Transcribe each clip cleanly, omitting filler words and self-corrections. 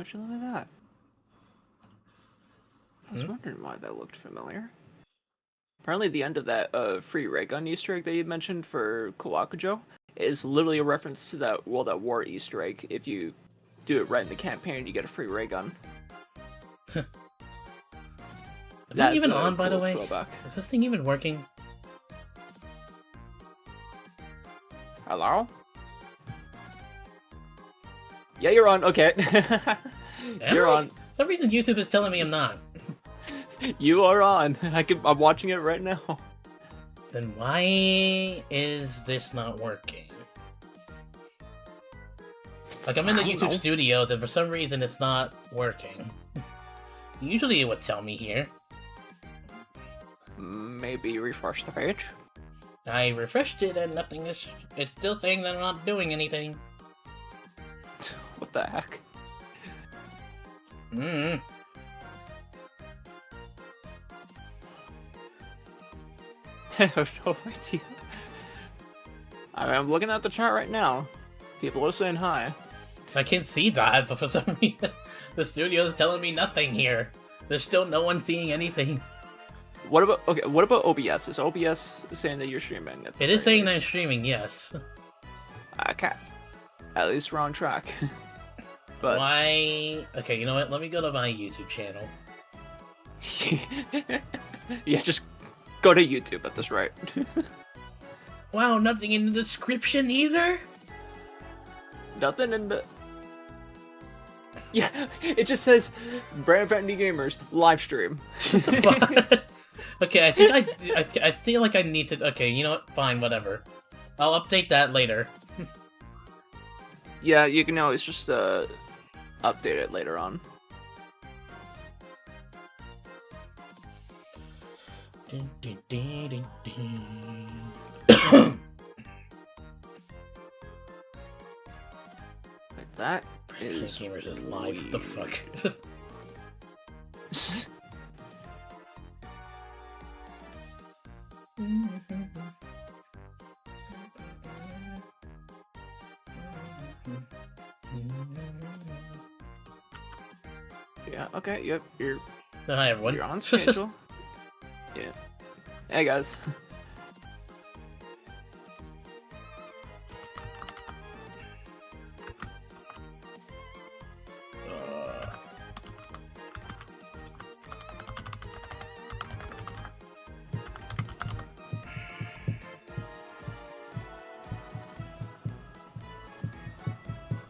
would you look at that? I was wondering why that looked familiar. Apparently the end of that free ray gun Easter egg that you mentioned for Kawakujo is literally a reference to that World at War Easter egg. If you do it right in the campaign, you get a free ray gun. Am I even on, by the way? Throwback. Is this thing even working? Hello? Yeah, you're on. Okay. You're on. For some reason YouTube is telling me I'm not. You are on. I'm watching it right now. Then why is this not working? Like, I'm in the YouTube studios, and for some reason it's not working. Usually it would tell me here. Maybe refresh the page. I refreshed it and nothing is... It's still saying that I'm not doing anything. What the heck? Mm-hmm. I have no idea. I mean, I'm looking at the chat right now. People are saying hi. I can see that, but for some reason the studio is telling me nothing here. There's still no one seeing anything. What about What about OBS? Is OBS saying that you're streaming? It is saying that I'm streaming, yes. Okay. At least we're on track. But why? Okay, you know what? Let me go to my YouTube channel. Yeah, just go to YouTube at this rate. Wow, nothing in the description either? Nothing in the... Yeah, it just says Brand Friendly Gamers live stream. What the fuck? Okay, I think I feel like I need to... Okay, you know what? Fine, whatever. I'll update that later. Yeah, you can always just update it later on. Like that is... Gamers is live. What the fuck? Yeah, okay, yep, you're... Hi, everyone. You're on schedule. Yeah. Hey, guys.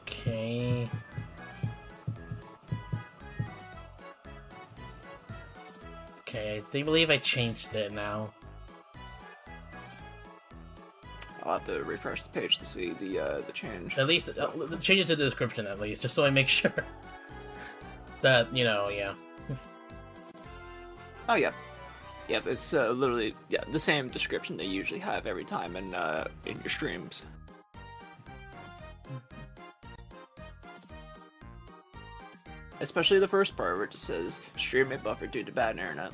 Okay. Okay, I do believe I changed it now. I'll have to refresh the page to see the change. At least, change it to the description at least, just so I make sure that, you know, yeah. Oh, yeah. Yep, it's literally the same description they usually have every time in your streams. Especially the first part where it just says, stream may buffer due to bad internet.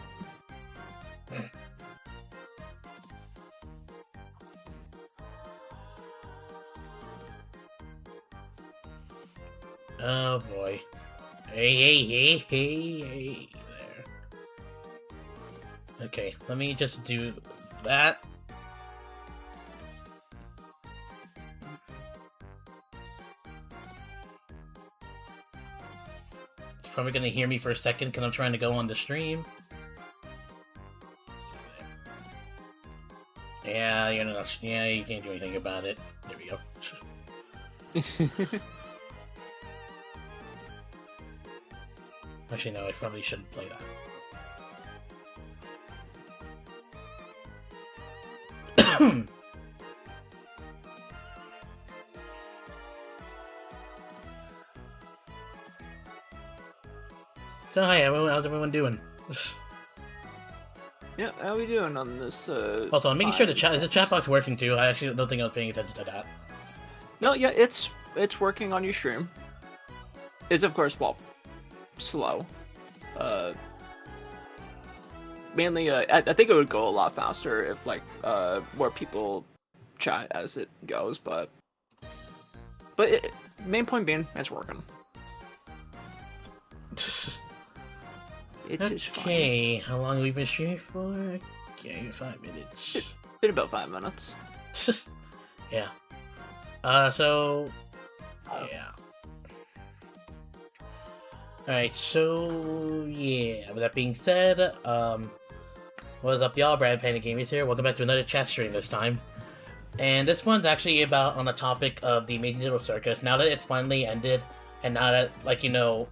Oh boy. Hey there. Okay, let me just do that. It's probably gonna hear me for a second because I'm trying to go on the stream. Yeah, you're not. Yeah, you can't do anything about it. There we go. Actually, no, I probably shouldn't play that. So, hi everyone, how's everyone doing? Yeah, how are we doing on this, Also, I'm making sure is the chat box working too? I actually don't think I was paying attention to that. No, yeah, it's working on your stream. It's, of course, well, slow. Mainly, I think it would go a lot faster if, like, more people chat as it goes, but main point being, it's working. It is fine. Okay, how long have we been streaming for? Okay, 5 minutes. Been about 5 minutes. Yeah. Yeah. Alright, so yeah, with that being said, what's up y'all, Brad Panda Gamers here. Welcome back to another chat stream this time. And this one's actually about on the topic of the Amazing Digital Circus. Now that it's finally ended, and now that, like, you know,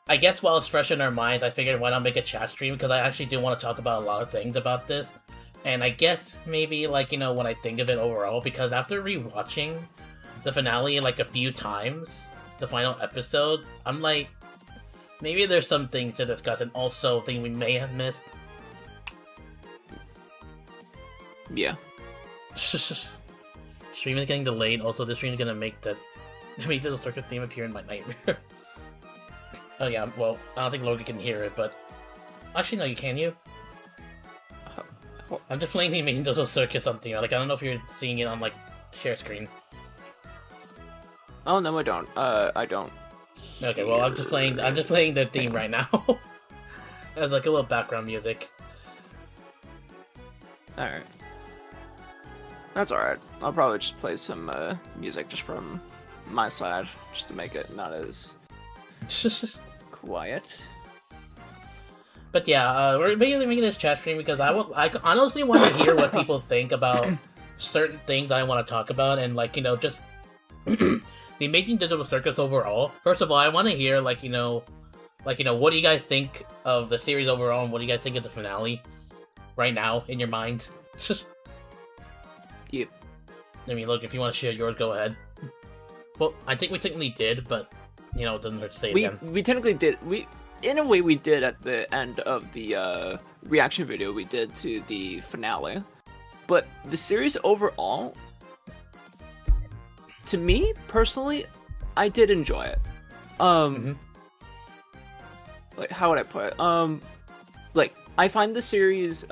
I guess while it's fresh in our minds, I figured why not make a chat stream, because I actually do want to talk about a lot of things about this. And I guess maybe, like, you know, when I think of it overall, because after rewatching the finale like a few times, the final episode, I'm like, maybe there's some things to discuss, and also things we may have missed. Yeah. Stream is getting delayed. Also, this stream is gonna make the Digital Circus theme appear in my nightmare. Oh yeah, well, I don't think Logan can hear it, but actually, no, you can. You? I'm just playing the Amazing Digital Circus something. Like, I don't know if you're seeing it on like share screen. Oh no, I don't. I don't. Okay, well, I'm just playing the theme right now. As like a little background music. All right. That's all right. I'll probably just play some music just from my side, just to make it not as quiet. But yeah, we're basically making this chat stream because I honestly want to hear what people think about certain things I want to talk about, and like, you know, just the Amazing Digital Circus overall. First of all, I want to hear what do you guys think of the series overall, and what do you guys think of the finale right now in your minds? Yep. I mean, look, if you want to share yours, go ahead. Well, I think we technically did, but you know, it doesn't hurt to say it again. We technically did. In a way, we did at the end of the reaction video we did to the finale. But the series overall, to me personally, I did enjoy it. Like, how would I put it? Like, I find the series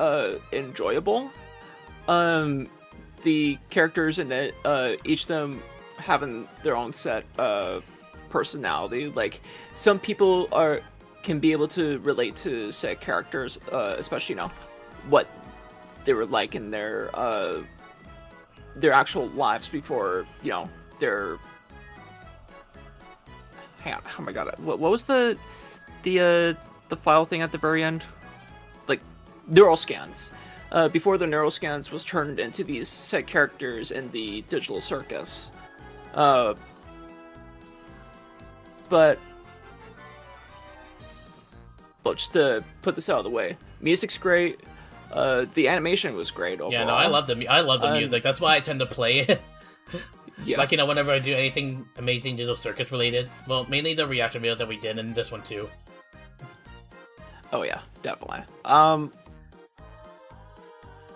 enjoyable. The characters in it, each of them having their own set personality. Like, some people can be able to relate to set characters, especially, you know, what they were like in their actual lives before, you know, their. Hang on, oh my god, what was the file thing at the very end? Like, neural scans. Before the neural scans was turned into these set characters in the digital circus. But just to put this out of the way, music's great. The animation was great overall. Yeah, no, I love the music. That's why I tend to play it. Yeah. Like, you know, whenever I do anything Amazing Digital Circus related. Well, mainly the reaction video that we did, and this one too. Oh yeah, definitely.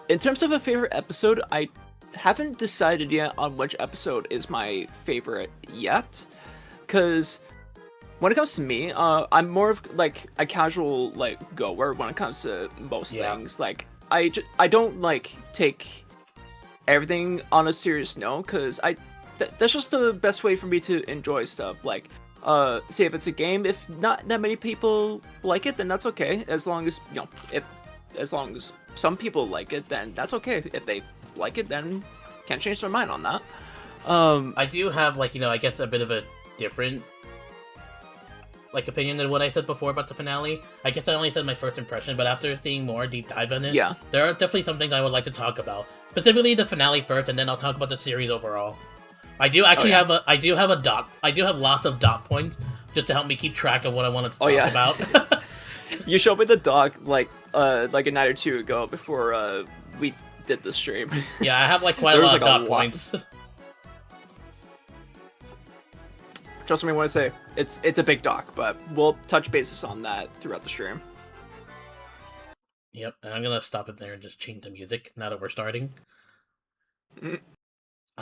In terms of a favorite episode, I haven't decided yet on which episode is my favorite yet, because when it comes to me, I'm more of like a casual like goer when it comes to most things. Like, I don't like take everything on a serious note, because that's just the best way for me to enjoy stuff. Like, say if it's a game, if not that many people like it, then that's okay. As long as, you know, as long as some people like it, then that's okay. If they like it, then can't change their mind on that. I do have, like, you know, I guess a bit of a different like opinion than what I said before about the finale. I guess I only said my first impression, but after seeing more deep dive in it, yeah, there are definitely some things I would like to talk about. Specifically the finale first, and then I'll talk about the series overall. I do actually have lots of dot points just to help me keep track of what I wanted to talk about. You showed me the doc like a night or two ago before we did the stream. Yeah, I have like quite a lot of dot points. Trust me when I say it's a big doc, but we'll touch bases on that throughout the stream. Yep, and I'm gonna stop it there and just change the music now that we're starting. I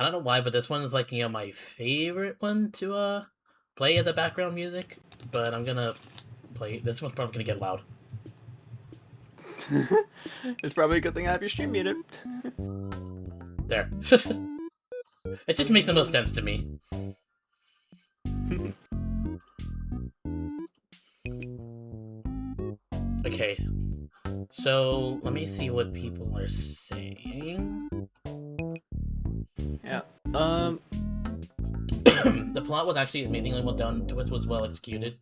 don't know why, but this one is like, you know, my favorite one to play as the background music. But I'm gonna play. This one's probably gonna get loud. It's probably a good thing I have your stream muted. There. It just makes the most sense to me. Okay. So let me see what people are saying. Yeah. The plot was actually amazingly well done. Twist was well executed.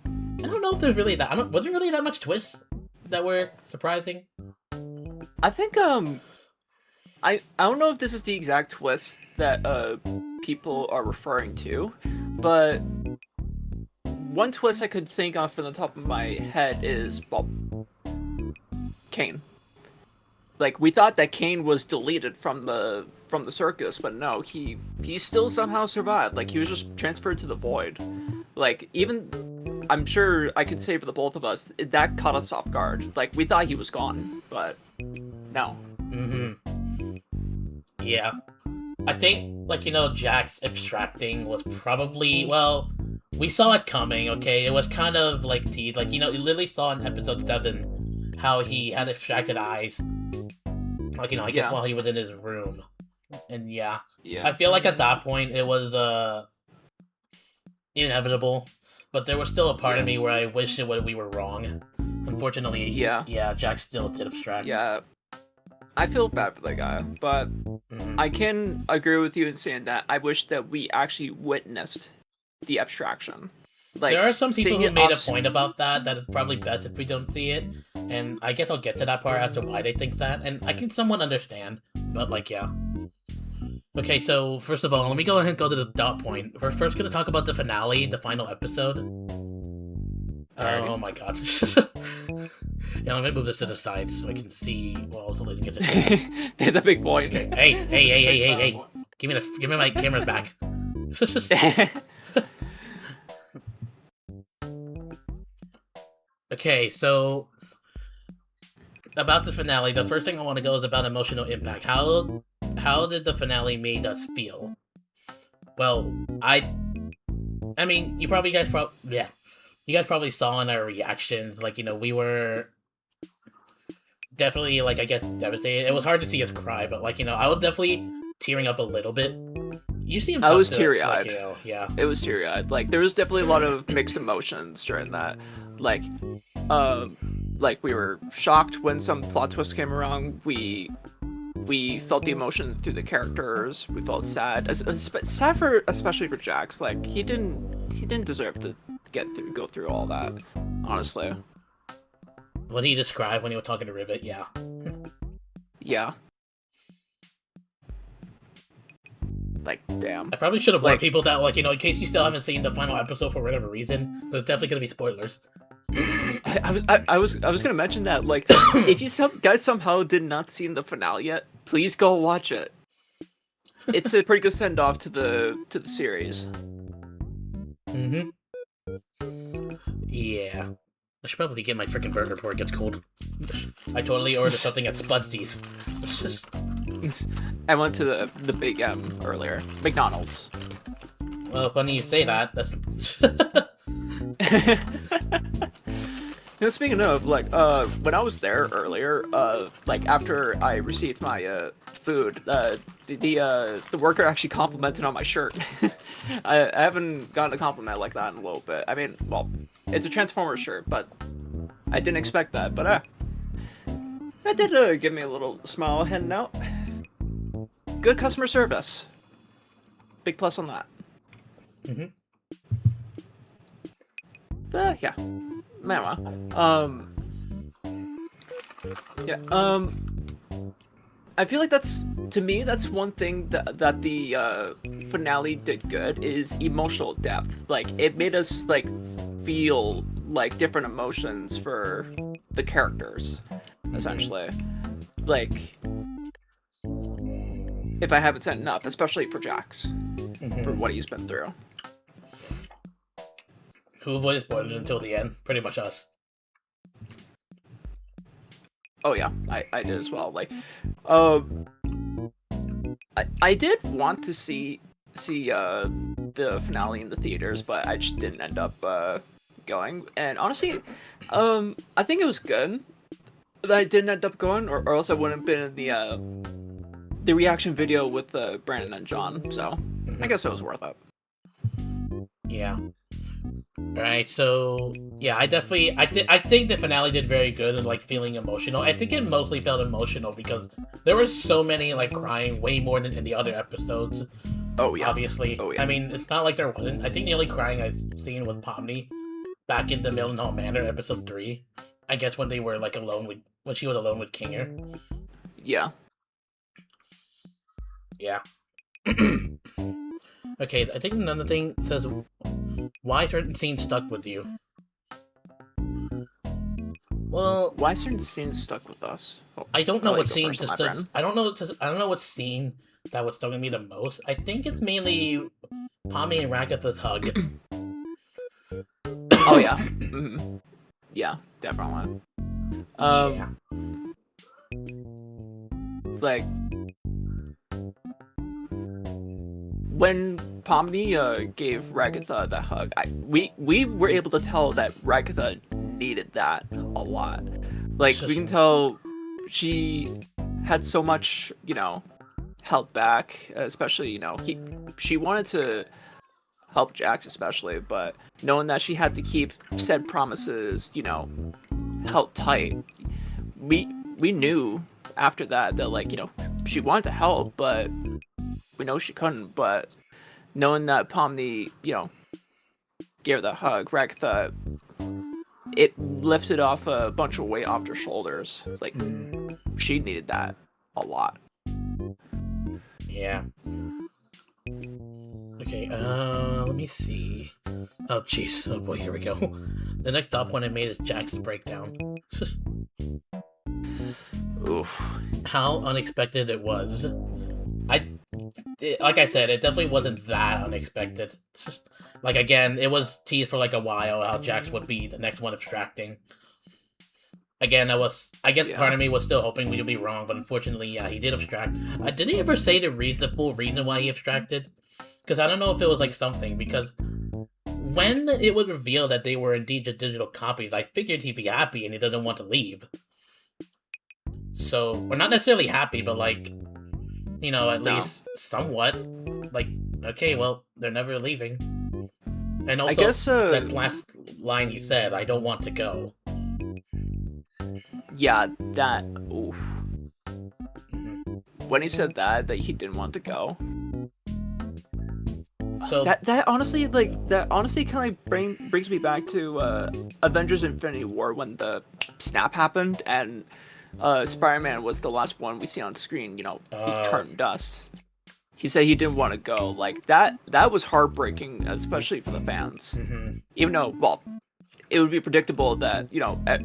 I don't know if there's really that. Wasn't really that much twists that were surprising. I think I don't know if this is the exact twist that people are referring to, but one twist I could think of from the top of my head is, well, Kane. Like, we thought that Kane was deleted from the circus, but no, he still somehow survived. Like, he was just transferred to the void. Like, even I'm sure I could say for the both of us, that caught us off guard. Like, we thought he was gone, but no. Yeah. I think, like, Jack's abstracting was probably, well, we saw it coming, okay? It was kind of like teased. Like, you literally saw in episode 7 how he had abstracted eyes. Like, I guess while he was in his room. And yeah. I feel like at that point it was inevitable. But there was still a part of me where I wish we were wrong. Unfortunately, yeah, Jack still did abstract. Yeah. I feel bad for that guy, but I can agree with you in saying that I wish that we actually witnessed the abstraction. Like, there are some people who made a point about that it's probably best if we don't see it, and I guess I'll get to that part as to why they think that, and I can somewhat understand, but like, yeah. Okay, so first of all, let me go ahead and go to the dot point. We're first going to talk about the finale, the final episode. Oh my god. Yeah, let me move this to the side so I can see what else I'm get to. It's a big point. Okay. Hey. Give me my camera back. Okay, so about the finale, the first thing I want to go is about emotional impact. How did the finale made us feel? Well, I mean, you guys probably saw in our reactions, like, we were definitely, like, I guess, devastated. It was hard to see us cry, but, like, I was definitely tearing up a little bit. You seemed I was teary-eyed. Like, yeah. It was teary-eyed. Like, there was definitely a lot of mixed emotions during that. Like, we were shocked when some plot twist came around. We felt the emotion through the characters. We felt sad, especially for Jax. Like, he didn't deserve to go through all that, honestly. What did he describe when he was talking to Ribbit? Yeah. Yeah. Like, damn. I probably should have warned people that, like, in case you still haven't seen the final episode for whatever reason, there's definitely gonna be spoilers. I was gonna mention that, like, if you guys somehow did not see the finale yet, please go watch it. It's a pretty good send off to the series. Yeah. I should probably get my freaking burger before it gets cold. I totally ordered something at Spudsy's. I went to the Big M earlier. McDonald's. Well, funny you say that. That's. Speaking of, like, when I was there earlier, like, after I received my food, the worker actually complimented on my shirt. I haven't gotten a compliment like that in a little bit. I mean, well, it's a Transformers shirt, but I didn't expect that. But that did give me a little smile heading out. Good customer service. Big plus on that. But yeah. I feel like that's one thing that the finale did good is emotional depth. Like, it made us, like, feel like different emotions for the characters, essentially. Like, if I haven't said enough, especially for Jax, for what he's been through. Who avoided spoilers until the end? Pretty much us. Oh yeah, I did as well. Like, I did want to see the finale in the theaters, but I just didn't end up going. And honestly, I think it was good that I didn't end up going, or else I wouldn't have been in the reaction video with Brandon and John. So I guess it was worth it. Yeah. Alright, so yeah, I think the finale did very good and like feeling emotional. I think it mostly felt emotional because there were so many like crying way more than in the other episodes. Oh yeah. Obviously. Oh yeah. I mean, it's not like there wasn't. I think the only crying I've seen was Pomni back in the Millennium Manor episode 3. I guess when they were like when she was alone with Kinger. Yeah. Yeah. Okay, I think another thing says why certain scenes stuck with you. Well, Why certain scenes stuck with us? Oh, I don't know what go scene first on just that, stuck. Bren. I don't know what scene that was stuck with me the most. I think it's mainly Pomni and Ragatha's hug. Oh yeah. Mm-hmm. Yeah, definitely. Yeah. Like when Pomni gave Ragatha the hug, we were able to tell that Ragatha needed that a lot. Like we can tell she had so much, held back, especially, she wanted to help Jax especially, but knowing that she had to keep said promises, held tight. We knew after that like, she wanted to help, but we know she couldn't. But knowing that Pomni, gave her the hug, Ragatha, it lifted off a bunch of weight off her shoulders. Like she needed that a lot. Yeah. Okay, let me see. Oh, jeez. Oh, boy, here we go. The next top one I made is Jack's breakdown. Oof. How unexpected it was. Like I said, it definitely wasn't that unexpected. Like, again, it was teased for like a while how Jax would be the next one abstracting. Again, I guess part of me was still hoping we would be wrong, but unfortunately, yeah, he did abstract. Did he ever say the full reason why he abstracted? Because I don't know if it was like something, because when it was revealed that they were indeed just digital copies, I figured he'd be happy and he doesn't want to leave. So, we're not necessarily happy, but like, at least somewhat. Like, okay, well, they're never leaving. And also, I guess, that last line he said, I don't want to go. Yeah, that. Oof. When he said that he didn't want to go. So that honestly kind of brings me back to Avengers: Infinity War when the snap happened and Spider-Man was the last one we see on screen. He turned to dust. He said he didn't want to go. Like that was heartbreaking, especially for the fans. Mm-hmm. Even though, well, it would be predictable that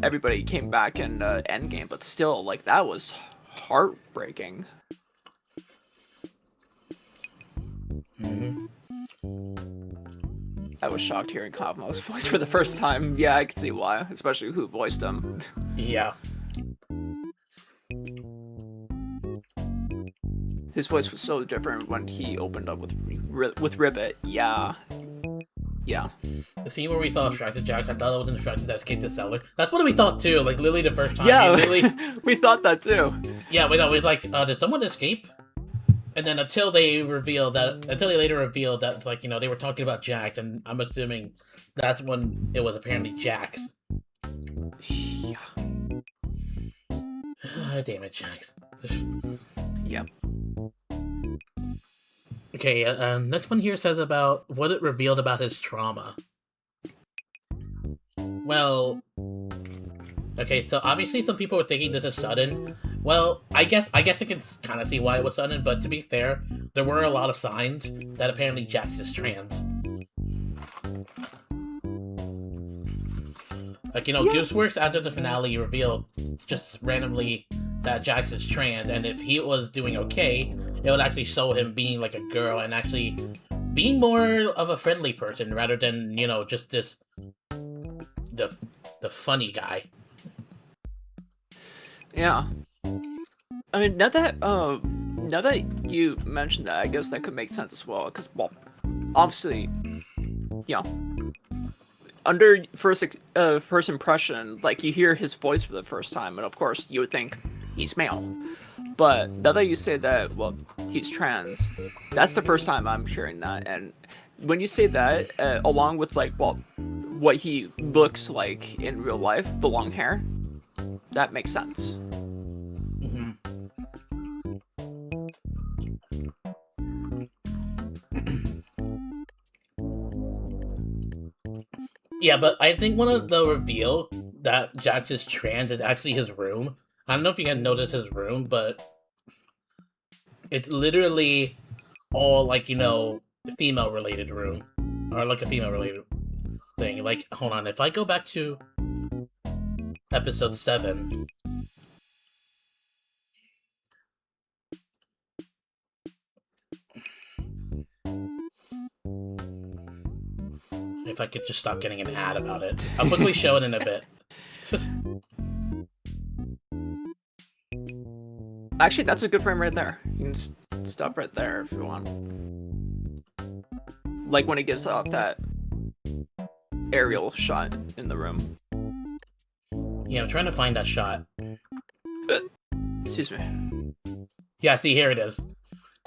everybody came back in Endgame, but still, like that was heartbreaking. Mm-hmm. I was shocked hearing Cosmo's voice for the first time. Yeah, I can see why, especially who voiced him. Yeah. His voice was so different when he opened up with Ribbit. Yeah. Yeah. The scene where we saw Abstracted Jax, I thought it was an Abstracted that escaped the cellar. That's what we thought too, like literally the first time. Yeah, we thought that too. Yeah, we know, it was like, did someone escape? And then until they later revealed that, like, they were talking about Jax, and I'm assuming that's when it was apparently Jax. Yeah. Damn it, Jax. Yep. Okay, next one here says about what it revealed about his trauma. Well, okay, so obviously some people were thinking this is sudden. Well, I guess I can kind of see why it was sudden, but to be fair, there were a lot of signs that apparently Jax is trans. Like, Gooseworks after the finale revealed just randomly that Jax is trans, and if he was doing okay, it would actually show him being like a girl and actually being more of a friendly person rather than, just this the funny guy. Yeah. I mean, now that you mentioned that, I guess that could make sense as well. Because, well, obviously, under first impression, like you hear his voice for the first time, and of course you would think he's male. But now that you say that, well, he's trans, that's the first time I'm hearing that. And when you say that, along with like, well, what he looks like in real life, the long hair, that makes sense. Mhm. Yeah, but I think one of the reveal that Jax is trans is actually his room. I don't know if you can notice his room, but it's literally all like, female related room. Or like a female related thing. Like, hold on, if I go back to episode 7. If I could just stop getting an ad about it. I'll quickly show it in a bit. Actually, that's a good frame right there. You can stop right there if you want. Like when it gives off that aerial shot in the room. Yeah, I'm trying to find that shot. Excuse me. Yeah, see, here it is.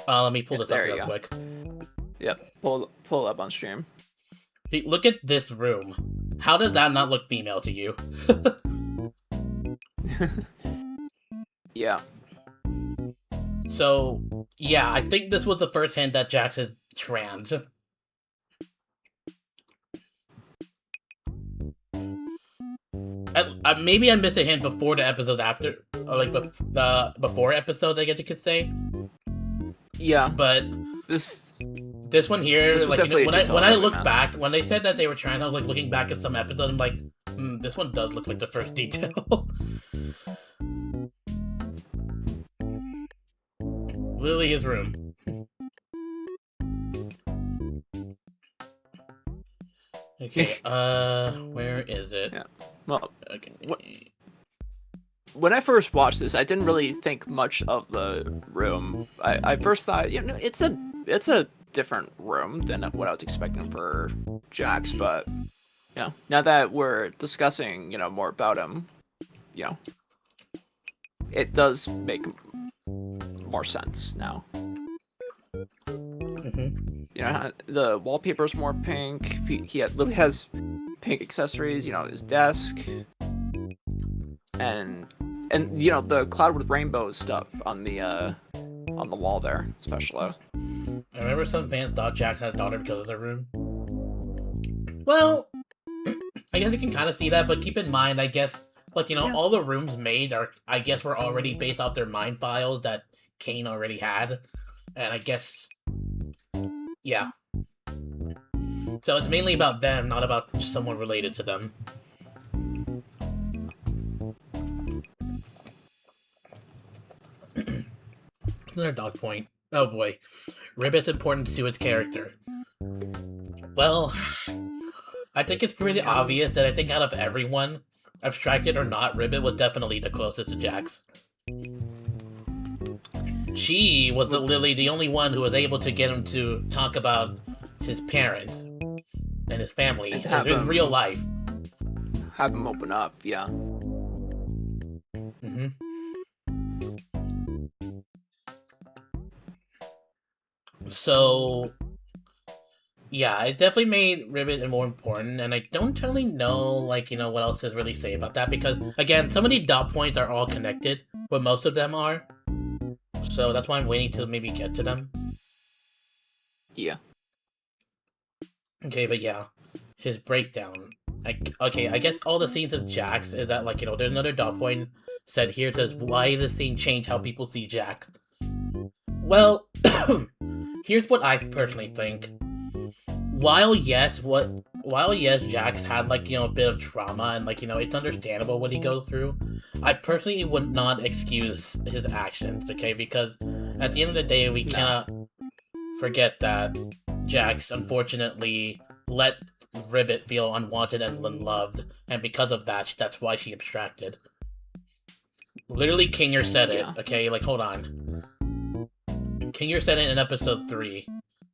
Let me pull this up There you real go. quick. Yep, pull up on stream. See, look at this room. How does that not look female to you? Yeah. So, yeah, I think this was the first hint that Jax is trans. Maybe I missed a hint before the episodes after, or like the before episode, I guess you could say. Yeah. But this one here, was like, definitely when I look back, when they said that they were trans, I was like looking back at some episodes, I'm like, this one does look like the first detail. Literally his room. Okay, where is it? Yeah. Well, Okay. when I first watched this, I didn't really think much of the room. I first thought, it's a different room than what I was expecting for Jax, but now that we're discussing, more about him, it does make more sense now. Mm-hmm. The wallpaper's more pink. He literally has pink accessories. His desk, and the cloud with rainbow stuff on the wall there, especially. I remember some fans thought Jax had a daughter because of the room. Well, I guess you can kind of see that, but keep in mind, I guess, like, all the rooms made are, I guess, were already based off their mind files that Kane already had. And I guess, yeah. So it's mainly about them, not about just someone related to them. Another dog point. Oh boy. Ribbit's important to its character. Well, I think it's pretty obvious that I think out of everyone, abstracted or not, Ribbit was definitely the closest to Jax. She was literally the only one who was able to get him to talk about his parents and his family, and his real life. Have him open up, yeah. Mm-hmm. So, yeah, it definitely made Ribbit more important, and I don't totally know, like, what else to really say about that, because, again, some of the dot points are all connected, but most of them are. So that's why I'm waiting to maybe get to them. Yeah. Okay, but yeah, his breakdown. I guess all the scenes of Jax is that, like, there's another dot point said here. It says, why does the scene change how people see Jax? Well, here's what I personally think. While yes, Jax had, like, a bit of trauma, and, like, it's understandable what he goes through, I personally would not excuse his actions, okay? Because at the end of the day, we cannot forget that Jax, unfortunately, let Ribbit feel unwanted and unloved, and because of that, that's why she abstracted. Literally, Kinger said it, okay? Like, hold on. Kinger said it in episode 3.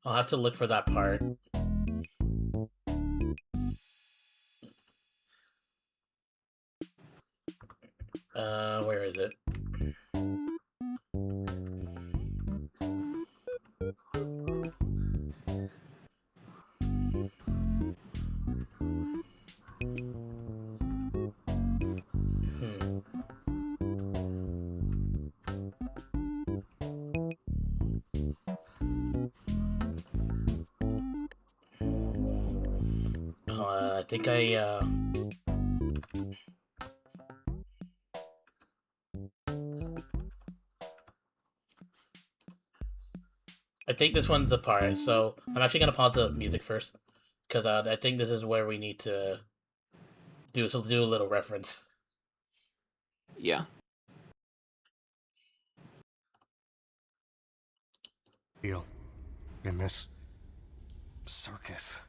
I'll have to look for that part. Where is it? I think I think this one's the part, so I'm actually gonna pause the music first, because I think this is where we need to do a little reference. Yeah. Feel in this circus.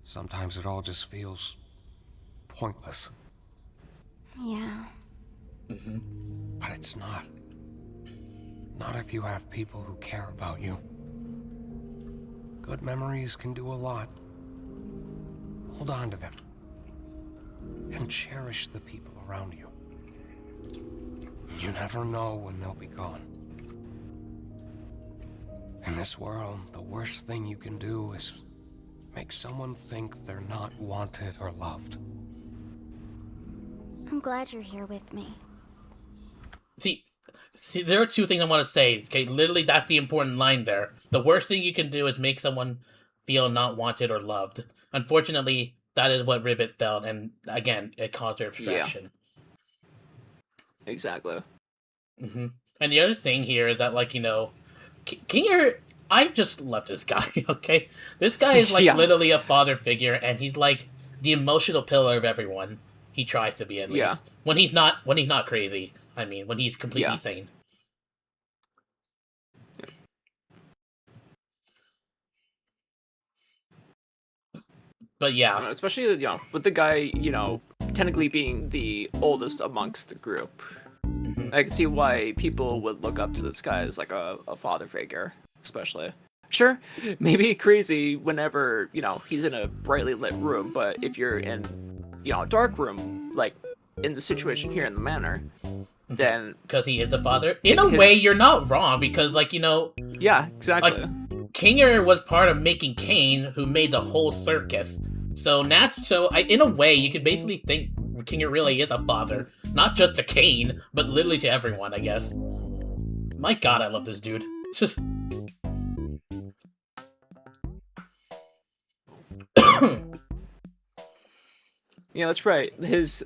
Sometimes it all just feels pointless. Yeah. But it's not. Not if you have people who care about you. Good memories can do a lot. Hold on to them. And cherish the people around you. You never know when they'll be gone. In this world, the worst thing you can do is make someone think they're not wanted or loved. I'm glad you're here with me. See, there are two things I want to say. Okay, literally, that's the important line there. The worst thing you can do is make someone feel not wanted or loved. Unfortunately, that is what Ribbit felt, and again, it caused her abstraction. Yeah. Exactly. And the other thing here is that, like, you know, Kinger, I just love this guy, okay? This guy is, like, literally a father figure, and he's, like, the emotional pillar of everyone. He tries to be, at least. When he's not crazy. I mean, when he's completely sane. But yeah. Especially, you know, with the guy, you know, technically being the oldest amongst the group. I can see why people would look up to this guy as like a father figure, especially. Sure, maybe crazy whenever, you know, he's in a brightly lit room, but if you're in, you know, a dark room, like in the situation here in the manor, then... Because he is the father? In a way, you're not wrong, because, like, you know... Yeah, exactly. Like, Kinger was part of making Kane, who made the whole circus. So, in a way, you could basically think Kinger really is a father. Not just to Kane, but literally to everyone, I guess. My god, I love this dude. Yeah, that's right. His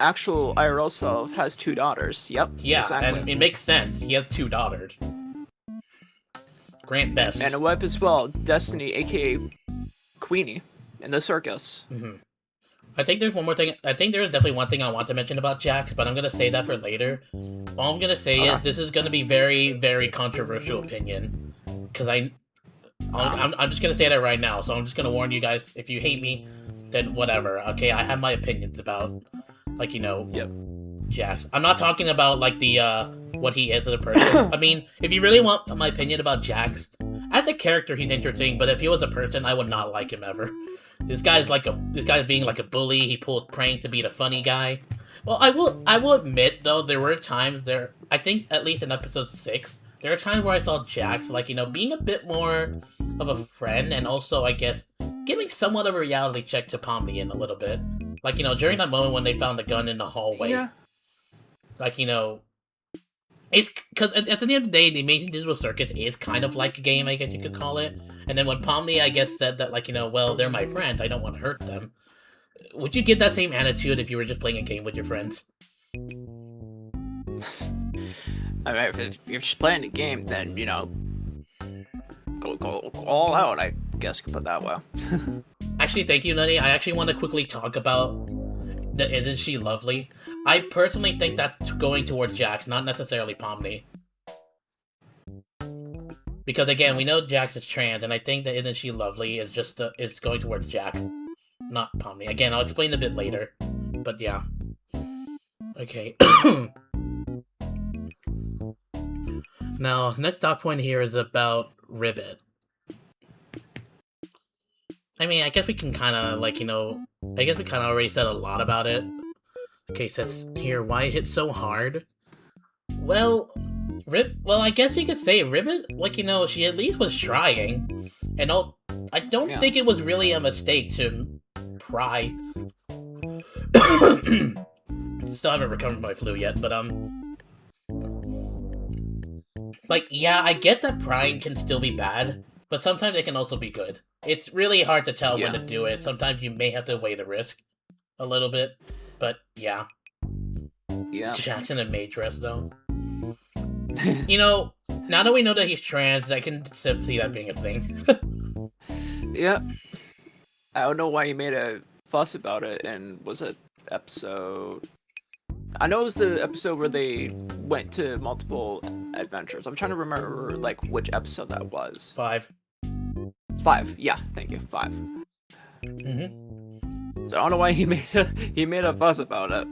actual IRL self has 2 daughters. Yep. Yeah, exactly. And it makes sense. He has 2 daughters. Grant Best. And a wife as well, Destiny, aka Queenie, in the circus. I think there's one more thing. I think there's definitely one thing I want to mention about Jax, but I'm going to say that for later. All I'm going to say is this is going to be very, very controversial opinion. Because I'm just going to say that right now, so I'm just going to warn you guys, if you hate me, then whatever, okay? I have my opinions about, like, you know, Jax. I'm not talking about, like, the, what he is as a person. I mean, if you really want my opinion about Jax, as a character, he's interesting, but if he was a person, I would not like him ever. This guy's being like a bully. He pulled prank to be the funny guy. Well, I will admit though, there were times there. I think at least in episode 6, there were times where I saw Jax, like, you know, being a bit more of a friend, and also, I guess, giving somewhat of a reality check to Pomni in a little bit. Like, you know, during that moment when they found the gun in the hallway. Yeah. Like, you know, it's because at the end of the day, the Amazing Digital Circus is kind of like a game, I guess you could call it. And then when Pomni, I guess, said that, like, you know, well, they're my friends, I don't want to hurt them. Would you get that same attitude if you were just playing a game with your friends? I mean, if you're just playing a game, then, you know, go all out, I guess you could put that way. Actually, thank you, Nutty. I actually want to quickly talk about the Isn't She Lovely? I personally think that's going toward Jax, not necessarily Pomni. Because again, we know Jax is trans, and I think that Isn't She Lovely is just is going towards Jax, not Pomni. Again, I'll explain a bit later, but yeah. Okay. Now, next dot point here is about Ribbit. I mean, I guess we can kind of, like, you know, I guess we kind of already said a lot about it. Okay, says here, why it hit so hard? Well, I guess you could say Ribbit, like, you know, she at least was trying. And I don't think it was really a mistake to pry. Still haven't recovered from my flu yet, but, like, yeah, I get that prying can still be bad, but sometimes it can also be good. it's really hard to tell when Yeah. to do it. Sometimes you may have to weigh the risk a little bit, but yeah. Yeah. Jackson and Matrix, though. You know, now that we know that he's trans, I can see that being a thing. Yeah. I don't know why he made a fuss about it, and was it episode... I know it was the episode where they went to multiple adventures. I'm trying to remember, like, which episode that was. 5. 5. Yeah, thank you. 5. Mm-hmm. So I don't know why he made a fuss about it.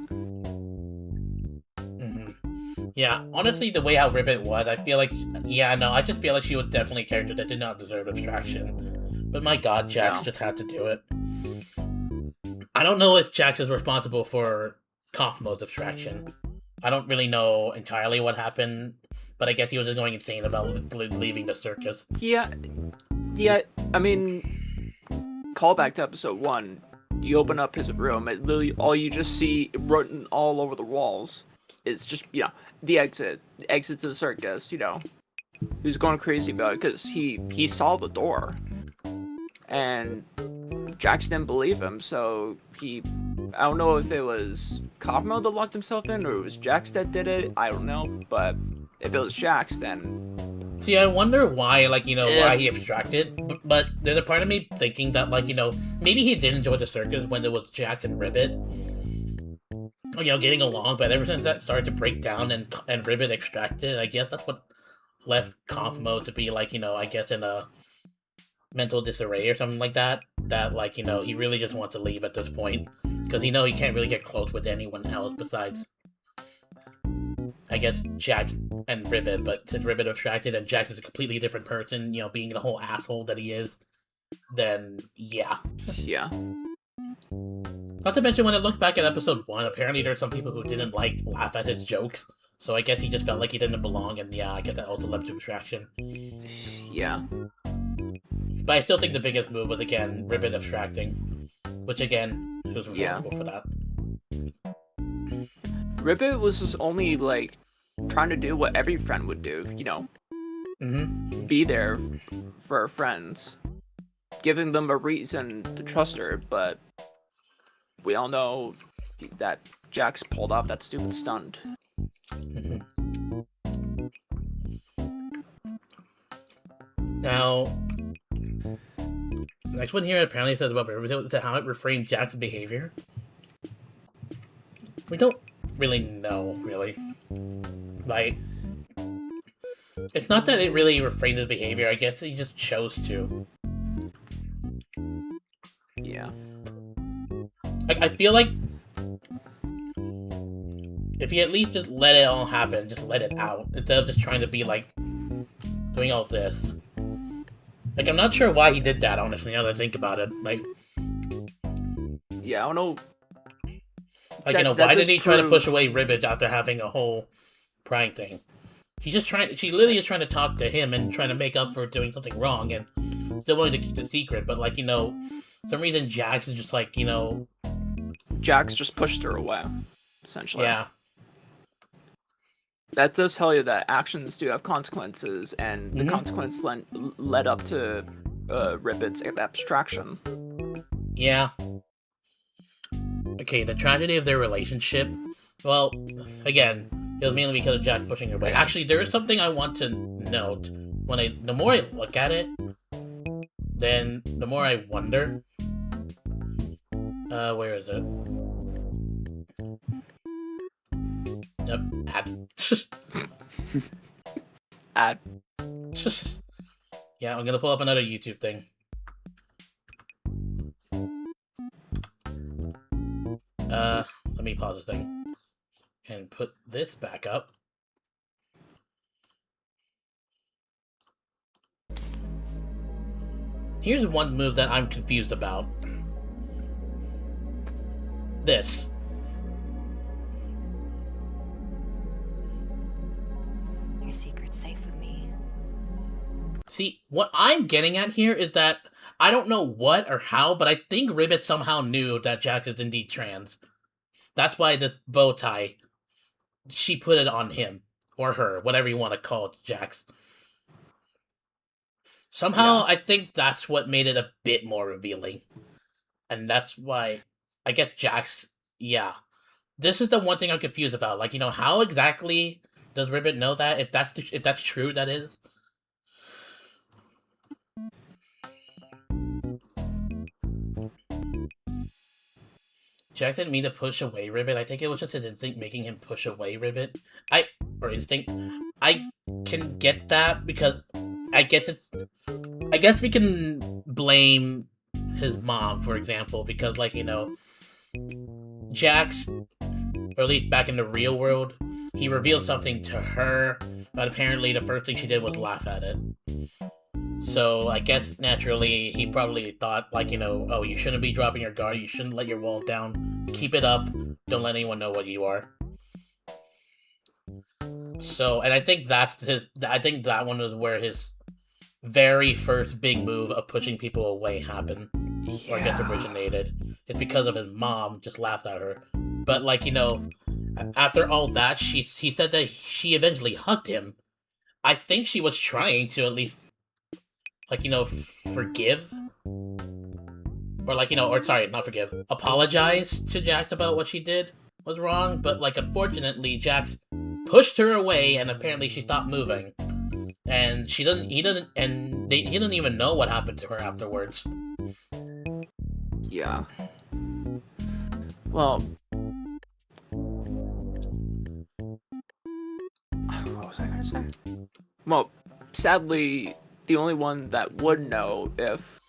Mm-hmm. Yeah, honestly, the way how Ribbit was, I feel like, I just feel like she was definitely a character that did not deserve abstraction. But my god, Jax just had to do it. I don't know if Jax is responsible for Kaufmo's abstraction. I don't really know entirely what happened, but I guess he was just going insane about leaving the circus. Yeah, I mean, call back to episode 1. You open up his room, and literally all you just see written all over the walls is just, the exit to the circus, Who's going crazy about it, because he saw the door. And Jax didn't believe him, so I don't know if it was Kaufmo that locked himself in, or it was Jax that did it, I don't know, but if it was Jax, then... See, I wonder why, why he abstracted, but there's a part of me thinking that, maybe he did enjoy the circus when it was Jax and Ribbit, getting along, but ever since that started to break down and Ribbit extracted, I guess that's what left Kaufmo to be, I guess in a mental disarray or something like that, he really just wants to leave at this point, because he can't really get close with anyone else besides, I guess, Jack and Ribbit, but since Ribbit abstracted and Jack is a completely different person, being the whole asshole that he is, then, yeah. Yeah. Not to mention, when I look back at episode 1, apparently there's some people who didn't, laugh at his jokes, so I guess he just felt like he didn't belong, and yeah, I guess that also led to abstraction. Yeah. But I still think the biggest move was, again, Ribbit abstracting. Which, again, who's responsible for that? Ribbit was just only, trying to do what every friend would do, Mm-hmm. Be there for her friends. Giving them a reason to trust her, but we all know that Jax pulled off that stupid stunt. Mm-hmm. Now... next one here apparently says about how it reframed Jack's behavior. We don't really know, really. It's not that it really reframed his behavior, I guess he just chose to. Yeah. I feel like if he at least just let it all happen, just let it out, instead of just trying to be, doing all this. I'm not sure why he did that, honestly, now that I think about it. Yeah, I don't know. Why did he try to push away Ribbit after having a whole prank thing? She literally is trying to talk to him and trying to make up for doing something wrong and still willing to keep the secret, but, some reason Jax is just, Jax just pushed her away, essentially. Yeah. That does tell you that actions do have consequences, and the consequence led up to Ribbit's abstraction. Yeah. Okay, the tragedy of their relationship. Well, again, it was mainly because of Jack pushing her away. Actually, there is something I want to note. The more I look at it, then the more I wonder. Where is it? Yep, ad. Ad. Yeah, I'm gonna pull up another YouTube thing. Let me pause this thing and put this back up. Here's one move that I'm confused about. This. Your secret's safe with me. See, what I'm getting at here is that I don't know what or how, but I think Ribbit somehow knew that Jax is indeed trans. That's why this bow tie, she put it on him. Or her, whatever you want to call it, Jax. Somehow, Yeah. I think that's what made it a bit more revealing. And that's why I guess Jax. Yeah, this is the one thing I'm confused about. Like, how exactly does Ribbit know that? If that's true, that is. Jax didn't mean to push away Ribbit. I think it was just his instinct making him push away Ribbit. Or instinct. I can get that because I get it. I guess we can blame his mom, for example, because Jax, or at least back in the real world, he revealed something to her, but apparently the first thing she did was laugh at it. So I guess naturally he probably thought oh, you shouldn't be dropping your guard, you shouldn't let your wall down, keep it up, don't let anyone know what you are. So, and I think that one is where his very first big move of pushing people away happened, or I guess originated. It's because of his mom just laughed at her. But after all that, he said that she eventually hugged him. I think she was trying to at least forgive, or sorry, not forgive, apologize to Jax about what she did was wrong. But unfortunately, Jax pushed her away, and apparently she stopped moving. And he doesn't even know what happened to her afterwards. Yeah. Well, what was I gonna say? Well, sadly, the only one that would know if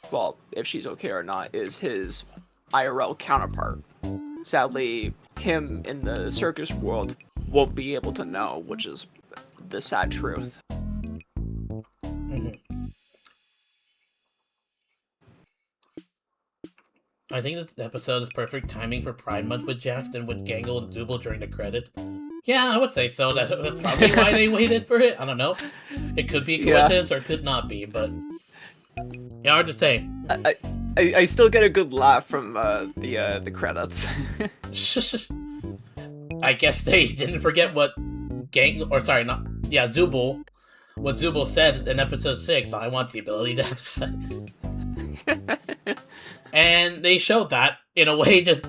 she's okay or not is his IRL counterpart. Sadly, him in the circus world won't be able to know, which is the sad truth. I think this episode is perfect timing for Pride Month with Jax and with Gangle and Zooble during the credits. Yeah, I would say so. That's probably why they waited for it. I don't know. It could be a coincidence or it could not be, but yeah, hard to say. I still get a good laugh from the credits. I guess they didn't forget what Zooble. What Zooble said in episode 6. I want the ability to have sex. And they showed that in a way, just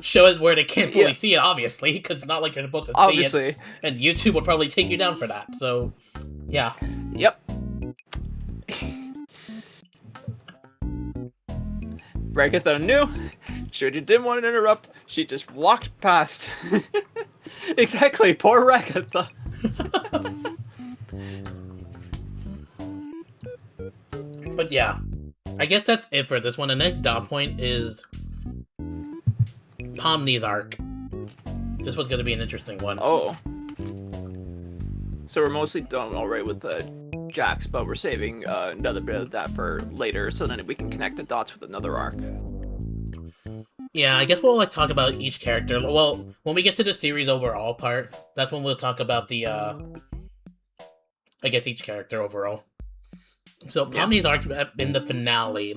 shows where they can't fully see it, obviously, because it's not like you're supposed to see it. And YouTube would probably take you down for that. So, yeah. Yep. Ragatha knew. She didn't want to interrupt. She just walked past. Exactly. Poor Ragatha. But yeah, I guess that's it for this one. The next dot point is Pomni's arc. This one's going to be an interesting one. Oh. So we're mostly done already with Jax, but we're saving another bit of that for later, so then we can connect the dots with another arc. Yeah, I guess we'll talk about each character. Well, when we get to the series overall part, that's when we'll talk about the I guess each character overall. So Pomni's arc in the finale,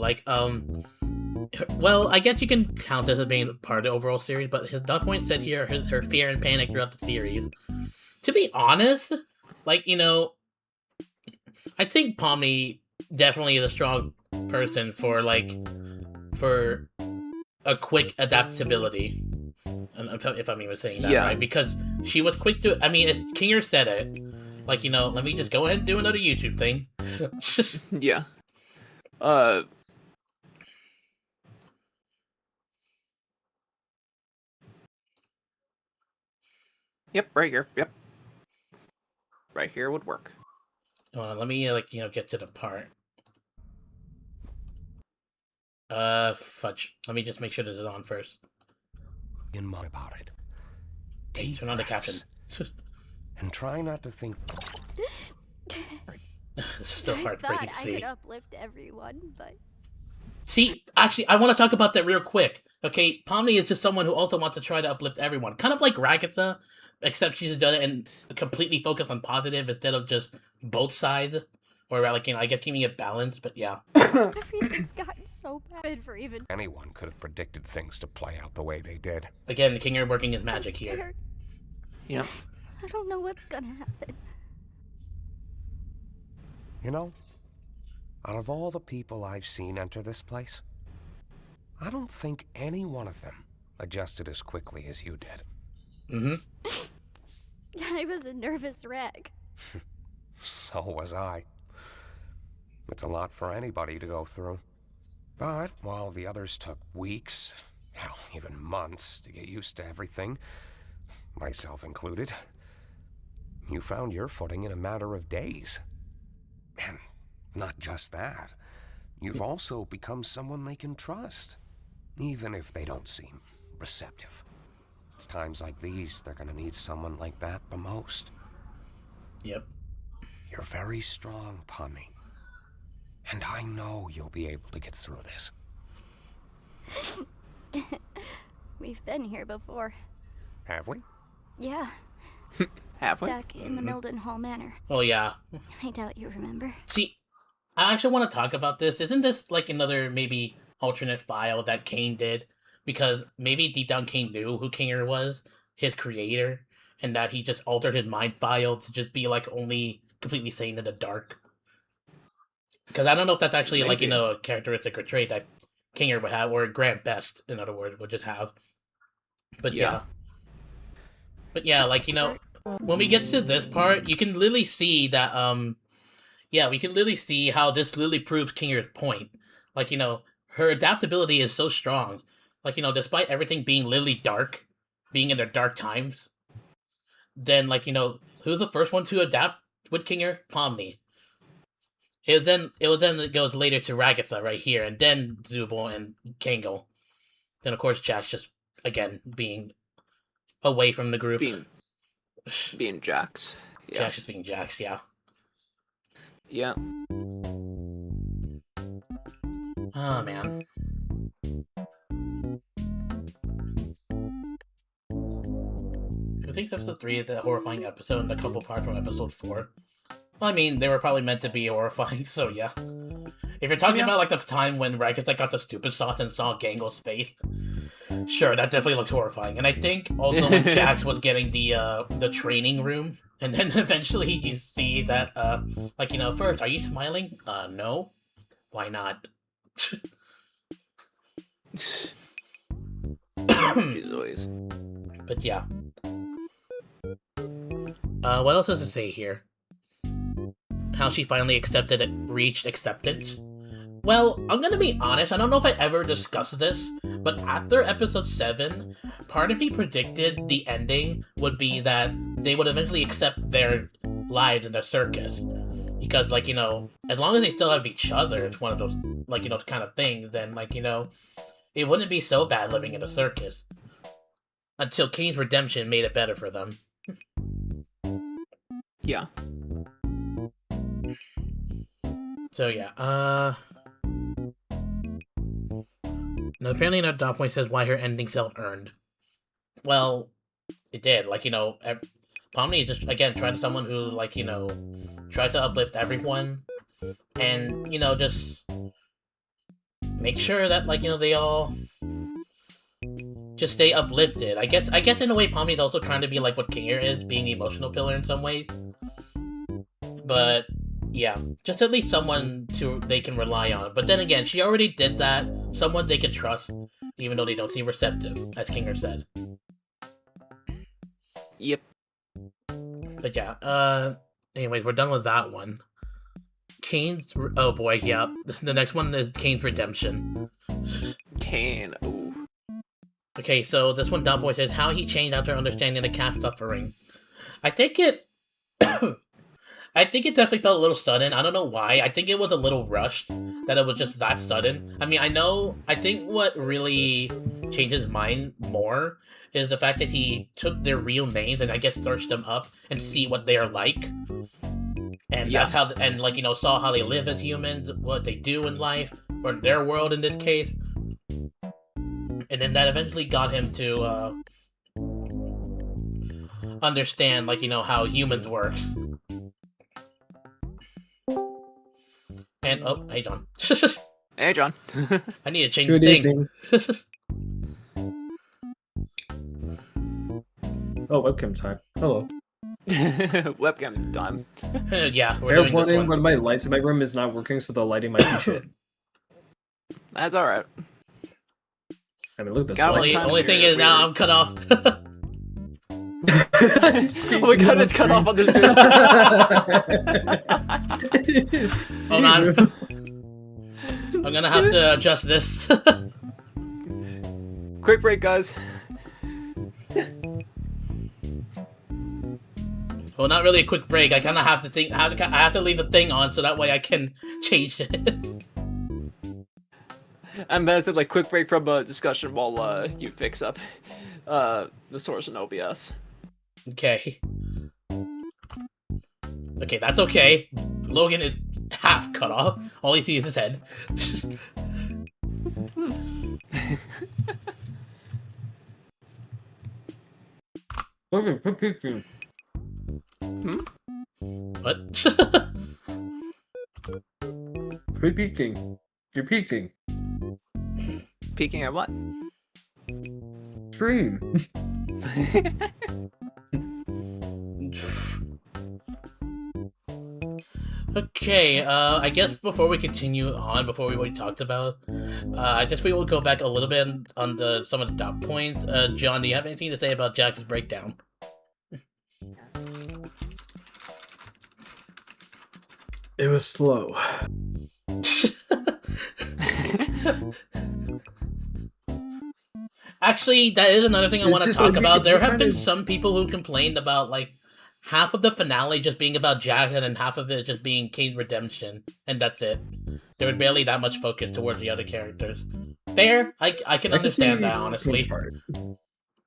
well, I guess you can count this as being part of the overall series, but his dot point said here her fear and panic throughout the series. To be honest, I think Pomni definitely is a strong person for a quick adaptability. If I'm even saying that right, because she was quick to. I mean, if Kinger said it, let me just go ahead and do another YouTube thing. Yeah. Yep, right here. Yep. Right here would work. Let me get to the part. Fudge. Let me just make sure this is on first. About it. Deep Turn on the caption. And try not to think. It's still heartbreaking to see. I could uplift everyone, but see, actually, I want to talk about that real quick. Okay, Pomni is just someone who also wants to try to uplift everyone, kind of like Ragatha, except she's done it and completely focused on positive instead of just both sides, or I guess keeping it balanced. But yeah, everything's gotten so bad for even anyone could have predicted things to play out the way they did. Again, Kinger working his magic here. Yep. I don't know what's gonna happen. You know, Out of all the people I've seen enter this place, I don't think any one of them adjusted as quickly as you did. I was a nervous wreck. So was I. It's a lot for anybody to go through. But while the others took weeks, hell, even months to get used to everything, myself included, you found your footing in a matter of days. And not just that, you've also become someone they can trust, even if they don't seem receptive. It's times like these they're gonna need someone like that the most. Yep. You're very strong, Pomni. And I know you'll be able to get through this. We've been here before. Have we? Yeah, Have we? back in the Milden Hall Manor. Oh, yeah. I doubt you remember. See, I actually want to talk about this. Isn't this like another maybe alternate file that Kane did? Because maybe deep down Kane knew who Kinger was, his creator, and that he just altered his mind file to just be like only completely sane in the dark. Because I don't know if that's actually like, a characteristic or trait that Kinger would have, or Grant Best, in other words, would just have. But yeah. But yeah, like, when we get to this part, you can literally see that, we can literally see how this literally proves Kinger's point. Like, her adaptability is so strong. Like, despite everything being literally dark, being in their dark times, then, like, who's the first one to adapt with Kinger? Pomni. It goes later to Ragatha right here, and then Zubul and Kangol. Then, of course, Jack's just, again, being away from the group. Being Jax. Yeah. Jack's just being Jax, yeah. Yeah. Oh, man. Who thinks episode 3 is a horrifying episode and a couple parts from episode 4? Well, I mean, they were probably meant to be horrifying, so yeah. If you're talking about, like, the time when Ragatha got the stupid sauce and saw Gangol's face, sure, that definitely looked horrifying. And I think also when Jax was getting the training room, and then eventually you see that, first, are you smiling? No. Why not? Jeez Louise. But yeah. What else does it say here? How she finally reached acceptance? Well, I'm gonna be honest, I don't know if I ever discussed this, but after episode 7, part of me predicted the ending would be that they would eventually accept their lives in the circus. Because, like, as long as they still have each other, it's one of those, like, kind of thing, then, like, it wouldn't be so bad living in a circus. Until Kane's redemption made it better for them. Yeah. So, yeah, Now, apparently another dot point says why her ending felt earned. Well, it did. Like, Pomni is just, again, trying to someone who, like, tried to uplift everyone. And, just make sure that, like, they all just stay uplifted. I guess in a way, Pomni's also trying to be like what Kinger is, being the emotional pillar in some way. But yeah, just at least someone they can rely on. But then again, she already did that. Someone they can trust, even though they don't seem receptive, as Kinger said. Yep. But yeah, anyways, we're done with that one. Oh boy, yeah. The next one is Kane's redemption. Kane, ooh. Okay, so this one, Boy says, how he changed after understanding the cat's suffering. I think it definitely felt a little sudden. I don't know why. I think it was a little rushed, that it was just that sudden. I mean, I think what really changed his mind more is the fact that he took their real names and I guess searched them up and see what they're like. And that's how, and like, saw how they live as humans, what they do in life, or in their world in this case. And then that eventually got him to understand, like, how humans work. And, oh, hey, John. Hey, John. I need to change Good the evening. Oh, webcam time. Hello. Webcam time. Yeah, we're Fair doing this warning, one. one of my lights in my room is not working, so the lighting might be shit. That's alright. I mean, look at this Got light. one time Only to thing hear is now weird. I'm cut off. Oh my god, it's cut off on this video. Hold on. I'm gonna have to adjust this. Quick break, guys. Well, not really a quick break. I kind of have to think. I have to leave the thing on so that way I can change it. I'm gonna say like quick break from a discussion while you fix up the source in OBS. Okay. Okay, that's okay. Logan is half cut off. All you see is his head. What? Quit peeking. You're peeking. Peeking at what? Stream. Okay, I guess before we continue on, before we already talked about, I guess we will go back a little bit on some of the top points. John, do you have anything to say about Jack's breakdown? It was slow. Actually, that is another thing I want to just talk like, about. There have kind been of- some people who complained about, like, half of the finale just being about Jack and half of it just being Kane's redemption, and that's it. There was barely that much focus towards the other characters. Fair, I can understand that, honestly.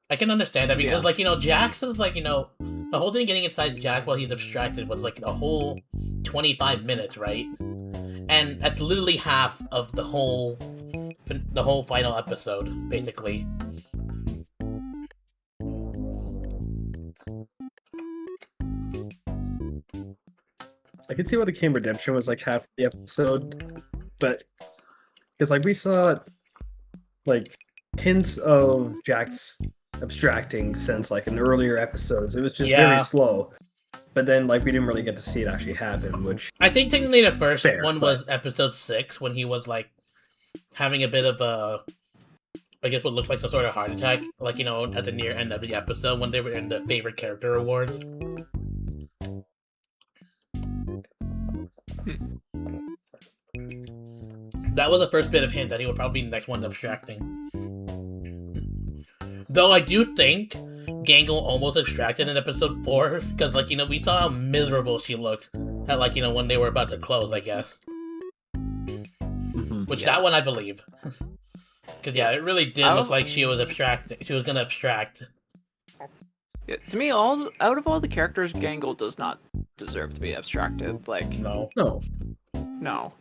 I can understand that because, like, you know, Jack's is like, you know, the whole thing getting inside Jack while he's abstracted was like a whole 25 minutes, right? And that's literally half of the whole final episode, basically. I can see why the Kane redemption was like half the episode, but because like we saw like hints of Jack's abstracting since like in earlier episodes. It was just Yeah. very slow. But then like we didn't really get to see it actually happen, which I think technically the first Fair, one was episode 6 when he was like having a bit of a, I guess what looked like some sort of heart attack, like, you know, at the near end of the episode when they were in the favorite character award. That was the first bit of hint that he would probably be the next one abstracting. Though I do think Gangle almost abstracted in episode 4 because, like, you know, we saw how miserable she looked at, like, you know, when they were about to close, I guess. Which that one I believe. Because yeah, it really did look like she was abstracting. She was gonna abstract. Yeah, to me, out of all the characters, Gangle does not deserve to be abstracted. Like, No. no.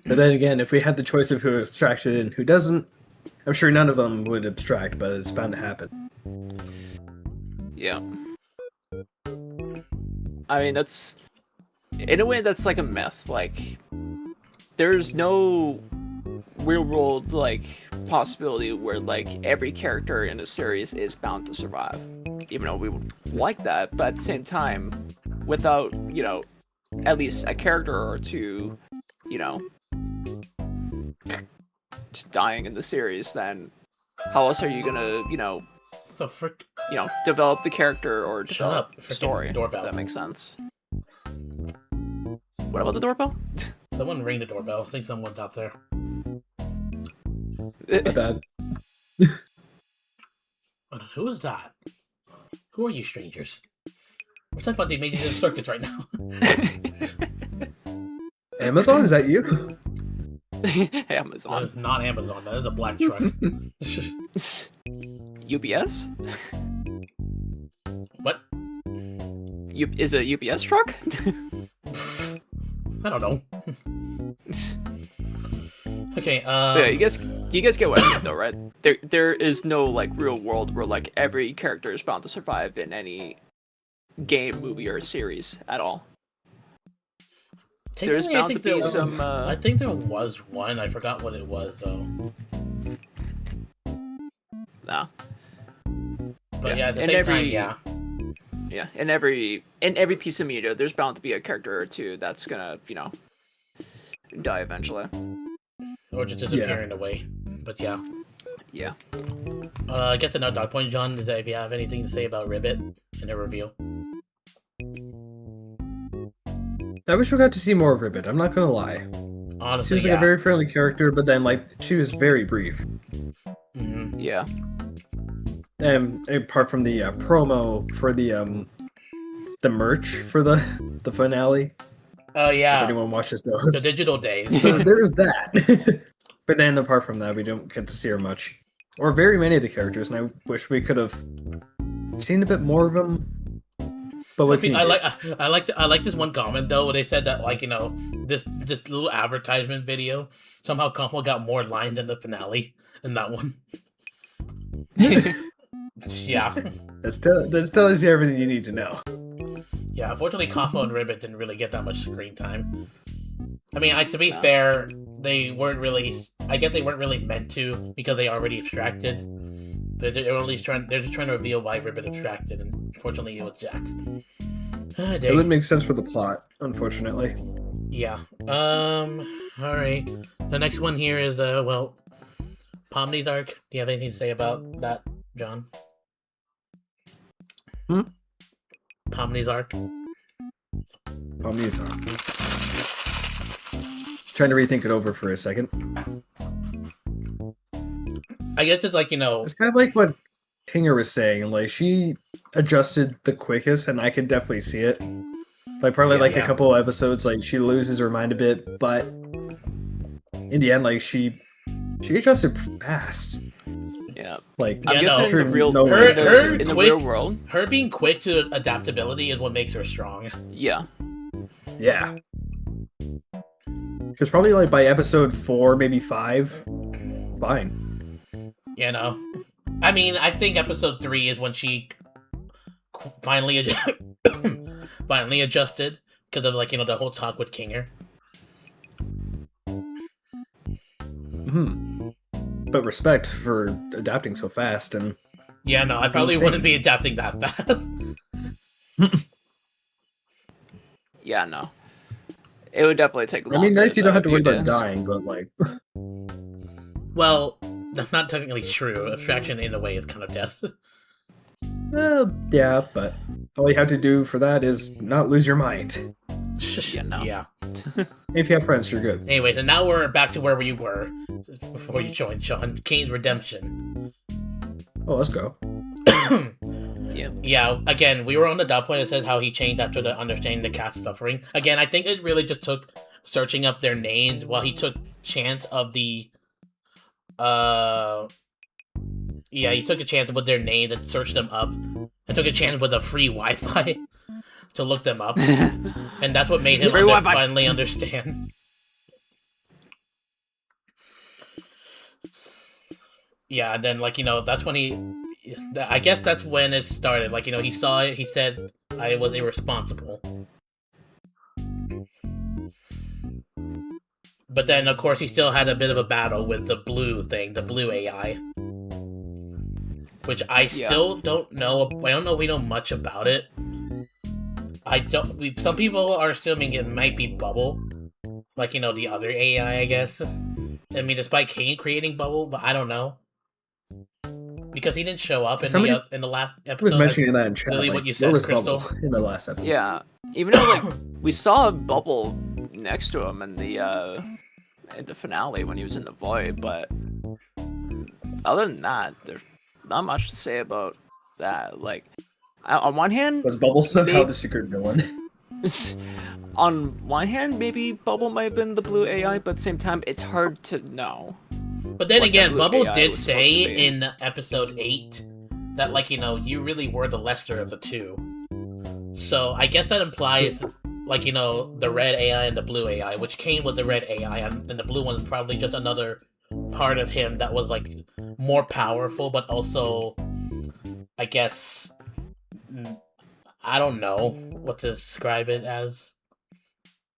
But then again, if we had the choice of who abstracted and who doesn't, I'm sure none of them would abstract, but it's bound to happen. Yeah. I mean, that's... In a way, that's like a myth. Like, there's no real-world, like, possibility where, like, every character in a series is bound to survive. Even though we would like that, but at the same time, without, you know, at least a character or two, you know, just dying in the series, then how else are you gonna, you know, The frick? you know, develop the character or Shut develop up, the frickin' story? doorbell. If that makes sense. What about the doorbell? Someone ring the doorbell. I think someone's out there. My bad. Who is that? Who are you, strangers? We're talking about the Amazing Circuits right now. Amazon, is that you? Amazon. That is not Amazon. That is a black truck. UPS? What? Is it a UPS truck? I don't know. Okay, Yeah, you guys get what I mean, though, right? There is no like real world where like every character is bound to survive in any game, movie, or series at all. There's technically, bound to be some. I think there was one. I forgot what it was, though. Nah. But yeah, at the And same time, yeah. Yeah, in every piece of media, there's bound to be a character or two that's gonna, die eventually. Or just disappear in a way. But yeah. Yeah. Get to know Dog Point John, if you have anything to say about Ribbit in her review. I wish we got to see more of Ribbit. I'm not gonna lie. Honestly, Seems like a very friendly character, but then like she was very brief. Mm-hmm. Yeah. Apart from the promo for the merch for the finale. Oh yeah. If anyone watches those. The digital days. So there's that. But then apart from that, we don't get to see her much. Or very many of the characters, and I wish we could have seen a bit more of them. But what I like this one comment though, where they said that this little advertisement video somehow Kamala got more lines than the finale in that one. Yeah. That tells you everything you need to know. Yeah, unfortunately, Kamala and Ribbit didn't really get that much screen time. I mean, to be fair, they weren't really. I guess they weren't really meant to because they already abstracted. But they're at least they're just trying to reveal why Ribbit abstracted, and unfortunately, it was Jax. It wouldn't make sense for the plot, unfortunately. Yeah. All right. The next one here is Pomni's arc. Do you have anything to say about that, John? Pomni's arc. Pomni's arc. Trying to rethink it over for a second. I guess it's It's kind of like what Kinger was saying. Like she adjusted the quickest, and I can definitely see it. Like probably a couple episodes, like she loses her mind a bit, but in the end, like she adjusted fast. Yeah. Like I'm guessing in the real world, her being quick to adaptability is what makes her strong. Yeah. Yeah. Because probably like by episode 4, maybe 5, fine. I mean, I think episode 3 is when she finally adjusted because of the whole talk with Kinger. But respect for adapting so fast and. Yeah, no, I probably wouldn't be adapting that fast. Yeah, no. It would definitely take longer. I mean, nice you don't have to worry about dying, but like. Well, that's not technically true. Abstraction, in a way, is kind of death. Well, yeah, but all you have to do for that is not lose your mind. Yeah, no. Yeah. If you have friends, you're good. Anyway, and now we're back to where you were before you joined, Sean. Kane's Redemption. Oh, let's go. Yeah, again, we were on the dot point that said how he changed after the understanding the cat's suffering. Again, I think it really just took searching up their names while he took chance of the he took a chance with their names and searched them up. And took a chance with a free Wi-Fi to look them up. And that's what made him finally understand. Yeah, and then that's when I guess that's when it started. He saw it, he said, I was irresponsible. But then, of course, he still had a bit of a battle with the blue thing, the blue AI. Which I still don't know. I don't know if we know much about it. Some people are assuming it might be Bubble. The other AI, I guess. I mean, despite Kane creating Bubble, but I don't know. Because he didn't show up in the last episode. Was mentioning that in chat. Really, what you said, Crystal? In the last episode. Yeah, even though we saw a Bubble next to him in the finale when he was in the void, but other than that, there's not much to say about that. On one hand, was Bubble somehow the secret villain? On one hand, maybe Bubble might have been the blue AI, but at the same time, it's hard to know. But then again, Bubble did say in episode 8 that, you really were the lesser of the two. So I guess that implies, the red AI and the blue AI, which came with the red AI, and the blue one is probably just another part of him that was, more powerful, but also, I guess, I don't know what to describe it as.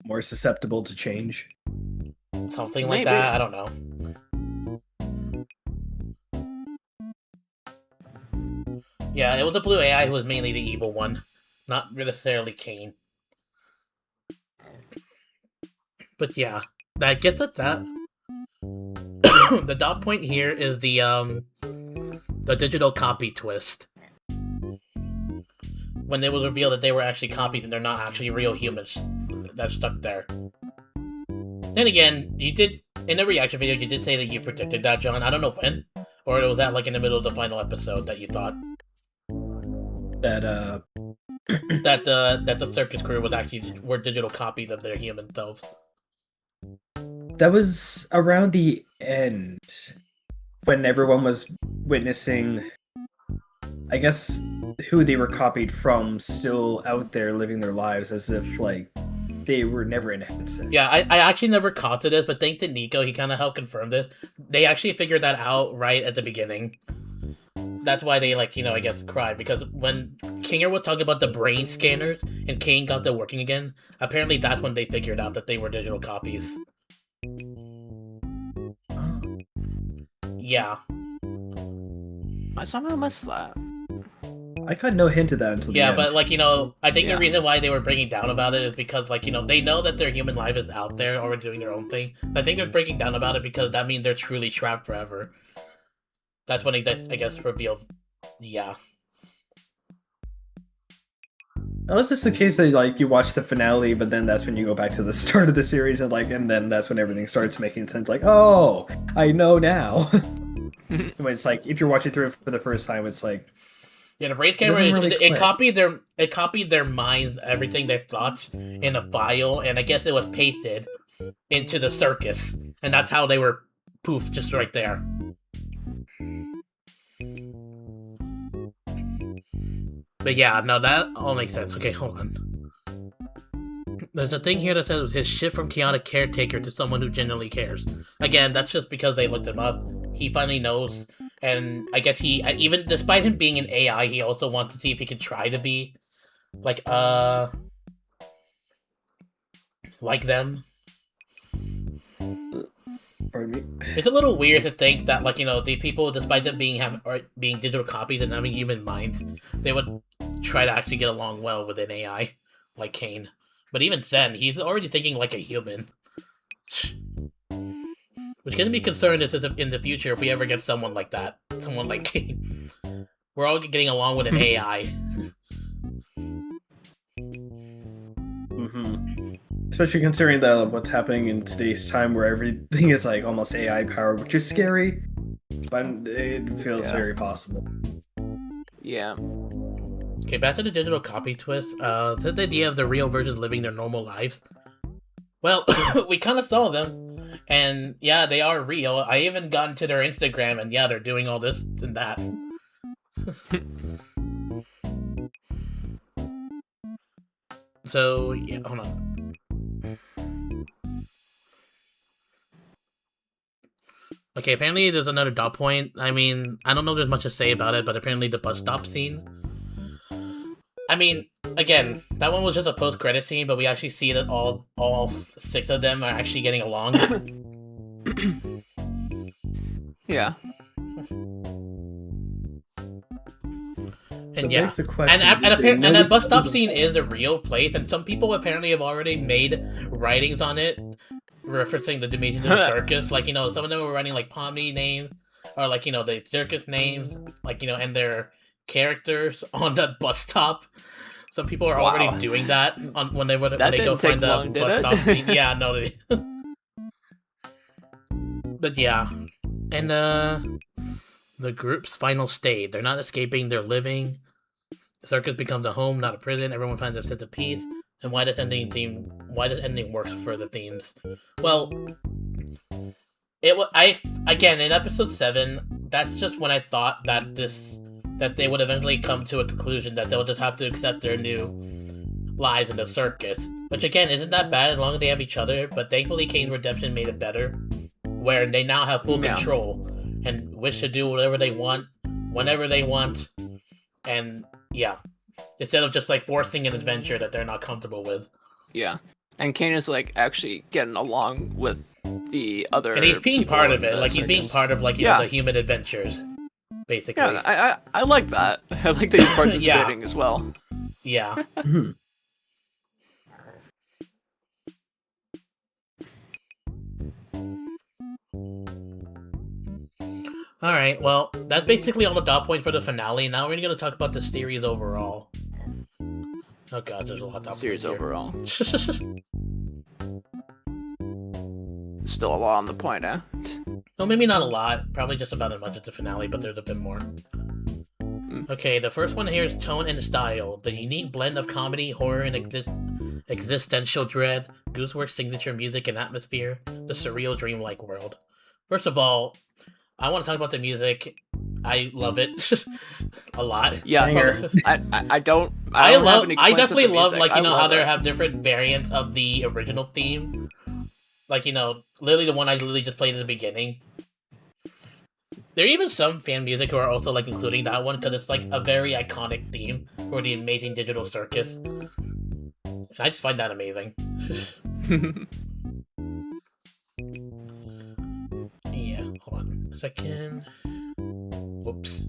More susceptible to change. Something like that, I don't know. Yeah, it was the blue AI who was mainly the evil one, not necessarily Kane. But yeah, that gets at that. The dot point here is the digital copy twist. When it was revealed that they were actually copies and they're not actually real humans that stuck there. Then again, you did in the reaction video you did say that you predicted that, John. I don't know when, or was that like in the middle of the final episode that you thought That that the circus crew was actually were digital copies of their human selves. that was around the end when everyone was witnessing, I guess, who they were copied from still out there living their lives as if like they were never in a headset. Yeah, I actually never caught to this, but thanks to Nico, he kind of helped confirm this. They actually figured that out right at the beginning. That's why they, like, you know, I guess cried, because when Kinger was talking about the brain scanners and Kane got them working again, apparently that's when they figured out that they were digital copies. Yeah. I somehow missed that. I got no hint of that until the Yeah, end. but, like, you know, I think Yeah. the reason why they were breaking down about it is because, like, you know, they know that their human life is out there or doing their own thing. I think they're breaking down about it because that means they're truly trapped forever. That's when they, I guess, revealed. Yeah. Unless it's the case that like you watch the finale, but then that's when you go back to the start of the series and then that's when everything starts making sense. Like, oh, I know now. When it's like if you're watching through it for the first time, it's like Yeah, the brain camera doesn't really it click. copied their minds, everything their thoughts in a file, and I guess it was pasted into the circus, and that's how they were poofed just right there. But yeah, no, that all makes sense. Okay, hold on. There's a thing here that says his shift from chaotic caretaker to someone who genuinely cares. Again, that's just because they looked him up. He finally knows, and I guess he, even despite him being an AI, he also wants to see if he can try to be like them. Pardon me. It's a little weird to think that, like, you know, the people, despite them being digital copies and having human minds, they would try to actually get along well with an AI like Kane. But even then, he's already thinking like a human. Which can be concerned in the future if we ever get someone like that. Someone like Kane. We're all getting along with an AI. Mm-hmm. Especially considering that what's happening in today's time where everything is like almost AI powered, which is scary, but it feels very possible. Yeah. Okay, back to the digital copy twist. It's the idea of the real versions living their normal lives. Well, we kind of saw them, and yeah, they are real. I even got into their Instagram, and yeah, they're doing all this and that. So, yeah, hold on. Okay, apparently there's another dot point. I mean, I don't know if there's much to say about it, but apparently the bus stop scene. I mean, again, that one was just a post-credit scene, but we actually see that all 6 of them are actually getting along. Yeah. So And yeah, begs the question, and did they know that bus which stop one- scene is a real place, and some people apparently have already made writings on it, referencing the Dimensions of the Circus. Like, you know, some of them were writing like Pomni names, or like, you know, the circus names, like, you know, and their characters on that bus stop. Some people are already doing that when they go didn't find take the long, did bus it? stop scene. Yeah, no, they. But yeah, and the group's final state. They're not escaping. They're living. The circus becomes a home, not a prison. Everyone finds their sense of peace. And why this ending works for the themes? Well, again in episode 7. That's just when I thought that they would eventually come to a conclusion that they'll just have to accept their new lives in the circus. Which again isn't that bad as long as they have each other. But thankfully, Kane's redemption made it better, where they now have full control and wish to do whatever they want, whenever they want, and yeah, instead of just like forcing an adventure that they're not comfortable with. Yeah. And Kane is like actually getting along with the other. And he's being people part in of it. the Like he's being circus. part of like you know the human adventures. basically. Yeah, I like that. I like that he's participating as well. Yeah. Mhm. Alright, well, that's basically all the dot points for the finale. Now we're going to talk about the series overall. Oh god, there's a lot of dot Series points overall. here. Still a lot on the point, eh? Well, maybe not a lot. Probably just about as much as the finale, but there's a bit more. Okay, the first one here is tone and style. The unique blend of comedy, horror, and existential dread. Gooseworks' signature music and atmosphere. The surreal, dreamlike world. First of all, I want to talk about the music. I love it a lot. Yeah, Banger. I don't. I don't have love. any I complaints with definitely the love, music. like, you I know, love how they it. have different variants of the original theme. Like, you know, literally the one I literally just played at the beginning. There are even some fan music who are also, like, including that one because it's, like, a very iconic theme for the Amazing Digital Circus. And I just find that amazing. Yeah, hold on a second. Whoops.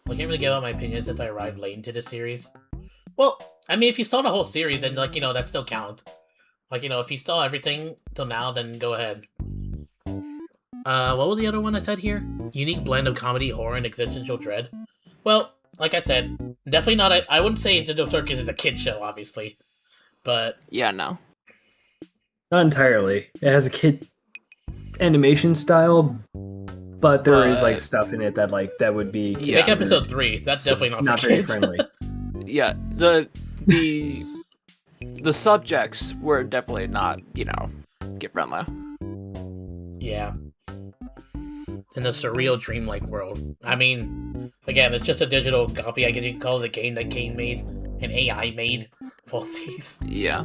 I can't really give out my opinion since I arrived late into the series. Well, I mean, if you saw the whole series, then, like, you know, that still counts. Like, you know, if you saw everything till now, then go ahead. What was the other one I said here? Unique blend of comedy, horror, and existential dread. Well, like I said, definitely not I wouldn't say Digital Circus is a kid show, obviously. But Yeah, no. Not entirely. It has a kid animation style, but there is like stuff in it that would be Yeah. take considered episode 3. That's definitely not for very kids. friendly. Yeah, the subjects were definitely not, you know, kid friendly. Yeah. In the surreal, dreamlike world. I mean, again, it's just a digital copy. I guess you can call it a game that Kane made, and AI made both these. Yeah.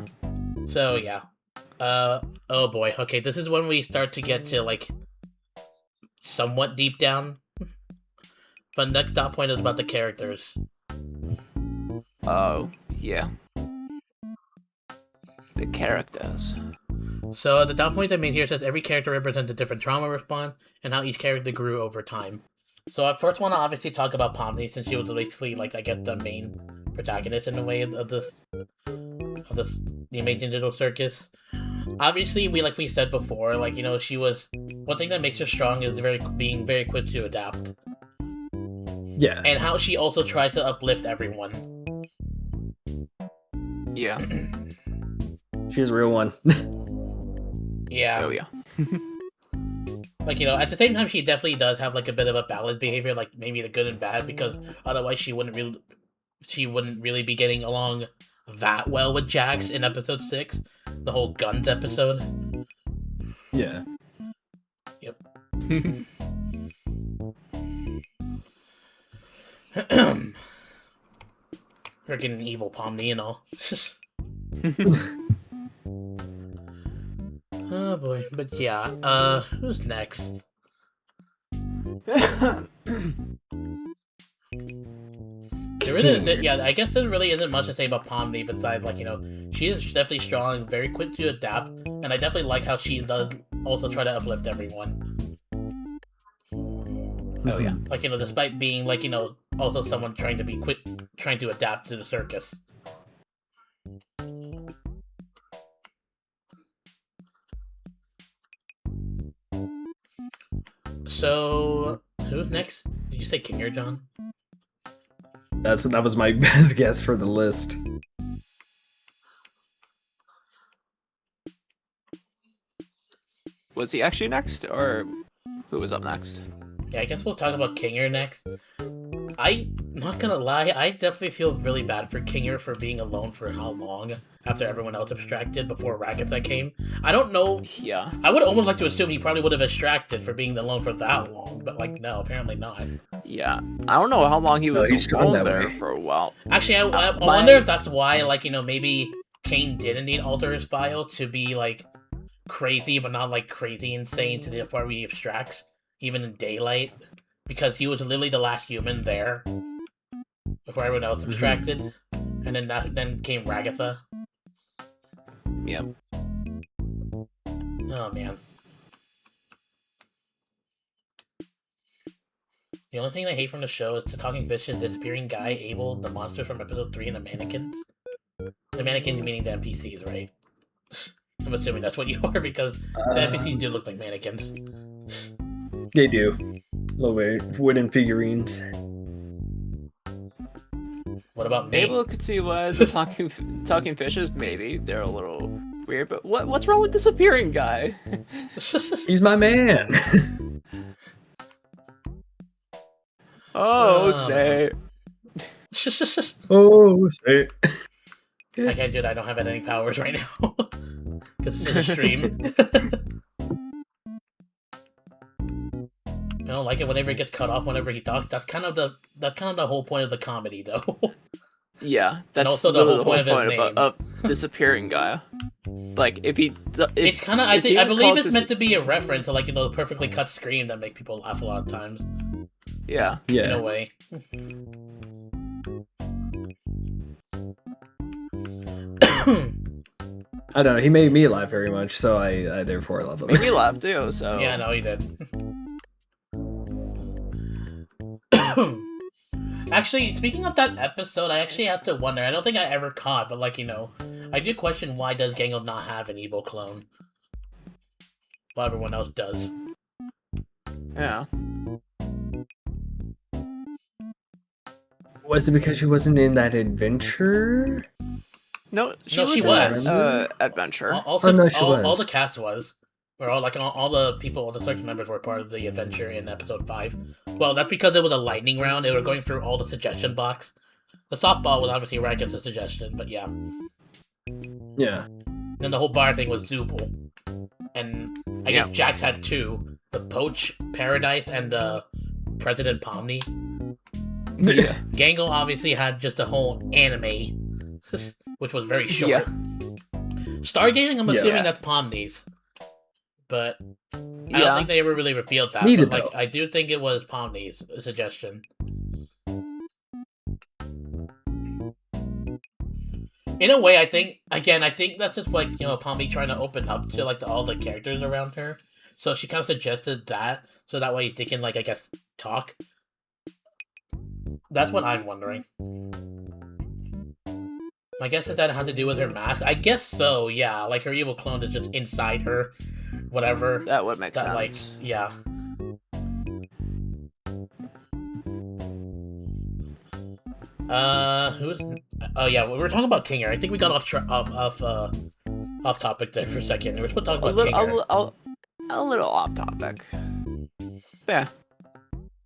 So yeah. Oh boy. Okay, this is when we start to get to, like, somewhat deep down. But next dot point is about the characters. Oh, yeah. The characters. So the dot point I made here says every character represents a different trauma response and how each character grew over time. So I first want to obviously talk about Pomni, since she was basically, like, I guess, the main protagonist in a way of this the Amazing Digital Circus. Obviously, like we said before, like, you know, she was, one thing that makes her strong is being very quick to adapt, Yeah. and how she also tried to uplift everyone. Yeah. She's a real one. Yeah. Oh, yeah. Like, you know, at the same time, she definitely does have, like, a bit of a balanced behavior, like maybe the good and bad, because otherwise she wouldn't really be getting along that well with Jax in episode 6, the whole guns episode. Yeah. Yep. Freaking evil Pomni and all. Oh boy, but yeah, who's next? Yeah, I guess there really isn't much to say about Pomni besides, like, you know, she is definitely strong, very quick to adapt, and I definitely like how she does also try to uplift everyone. Oh, yeah. Like, you know, despite being, like, you know, also someone trying to adapt to the circus. So, who's next? Did you say King or John? That was my best guess for the list. Was he actually next, or who was up next? Yeah, I guess we'll talk about Kinger next. I'm not gonna lie, I definitely feel really bad for Kinger for being alone for how long after everyone else abstracted before Ragatha came. I don't know. Yeah. I would almost like to assume he probably would have abstracted for being alone for that long, but, like, no, apparently not. Yeah. I don't know how long he was he's strong alone that there way. for a while. Actually, I wonder if that's why, like, you know, maybe Kane didn't need Alter his file to be, like, crazy, but not, like, crazy insane to the point where he abstracts, even in daylight, because he was literally the last human there before everyone else abstracted, and then came Ragatha. Yep. Oh man. The only thing I hate from the show is the talking fish and disappearing guy, Abel, the monster from episode 3, and the mannequins. The mannequins meaning the NPCs, right? I'm assuming that's what you are because the NPCs do look like mannequins. They do. Little bit wooden figurines. What about me? Abel could see why the talking fishes, maybe. They're a little weird, but what's wrong with disappearing guy? He's my man. Oh, say. Oh, say. I can't do that. I don't have any powers right now. Because this is a stream. I don't like it whenever it gets cut off whenever he talks. That's kind of the whole point of the comedy, though. Yeah, that's also the whole point of his about name. Disappearing guy. Like if he, it's kind of I believe it's meant to be a reference to the perfectly cut scream that make people laugh a lot of times. Yeah. In a way. I don't know. He made me laugh very much, so I therefore love him. Made me laugh too. So yeah, no, he did. Actually, speaking of that episode, I actually had to wonder. I don't think I ever caught, but I did question why does Gangle not have an evil clone, while everyone else does. Yeah. Was it because she wasn't in that adventure? No, she was. Adventure. Also, no, she all was. the cast was. Or all the people, all the circuit members were part of the adventure in episode 5. Well, that's because it was a lightning round. They were going through all the suggestion box. The softball was obviously right against the suggestion, but yeah. Yeah. Then the whole bar thing was Zooble. And I guess Jax had 2. The Poach Paradise and the President Pomni. Yeah. Gangle obviously had just a whole anime, which was very short. Yeah. Stargazing, I'm assuming that's Pomni's. But I don't think they ever really revealed that. Needed, but though. I do think it was Pomni's suggestion. In a way, I think that's just Pomni trying to open up to all the characters around her. So she kind of suggested that, so that way they can I guess talk. That's what I'm wondering. I guess that had to do with her mask. I guess so. Yeah, her evil clone is just inside her. Whatever. That would make sense. Yeah. Who's? Oh yeah, we were talking about Kinger. I think we got off topic there for a second. We were supposed to talk about Kinger. A little off topic. Yeah.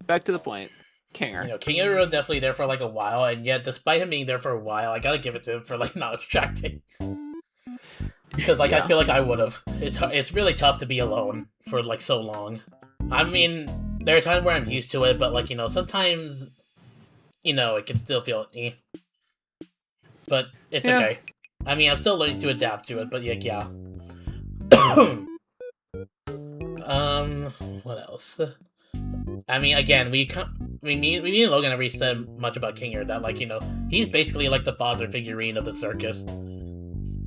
Back to the point. Kinger. Kinger was definitely there for a while, and yet despite him being there for a while, I gotta give it to him for not distracting. Because I feel like I would have. It's really tough to be alone for so long. I mean, there are times where I'm used to it, but sometimes it can still feel But it's okay. I mean, I'm still learning to adapt to it, but yeah. What else? I mean, again, me and Logan never said much about Kinger. That he's basically the father figurine of the circus.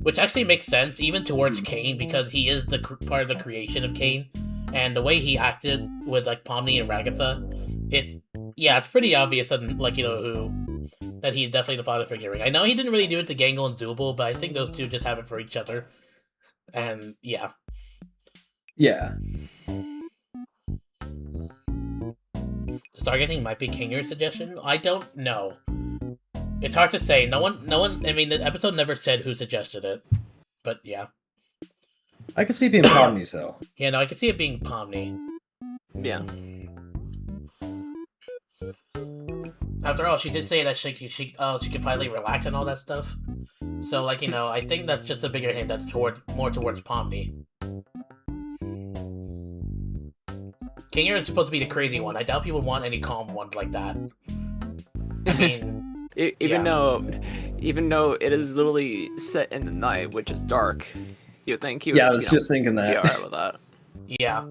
Which actually makes sense, even towards Kane, because he is part of the creation of Kane. And the way he acted with, Pomni and Ragatha, it's pretty obvious that, that he's definitely the father figure. I know he didn't really do it to Gangle and Zooble, but I think those two just have it for each other. And, yeah. Yeah. Stargazing might be Kinger's suggestion? I don't know. It's hard to say. No one, I mean, the episode never said who suggested it. But, yeah. I could see it being Pomni's, though. Yeah, no, I could see it being Pomni. Yeah. After all, she did say that she could finally relax and all that stuff. So, I think that's just a bigger hint that's more towards Pomni. Kinger is supposed to be the crazy one. I doubt people want any calm one like that. I mean... Even though it is literally set in the night, which is dark, you'd think he would. Yeah, I was just thinking that. Be alright with that. Yeah.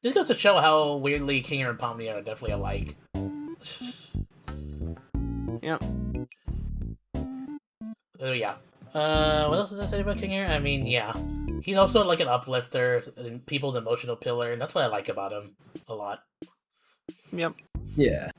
This goes to show how weirdly Kinger and Pomni are definitely alike. Yep. So yeah. What else does I say about Kinger? I mean, yeah, he's also like an uplifter and people's emotional pillar, and that's what I like about him a lot. Yep. Yeah.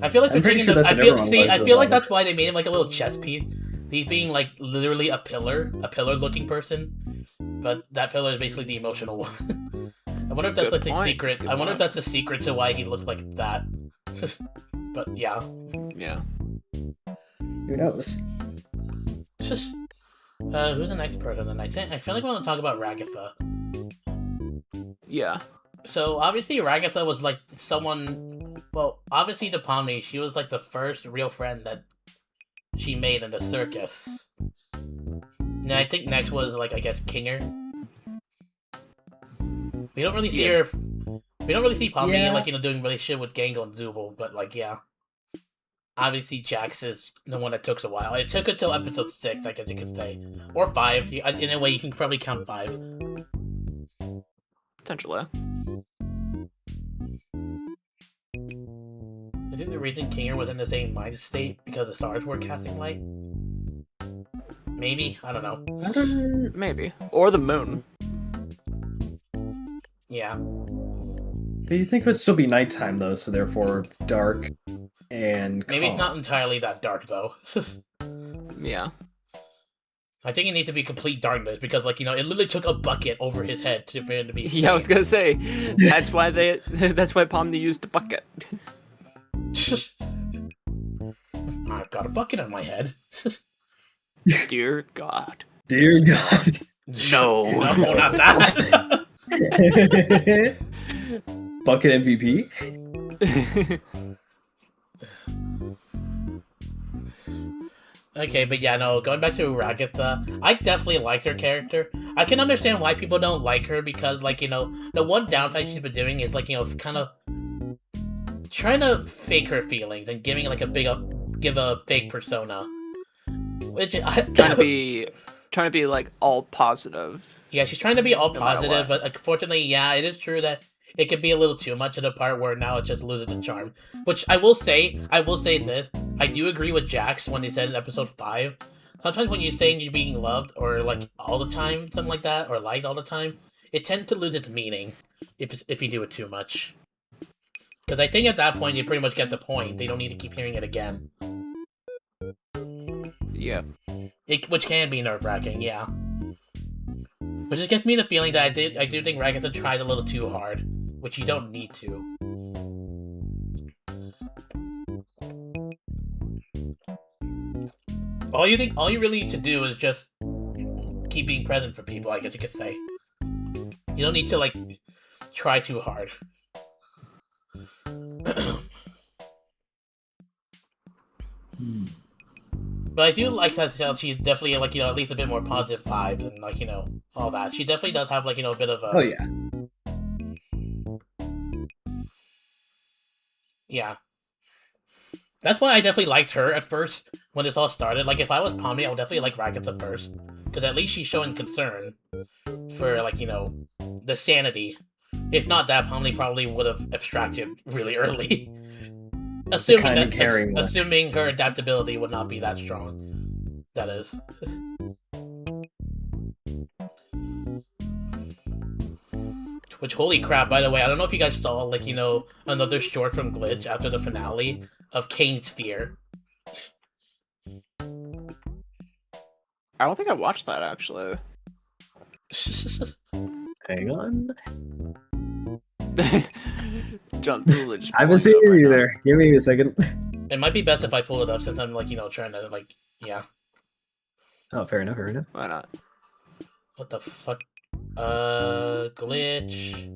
I feel like they're I'm pretty taking sure the. that's I what feel everyone see. likes I feel like about that's why they made him like a little chess piece. He's being like literally a pillar-looking person, but that pillar is basically the emotional one. I wonder if that's Good like a point. secret. Good I wonder if point. that's a secret to why he looks like that. But yeah, Yeah. Who knows? it's just. Who's the next person? And I feel like I want to talk about Ragatha. Yeah. So obviously Ragatha was like someone. Well, obviously to Pomni, she was like the first real friend that she made in the circus. And I think next was like I guess Kinger. We don't really see her. We don't really see Pomni like doing really shit with Gango and Zubul, but like yeah. Obviously Jax is the one that took a while. It took until episode 6, I guess you could say, or 5. In a way, you can probably count 5. Potentially. I think the reason Kinger was in the same mind state because the stars were casting light. Maybe, I don't know. Maybe. Or the moon. Yeah. But you think it would still be nighttime though, so therefore dark and Maybe it's calm. not entirely that dark though. Yeah. I think it needs to be complete darkness because, like, it literally took a bucket over his head for him to be. Yeah, I was gonna say that's why that's why Pomni used a bucket. I've got a bucket on my head. Dear God. Dear God. No. No, not that. Bucket MVP? Okay, but yeah, no, going back to Ragatha, I definitely liked her character. I can understand why people don't like her because, like, the one downside she's been doing is, like, kind of trying to fake her feelings and giving, like, give a fake persona. Which, trying to be, like, all positive. Yeah, she's trying to be all No matter positive, what. but unfortunately, yeah, it is true that it could be a little too much at a part where now it just loses the charm. Which I will say this, I do agree with Jax when he said in episode 5, sometimes when you're saying you're being loved, or like all the time, something like that, or liked all the time, it tends to lose its meaning if you do it too much. Because I think at that point, you pretty much get the point. They don't need to keep hearing it again. Yeah. Which can be nerve-wracking, yeah. Which just gives me the feeling that I do think Ragatha tried a little too hard, which you don't need to. All you really need to do is just keep being present for people, I guess you could say. You don't need to, like, try too hard. But I do like that she's definitely, like, at least a bit more positive vibes and, like, all that. She definitely does have, like, a bit of a... Oh yeah. Yeah. That's why I definitely liked her at first, when this all started. Like, if I was Pomni, I would definitely like Ragatha first. Because at least she's showing concern for, like, the sanity. If not that, Pomni probably would have abstracted really early. Assuming her adaptability would not be that strong. That is. Which, holy crap, by the way, I don't know if you guys saw, like, another short from Glitch after the finale of Kane's Fear. I don't think I watched that, actually. Hang on. John Thule just I haven't seen it either. Give me a second. It might be best if I pull it up since I'm, like, trying to, like, yeah. Oh, fair enough, fair enough. Why not? What the fuck? Glitch.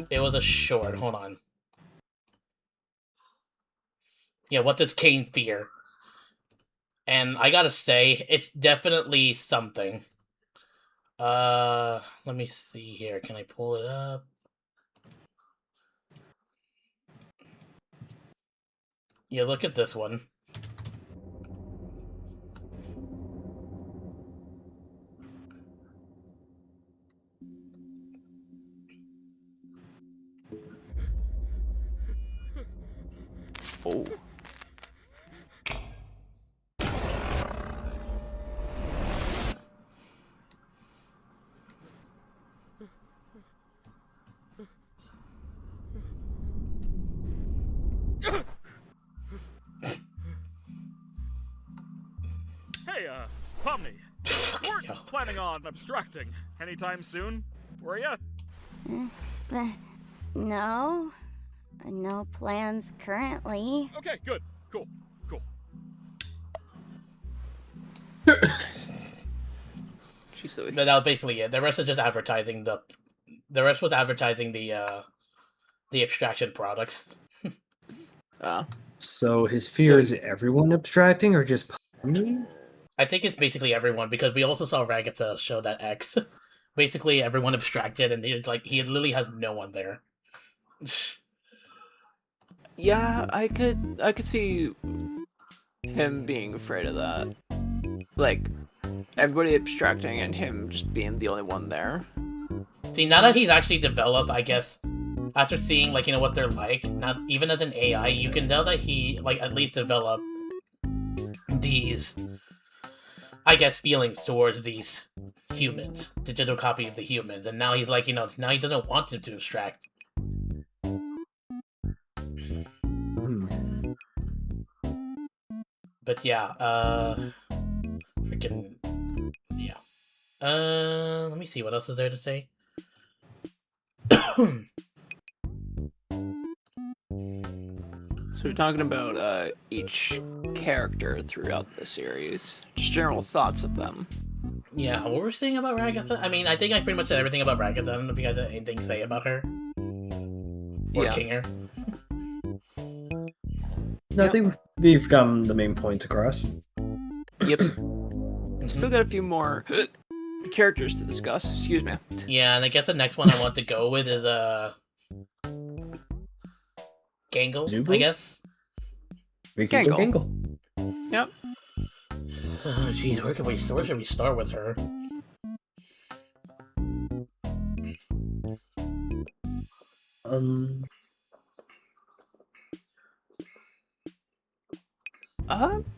It was a short. Hold on. Yeah, what does Kane fear? And I gotta say, it's definitely something. Let me see here. Can I pull it up? Yeah, look at this one. Oh. Pomni, weren't planning on abstracting anytime soon, were ya? No. No plans currently. Okay, good. Cool. She's so But that was basically it. The rest is just advertising the rest was advertising the abstraction products. So his fear is everyone abstracting or just Pomni? I think it's basically everyone, because we also saw Ragatha show that X. Basically everyone abstracted, and he literally has no one there. Yeah, I could see him being afraid of that. Like, everybody abstracting and him just being the only one there. See, now that he's actually developed, I guess, after seeing, like, what they're like, not even as an AI, you can tell that he, like, at least developed these, I guess, feelings towards these humans, digital copy of the humans, and now he's like, now he doesn't want them to abstract. But yeah, freaking, yeah. Let me see, what else is there to say? So we're talking about each character throughout the series. Just general thoughts of them. Yeah, what were we saying about Ragatha? I mean, I think I pretty much said everything about Ragatha. I don't know if you guys have anything to say about her. Or Yeah. Kinger. No, I think we've gotten the main points across. Yep. Still got a few more characters to discuss. Excuse me. Yeah, and I guess the next one I want to go with is, Gangle, Zubu? I guess. Gangle. Yep. Oh, jeez, where should we start with her?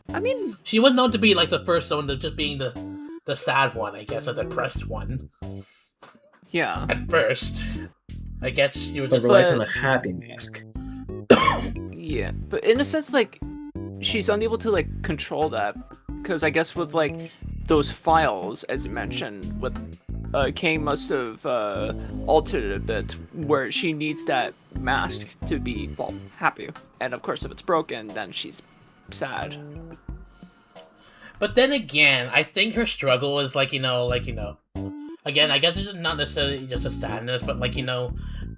I mean, She was known to be, like, the first one to just being the sad one, I guess, or the depressed one. yeah. At first. I guess she was But just relies But- on a happy mask. Yeah, but in a sense, like, she's unable to, like, control that. Because I guess with, like, those files, as you mentioned, with Kane must have altered it a bit, where she needs that mask to be, well, happy. And of course, if it's broken, then she's sad. But then again, I think her struggle is again, I guess it's not necessarily just a sadness, but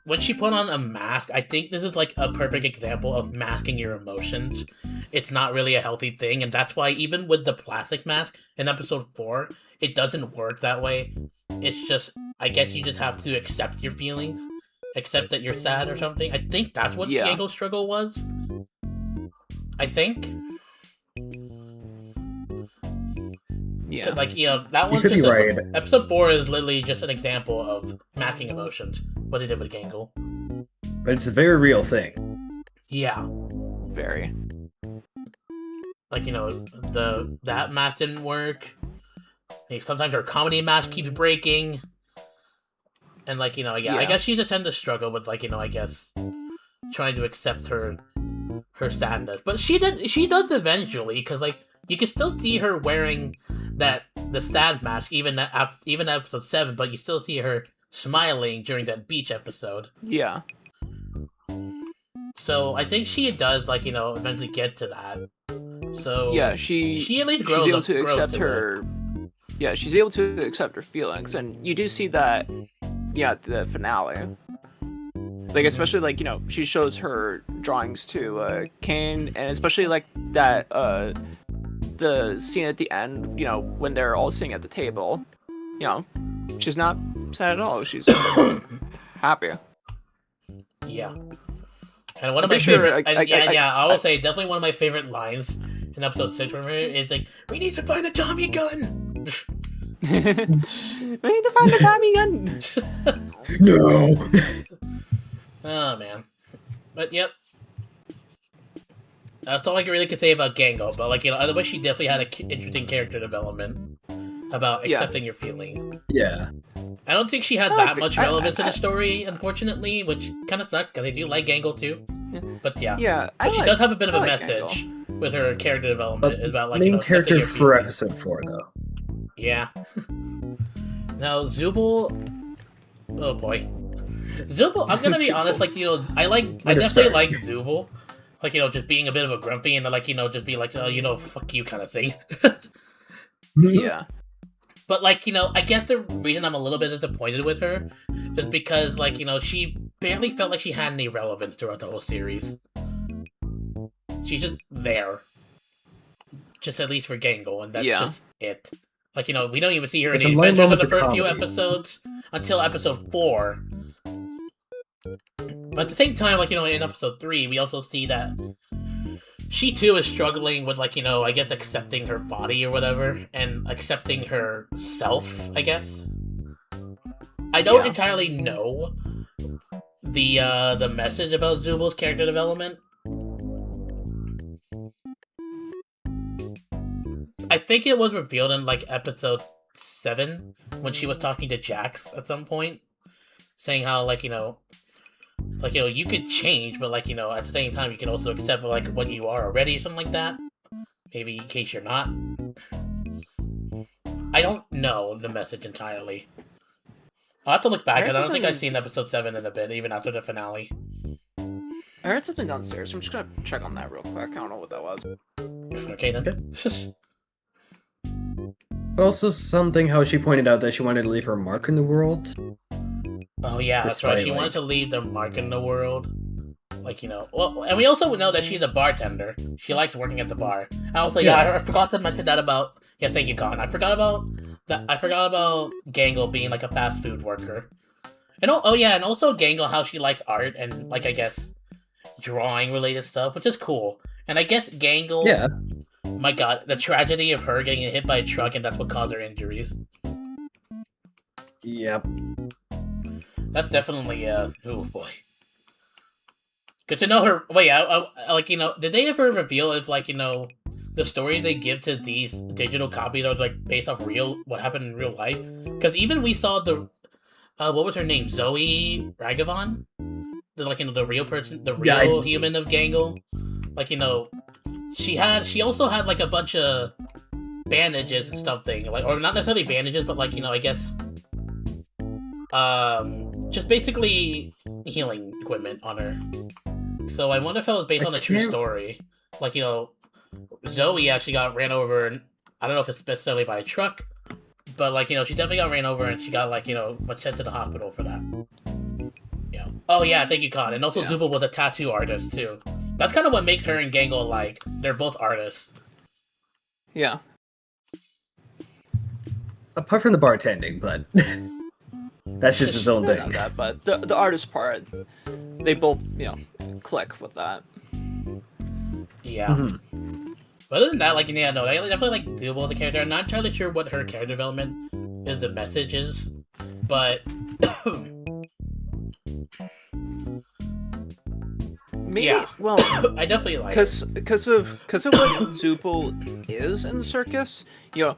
when she put on a mask, I think this is like a perfect example of masking your emotions. It's not really a healthy thing, and that's why even with the plastic mask in episode 4, it doesn't work that way. It's just, I guess you just have to accept your feelings, accept that you're sad or something. I think that's what Yeah. Diego's struggle was. I think. Yeah. That one's could be just right. episode 4 is literally just an example of masking emotions. What they did with Gangle. But it's a very real thing. Yeah. Very. That mask didn't work. Sometimes her comedy mask keeps breaking. And I guess she just tends to struggle with I guess trying to accept her sadness. But she does eventually, because you can still see her wearing the sad mask even at episode 7, but you still see her smiling during that beach episode. Yeah. So I think she does eventually get to that. So Yeah, she at least grows she's able up- to grows accept to her. Yeah, she's able to accept her feelings, and you do see that. Yeah, at the finale. Especially she shows her drawings to Kane, and especially that the scene at the end. When they're all sitting at the table. She's not sad at all. She's happy. Yeah. And one of I'm my sure, favorite, I will I- say definitely one of my favorite lines in episode 6 from her is "We need to find the Tommy gun." We need to find the Tommy gun. No! Oh man, but yep. That's all I really could say about Gango. But otherwise she definitely had an interesting character development about accepting your feelings. Yeah. I don't think she had that much relevance in the story, unfortunately, which kind of sucked because I do like Gangle too. But yeah, Yeah, but she does have a bit of a I like message with her character development But about main accepting character your for feelings. episode 4, though. Yeah. Now, Zubul... Oh, boy. Zubul, I'm gonna be honest, like, I definitely like Zubul. Like, just being a bit of a grumpy and, like, just be like, fuck you kind of thing. Yeah. But, like, I get the reason I'm a little bit disappointed with her is because, like, she barely felt like she had any relevance throughout the whole series. She's just there. Just at least for Gangle, and that's just it. Like, we don't even see her in the adventures of the first few episodes until episode 4. But at the same time, like, in episode 3, we also see that she too is struggling with, like, I guess accepting her body or whatever, and accepting herself, I guess. I don't entirely know the message about Zubul's character development. I think it was revealed in, like, episode 7, when she was talking to Jax at some point, saying how, like, you could change, but, like, at the same time, you can also accept, like, what you are already, or something like that. Maybe in case you're not. I don't know the message entirely. I'll have to look back, because I don't think I've seen episode 7 in a bit, even after the finale. I heard something downstairs. I'm just gonna check on that real quick. I don't know what that was. Okay, then. Okay. Also, something how she pointed out that she wanted to leave her mark in the world. Oh yeah, that's right. She wanted to leave the mark in the world. Like, well, and we also know that she's a bartender. She likes working at the bar. And also, I forgot to mention that about... Yeah, thank you, Con. I forgot about Gangle being, like, a fast food worker. And and also Gangle, how she likes art and, like, I guess, drawing-related stuff, which is cool. And I guess Gangle... Yeah. My god, the tragedy of her getting hit by a truck, and that's what caused her injuries. Yep. That's definitely, oh boy. Good to know her. Wait, like, did they ever reveal if, like, the story they give to these digital copies are, like, based off what happened in real life? Because even we saw the, what was her name? Zoe Raghavan? The real person, the real human of Gangle? Like, she also had, like, a bunch of bandages and something, like, or not necessarily bandages, but, like, I guess, just basically healing equipment on her. So I wonder if it was based on a true story. Like, Zoe actually got ran over, and I don't know if it's necessarily by a truck, but, like, she definitely got ran over, and she got, like, went sent to the hospital for that. Yeah. Oh yeah, thank you, Con. And also Zubul was a tattoo artist too. That's kind of what makes her and Gangle alike. They're both artists. Yeah. Apart from the bartending, but that's just his own thing. Not that, but the artist part, they both, click with that. Yeah. Mm-hmm. But other than that, like, I definitely like Zubul the character. I'm not entirely sure what her character development is, the message is, but maybe, yeah. Well, I definitely like because of what Zubul is in the circus. In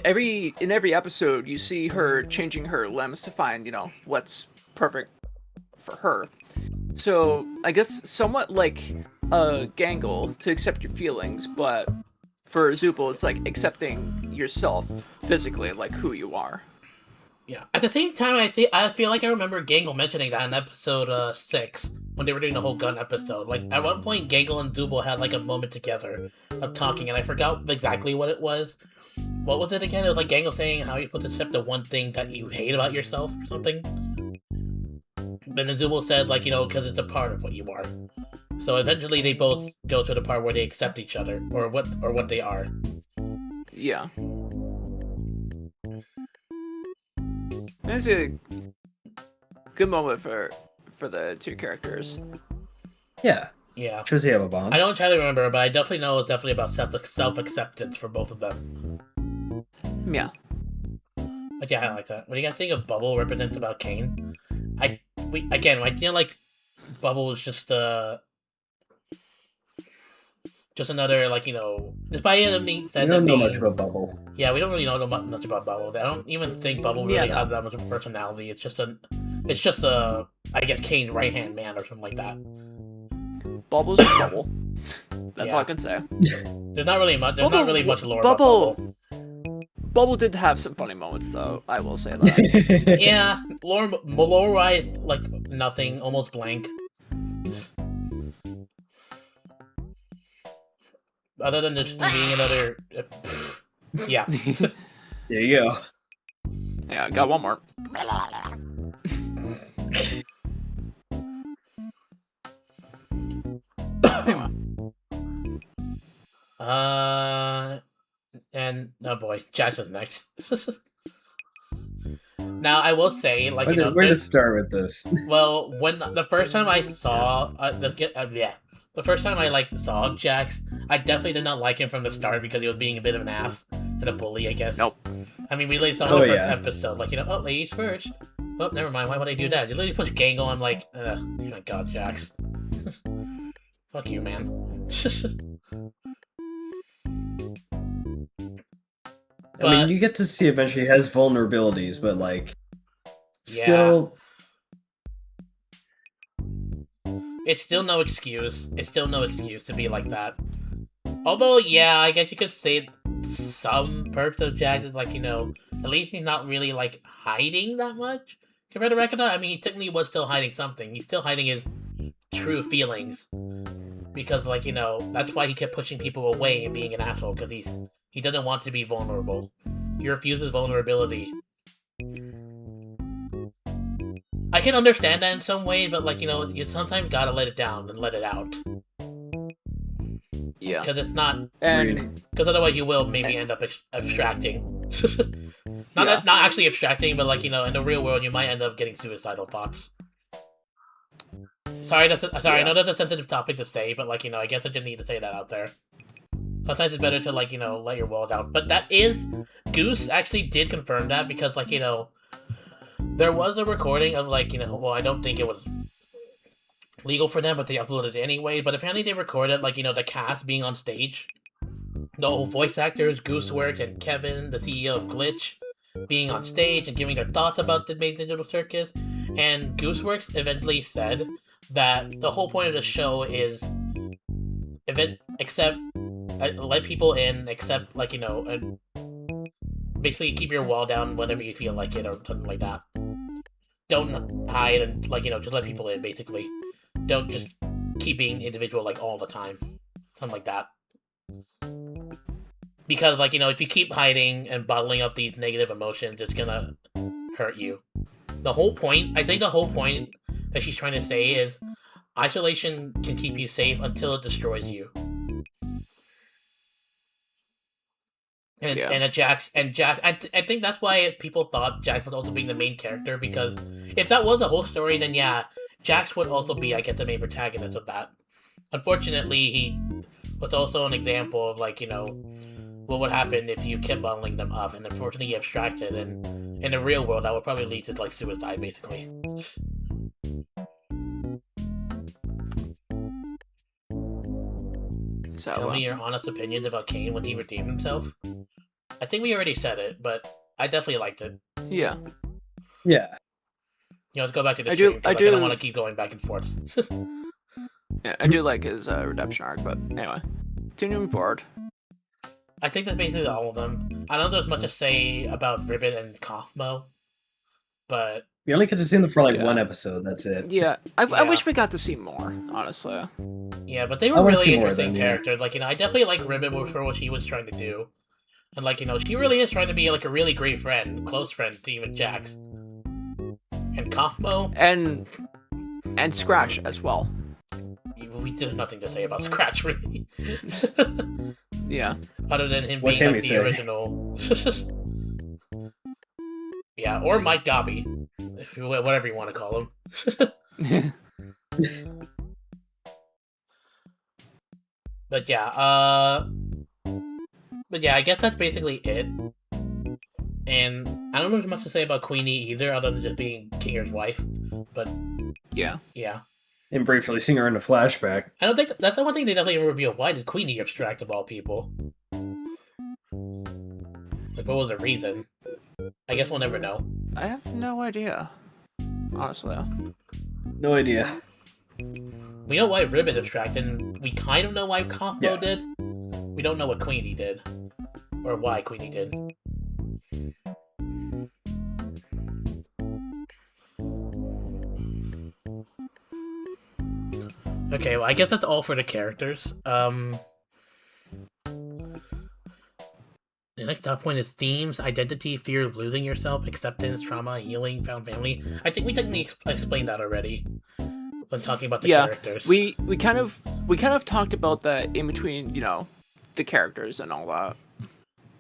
every episode, you see her changing her limbs to find what's perfect for her. So I guess somewhat like Gangle to accept your feelings, but for Zubul, it's like accepting yourself physically, like who you are. Yeah. At the same time, I feel like I remember Gangle mentioning that in episode 6 when they were doing the whole gun episode. Like, at one point, Gangle and Zubul had, like, a moment together of talking, and I forgot exactly what it was. What was it again? It was like Gangle saying how you're supposed to accept the one thing that you hate about yourself or something. But then Zubul said, like, because it's a part of what you are. So eventually they both go to the part where they accept each other, or what they are. Yeah. It's a good moment for the two characters. Yeah. Yeah. Shows they have a bond. I don't entirely remember, but I definitely know it's definitely about self-acceptance for both of them. Yeah. But yeah, I like that. What do you guys think of Bubble represents about Kane? I feel like Bubble is just another, like, despite it being said we don't know much about Bubble. Yeah, we don't really know much about Bubble. I don't even think Bubble really has that much of a personality. It's just I guess Kane's right-hand man or something like that. Bubble's a Bubble. That's all I can say. There's not really much lore Bubble Bubble did have some funny moments, though. I will say that. Yeah, lore-wise, like, nothing, almost blank. Other than just being another... yeah. There you go. Yeah, I got one more. Anyway. And oh boy, Jax is next. Now I will say, like, Where to start with this? well, when the first time I saw the first time I like saw Jax, I definitely did not like him from the start because he was being a bit of an ass and a bully, I guess. Nope. I mean, we literally saw in the first episode, like, oh, ladies first. Oh, never mind. Why would I do that? You literally push Gangle. I'm like, oh my god, Jax. Fuck you, man. I mean, you get to see eventually he has vulnerabilities, but like, Yeah. still, it's still no excuse. It's still no excuse to be like that. Although, yeah, I guess you could say some perks of Jax is, like, at least he's not really, like, hiding that much compared to Rekina. I mean, he technically was still hiding something. He's still hiding his true feelings. Because, like, that's why he kept pushing people away and being an asshole, because he doesn't want to be vulnerable. He refuses vulnerability. I can understand that in some way, but, like, you sometimes gotta let it down and let it out. Yeah. Because it's not... And because otherwise you will maybe end up abstracting. Not actually abstracting, but, like, in the real world you might end up getting suicidal thoughts. Sorry, I know that's a sensitive topic to say, but, like, I guess I just need to say that out there. Sometimes it's better to, like, let your walls out. But that is... Goose actually did confirm that, because, like, there was a recording of, like, well, I don't think it was legal for them, but they uploaded it anyway. But apparently they recorded, like, the cast being on stage. The whole voice actors, Gooseworks, and Kevin, the CEO of Glitch, being on stage and giving their thoughts about the main digital circus. And Gooseworks eventually said that the whole point of the show is let people in, except, like, and basically keep your wall down whenever you feel like it, or something like that. Don't hide and, like, just let people in, basically. Don't just keep being individual, like, all the time. Something like that. Because, like, if you keep hiding and bottling up these negative emotions, it's gonna hurt you. I think the whole point that she's trying to say is isolation can keep you safe until it destroys you. And Jax, I think that's why people thought Jax was also being the main character, because if that was a whole story, then yeah, Jax would also be, I guess, the main protagonist of that. Unfortunately, he was also an example of, like, what would happen if you kept bottling them up, and unfortunately he abstracted, and in the real world that would probably lead to, like, suicide, basically. so, Tell me your honest opinions about Kane when he redeemed himself. I think we already said it, but I definitely liked it. Yeah. Yeah. Let's go back to the stream, because I don't want to keep going back and forth. Yeah, I do like his redemption arc, but anyway. Continuing forward. I think that's basically all of them. I don't know there's much to say about Ribbit and Kaufmo, but... We only get to see them for, like, one episode, that's it. Yeah. I wish we got to see more, honestly. Yeah, but they were really interesting characters. Like, I definitely like Ribbit for what she was trying to do. And, like, she really is trying to be, like, a really great friend, close friend to even Jax. And Kaufmo... And Scratch as well. We did nothing to say about Scratch, really. Yeah. Other than him being, like, the original... Yeah, or Mike Dobby. Whatever you want to call him. But yeah, I guess that's basically it. And I don't know much to say about Queenie either, other than just being Kinger's wife. But yeah. And briefly seeing her in a flashback. I don't think that's the one thing they definitely reveal. Why did Queenie abstract of all people? Like, what was the reason? I guess we'll never know. I have no idea. Honestly. No idea. We know why Ribbit abstracted, and we kind of know why Kaufmo did. We don't know what Queenie did. Or why Queenie did. Okay, well, I guess that's all for the characters. The next dot point is themes: identity, fear of losing yourself, acceptance, trauma, healing, found family. I think we technically explained that already when talking about the characters. we kind of talked about that in between, the characters and all that.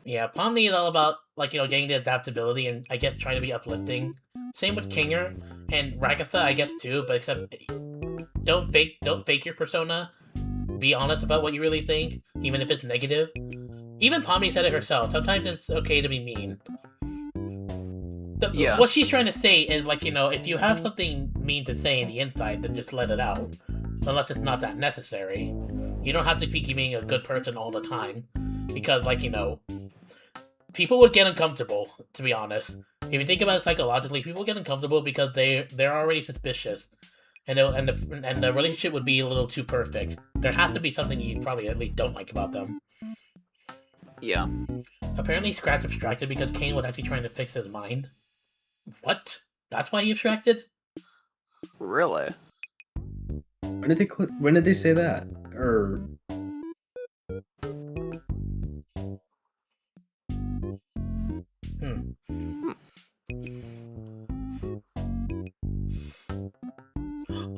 Yeah, Pomni is all about getting the adaptability and I guess trying to be uplifting. Same with Kinger and Ragatha, I guess too, but except don't fake your persona. Be honest about what you really think, even if it's negative. Even Pomni said it herself. Sometimes it's okay to be mean. What she's trying to say is if you have something mean to say in the inside, then just let it out. Unless it's not that necessary. You don't have to keep being a good person all the time. Because, people would get uncomfortable, to be honest. If you think about it psychologically, people get uncomfortable because they're already suspicious. And the relationship would be a little too perfect. There has to be something you probably at least don't like about them. Yeah. Apparently Scratch abstracted because Kane was actually trying to fix his mind. What? That's why he abstracted? Really? When did they say that? Or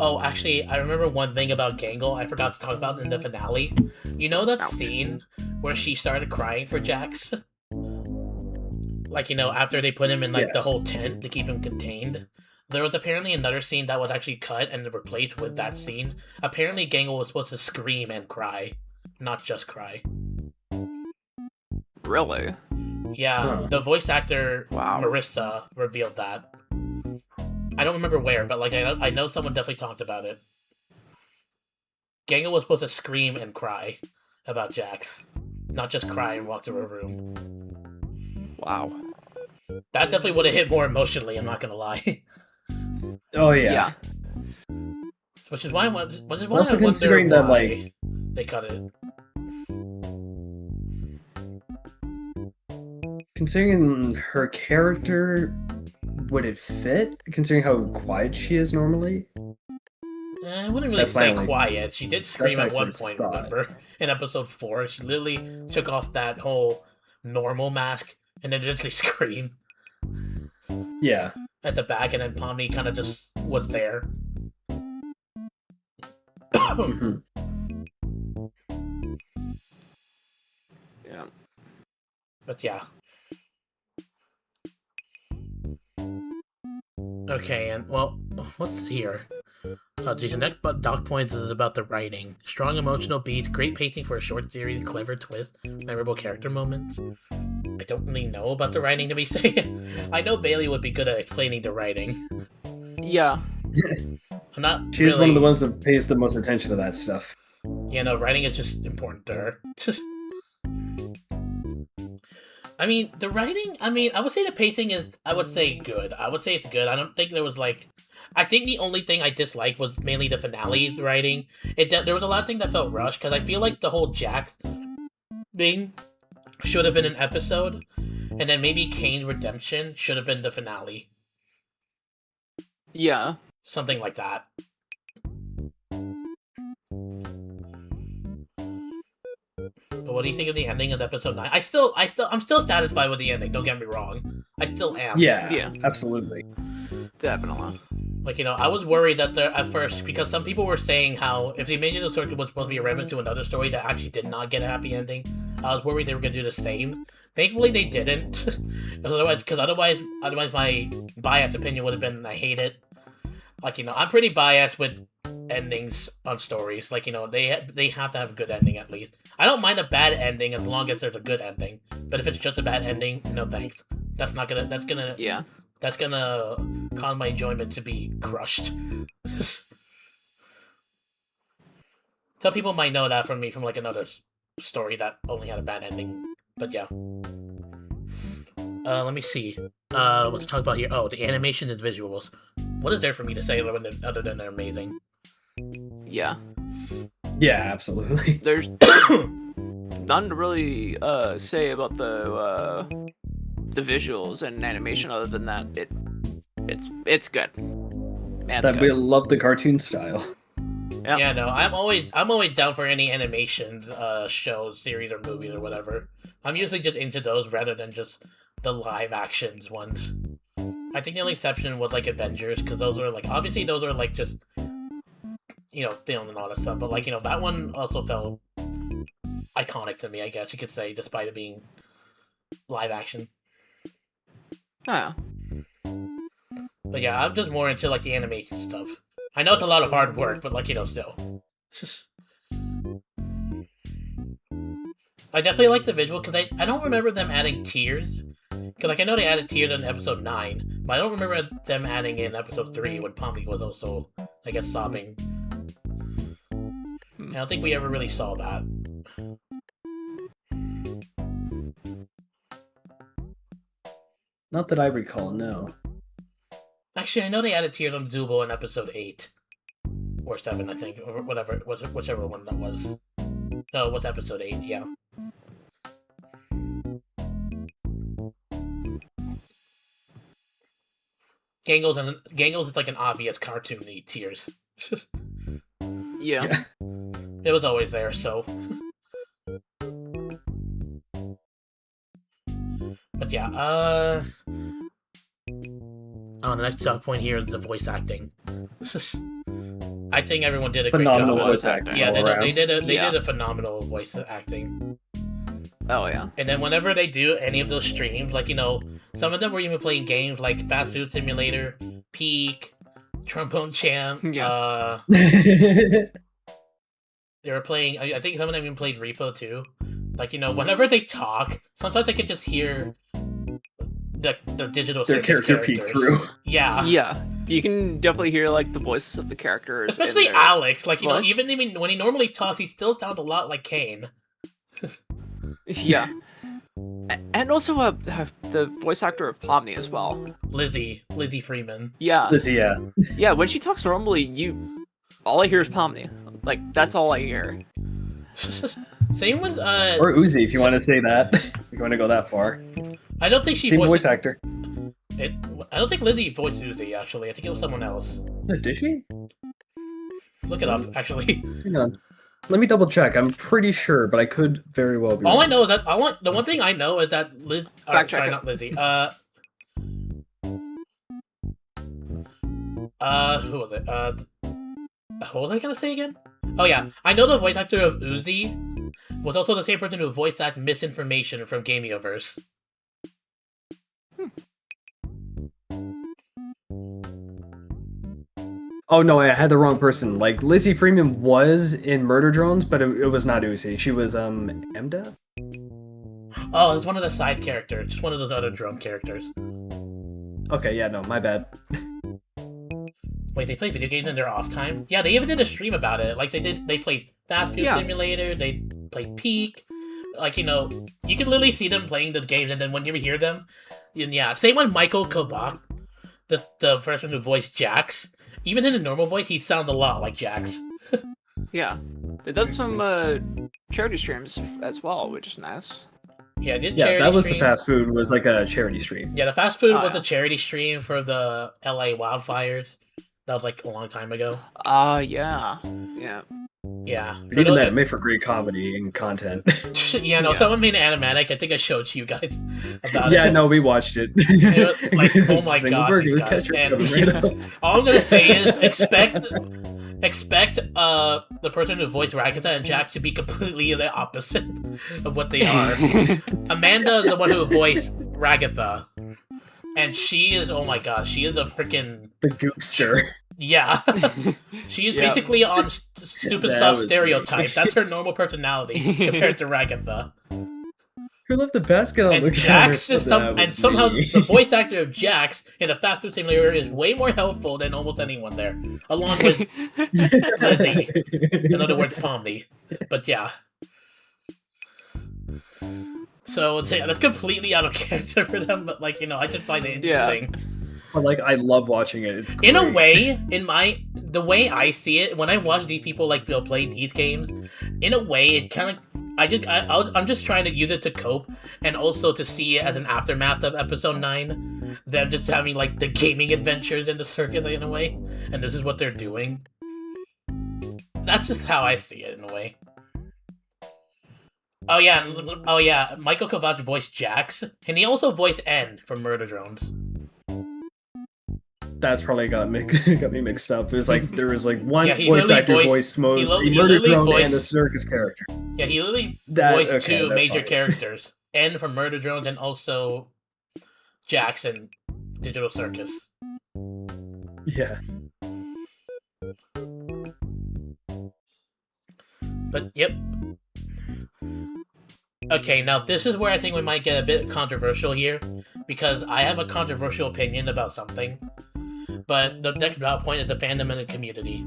Oh, actually, I remember one thing about Gangle I forgot to talk about in the finale. You know that scene where she started crying for Jax? After they put him in, the whole tent to keep him contained? There was apparently another scene that was actually cut and replaced with that scene. Apparently, Gangle was supposed to scream and cry, not just cry. Really? Yeah, the voice actor, Marissa, revealed that. I don't remember where, but I know someone definitely talked about it. Gangle was supposed to scream and cry about Jax, not just cry and walk to her room. Wow. That definitely would have hit more emotionally. I'm not gonna lie. Oh yeah. Which is why I wonder that, why they cut it. Considering her character, would it fit? Considering how quiet she is normally? I wouldn't really say quiet. She did scream at one point, remember? In episode 4, she literally took off that whole normal mask and then eventually screamed. Yeah. At the back, and then Pomni kind of just was there. Yeah. But yeah. Okay, and well, what's here? The next doc point is about the writing. Strong emotional beats, great pacing for a short series, clever twist, memorable character moments. I don't really know about the writing to be saying. I know Bailey would be good at explaining the writing. Yeah. I'm not. She's really... one of the ones that pays the most attention to that stuff. Yeah, no, writing is just important to her. I mean, the writing, I would say the pacing is, I would say good. I would say it's good. I don't think there was I think the only thing I disliked was mainly the finale writing. There was a lot of things that felt rushed, because I feel like the whole Jax thing should have been an episode, and then maybe Kane's redemption should have been the finale. Yeah. Something like that. But what do you think of the ending of episode 9? I'm still satisfied with the ending, don't get me wrong. I still am. Yeah, absolutely. Definitely. I was worried that at first, because some people were saying how if the Imaginative Story was supposed to be a remnant to another story that actually did not get a happy ending, I was worried they were going to do the same. Thankfully, they didn't. Otherwise my biased opinion would have been I hate it. I'm pretty biased with endings on stories. They have to have a good ending at least. I don't mind a bad ending as long as there's a good ending. But if it's just a bad ending, no thanks. That's gonna cause my enjoyment to be crushed. Some people might know that from me from another story that only had a bad ending. But yeah. Let me see. What to talk about here? Oh, the animation and visuals. What is there for me to say other than they're amazing? Yeah. Yeah, absolutely. There's none to really say about the visuals and animation other than that it's good. Man, we love the cartoon style. Yeah. Yeah, no, I'm always down for any animation shows, series, or movies or whatever. I'm usually just into those rather than just the live actions ones. I think the only exception was like Avengers, because those are like obviously those are like just filmed and all that stuff. But like that one also felt iconic to me, I guess you could say, despite it being live action. Oh, But yeah, I'm just more into like the animation stuff. I know it's a lot of hard work, but like still. It's just... I definitely like the visual because I don't remember them adding tears. Because like I know they added tears in episode 9, but I don't remember them adding in episode 3 when Pompey was also, I guess, sobbing. I don't think we ever really saw that. Not that I recall, no. Actually, I know they added tears on Zubo in episode 8. Or 7, I think. Or whatever, whichever one that was. No, what's episode 8, yeah. Gangles is like an obvious cartoony tears. yeah. It was always there, so. But yeah, the next point here is the voice acting. I think everyone did a great Phenomenal job. voice acting. Yeah, all around. they did a phenomenal voice acting. Oh yeah. And then whenever they do any of those streams, like some of them were even playing games like Fast Food Simulator, Peak, Trombone Champ. Yeah. They were playing. I think some of them even played Repo too. Like whenever they talk, sometimes I could just hear the digital Their character peek through. Yeah. Yeah. You can definitely hear like the voices of the characters. Especially in their Alex. Like voice. even when he normally talks, he still sounds a lot like Kane. Yeah. And also the voice actor of Pomni as well. Lizzie Freeman. Yeah. Lizzie, yeah. Yeah, when she talks normally, all I hear is Pomni. Like, that's all I hear. Same with Or Uzi, if you want to say that. If you want to go that far. I don't think she Same voiced voice actor. it. I don't think Lizzie voiced Uzi, actually. I think it was someone else. Did she? Look it up, actually. Hang on. Let me double check. I'm pretty sure, but I could very well be All wrong. I know is that the one thing I know is that Liz. Fact check sorry, it. not Lizzie. Who was it? What was I gonna say again? Oh yeah, I know the voice actor of Uzi was also the same person who voiced that Misinformation from Gameoverse. Oh no, I had the wrong person. Like Lizzie Freeman was in Murder Drones, but it was not Uzi. She was Emda? Oh, it's one of the side characters, just one of those other drone characters. Okay, yeah, no, my bad. Wait, they play video games in their off time? Yeah, they even did a stream about it. Like they played Fast Food Simulator, they played Peak. Like, you can literally see them playing the games, and then when you hear them, and yeah, same with Michael Kobach, the first one who voiced Jax. Even in a normal voice, he sounds a lot like Jax. Yeah. It does some charity streams as well, which is nice. Yeah, did Yeah, charity that was stream. the fast food was like a charity stream. Yeah, the fast food was yeah. a charity stream for the LA wildfires. That was like a long time ago. Yeah. Yeah. Yeah. We need an anime for great comedy and content. Yeah, no, Yeah. someone made an animatic. I think I showed you guys about Yeah, it. no, we watched it. Like, oh my god, Singleberg, these the guys. catcher And coming right up. all I'm gonna say is expect the person who voiced Ragatha and Jack to be completely the opposite of what they are. Amanda, the one who voiced Ragatha, and she is, oh my god, she is a freaking The goopster. yeah. She is Yeah. basically on stupid That stuff was stereotype. me. That's her normal personality compared to Ragatha. Who left the basket on And the Jax counter? is That was somehow me. the voice actor of Jax in a Fast Food Simulator is way more helpful than almost anyone there, along with Lizzie. In other words, Pomni. But yeah. So yeah, that's completely out of character for them. But like I just find it Yeah. interesting. But, like, I love watching it. It's great. In a way, the way I see it, when I watch these people like play these games, in a way, it kind of I'm just trying to use it to cope, and also to see it as an aftermath of episode 9, them just having like the gaming adventures in the circuit in a way, and this is what they're doing. That's just how I see it in a way. Oh yeah, Michael Kovac voiced Jax, and he also voiced N from Murder Drones. That's probably got me mixed up. It was like there was like one Yeah, he voice literally actor voiced- voiced mode, he a murder literally drone, voiced- and a circus character. Yeah, he literally That- voiced okay, two that's major fine. characters, N from Murder Drones and also Jackson Digital Circus. Yeah. But yep. Okay, now this is where I think we might get a bit controversial here, because I have a controversial opinion about something. But the next drop point is the fandom and the community.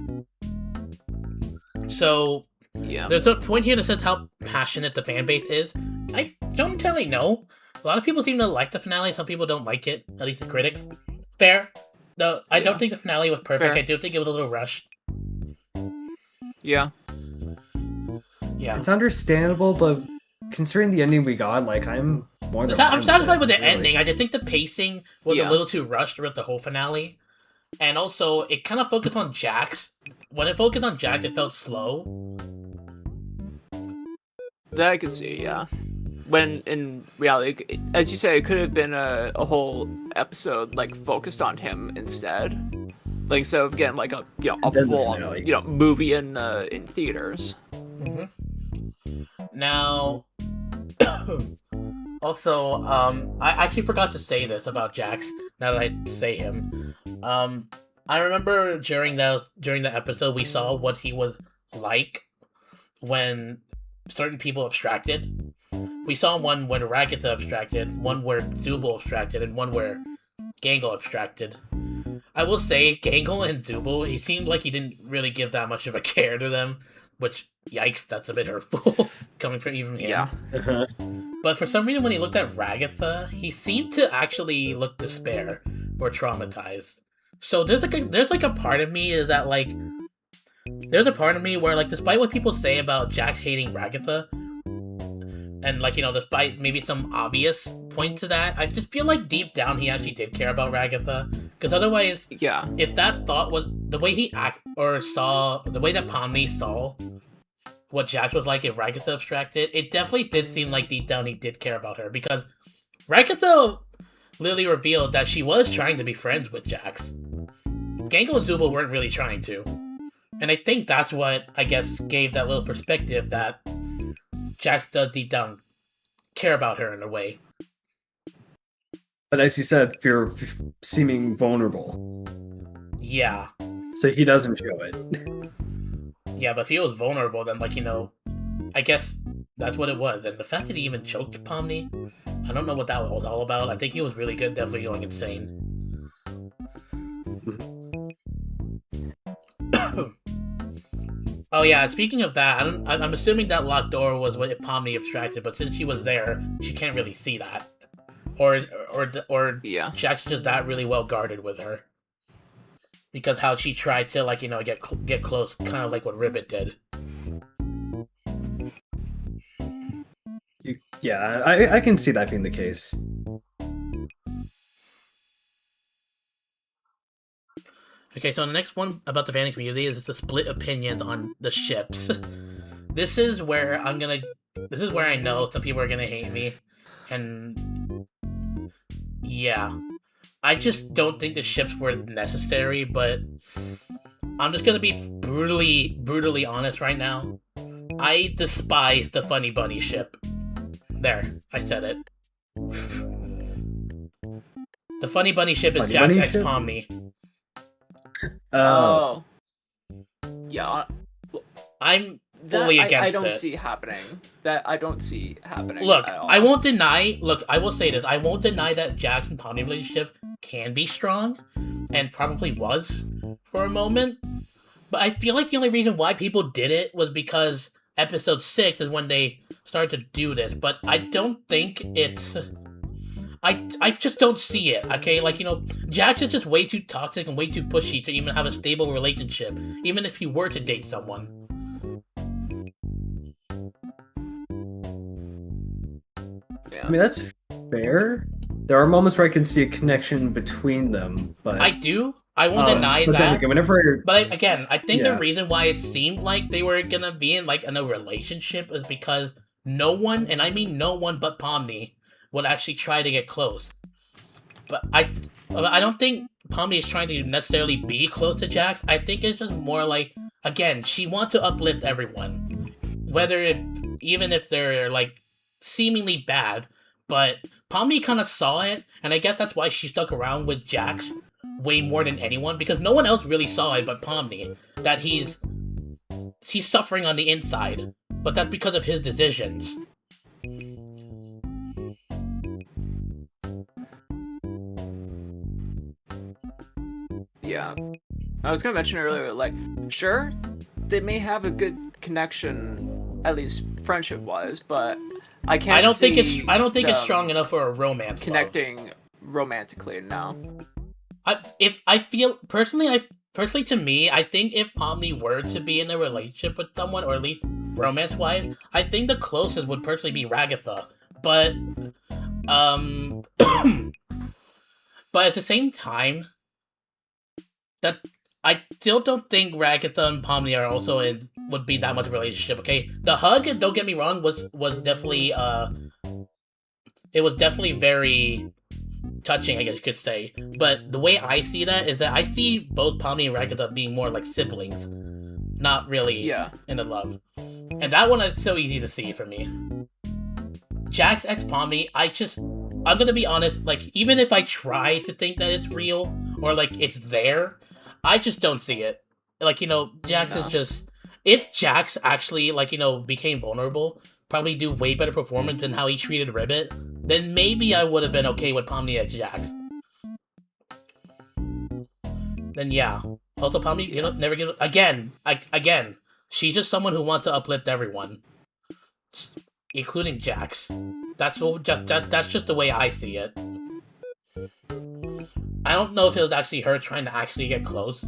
So Yeah. there's a point here that says how passionate the fan base is. I don't entirely know. A lot of people seem to like the finale, some people don't like it, at least the critics. Fair. Though I don't Yeah. think the finale was perfect. Fair. I do think it was a little rushed. Yeah. Yeah. It's understandable, but considering the ending we got, like I'm more than I'm satisfied with the really. ending. I did think the pacing was Yeah. a little too rushed with the whole finale. And also, it kind of focused on Jax. When it focused on Jax, it felt slow. That I could see, yeah. When in reality, as you say, it could have been a whole episode like focused on him instead. Like instead of getting like a a And then the full finale. movie in theaters. Mm-hmm. Now, also, I actually forgot to say this about Jax. Now that I say him, I remember during the episode we saw what he was like when certain people abstracted. We saw one when Ragatha abstracted, one where Zubul abstracted, and one where Gangle abstracted. I will say, Gangle and Zubul, he seemed like he didn't really give that much of a care to them, which, yikes, that's a bit hurtful, coming from even him. Yeah. Uh-huh. But for some reason, when he looked at Ragatha, he seemed to actually look despair or traumatized. So there's like a part of me is that like, there's a part of me where like, despite what people say about Jax hating Ragatha, and like, despite maybe some obvious point to that, I just feel like deep down he actually did care about Ragatha. Because otherwise, Yeah. if that thought was the way he the way that Pomni saw what Jax was like if Ragatha abstracted, it definitely did seem like deep down he did care about her. Because Ragatha literally revealed that she was trying to be friends with Jax. Gangle and Zubul weren't really trying to. And I think that's what, I guess, gave that little perspective that Jax does deep down care about her in a way. But as you said, fear of seeming vulnerable, Yeah. so he doesn't show it. Yeah, but if he was vulnerable, then, like, I guess that's what it was. And the fact that he even choked Pomni, I don't know what that was all about. I think he was really good, definitely going insane. Oh yeah, speaking of that, I'm assuming that locked door was what if Pomni abstracted, but since she was there, she can't really see that. Or Yeah. Jack's just that really well guarded with her. Because how she tried to, like, get close, kind of like what Ribbit did. Yeah, I can see that being the case. Okay, so the next one about the fan community is the split opinions on the ships. This is where I know some people are gonna hate me. And yeah. I just don't think the ships were necessary, but I'm just gonna be brutally honest right now. I despise the Funny Bunny ship. There, I said it. The Funny Bunny ship is Funny Jax Bunny X ship? Pomni. Oh. Yeah. I'm That fully I against don't it. see happening. That I don't see happening. Look, at all. I won't deny. Look, I will say this. I won't deny that Jax and Pomni relationship can be strong, and probably was for a moment. But I feel like the only reason why people did it was because episode 6 is when they started to do this. But I don't think it's. I just don't see it. Okay, like Jax is just way too toxic and way too pushy to even have a stable relationship, even if he were to date someone. Yeah. I mean, that's fair, there are moments where I can see a connection between them, but I do. I won't deny but that. then again, whenever But I think the Yeah. reason why it seemed like they were gonna be in like in a relationship is because no one, and I mean no one but Pomni, would actually try to get close. But I don't think Pomni is trying to necessarily be close to Jax. I think it's just more like, again, she wants to uplift everyone, even if they're like seemingly bad. But Pomni kind of saw it, and I guess that's why she stuck around with Jax way more than anyone, because no one else really saw it but Pomni, that he's suffering on the inside, but that's because of his decisions. Yeah. I was gonna mention earlier, like, sure, they may have a good connection, at least friendship-wise, but I can't. I don't think it's them strong enough for a romance. connecting romantically now. Personally, to me, I think if Pomni were to be in a relationship with someone, or at least romance-wise, I think the closest would personally be Ragatha. But, but at the same time, that I still don't think Ragatha and Pomni are also would be that much of a relationship. Okay, the hug, don't get me wrong, was definitely it was definitely very touching, I guess you could say. But the way I see that is that I see both Pomni and Ragatha being more like siblings, not really in a love. And that one is so easy to see for me. Jax x Pomni, I'm gonna be honest, like, even if I try to think that it's real, or like it's there, I just don't see it. Like, Jax is just, if Jax actually, like, became vulnerable, probably do way better performance than how he treated Ribbit, then maybe I would have been okay with Pomni x Jax. Then yeah. Also, Pomni, never give again. She's just someone who wants to uplift everyone, including Jax. That's just the way I see it. I don't know if it was actually her trying to actually get close.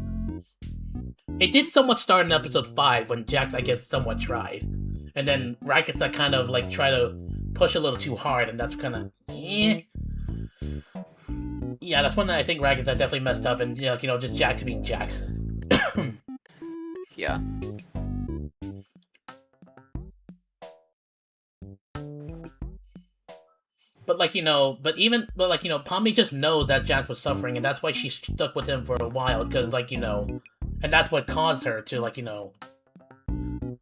It did somewhat start in episode 5 when Jax, I guess, somewhat tried. And then Ragatha kind of like try to push a little too hard, and that's kind of Yeah, that's one that I think Ragatha definitely messed up, and just Jax being Jax. Yeah. But Pomni just knows that Jax was suffering, and that's why she stuck with him for a while, because and that's what caused her to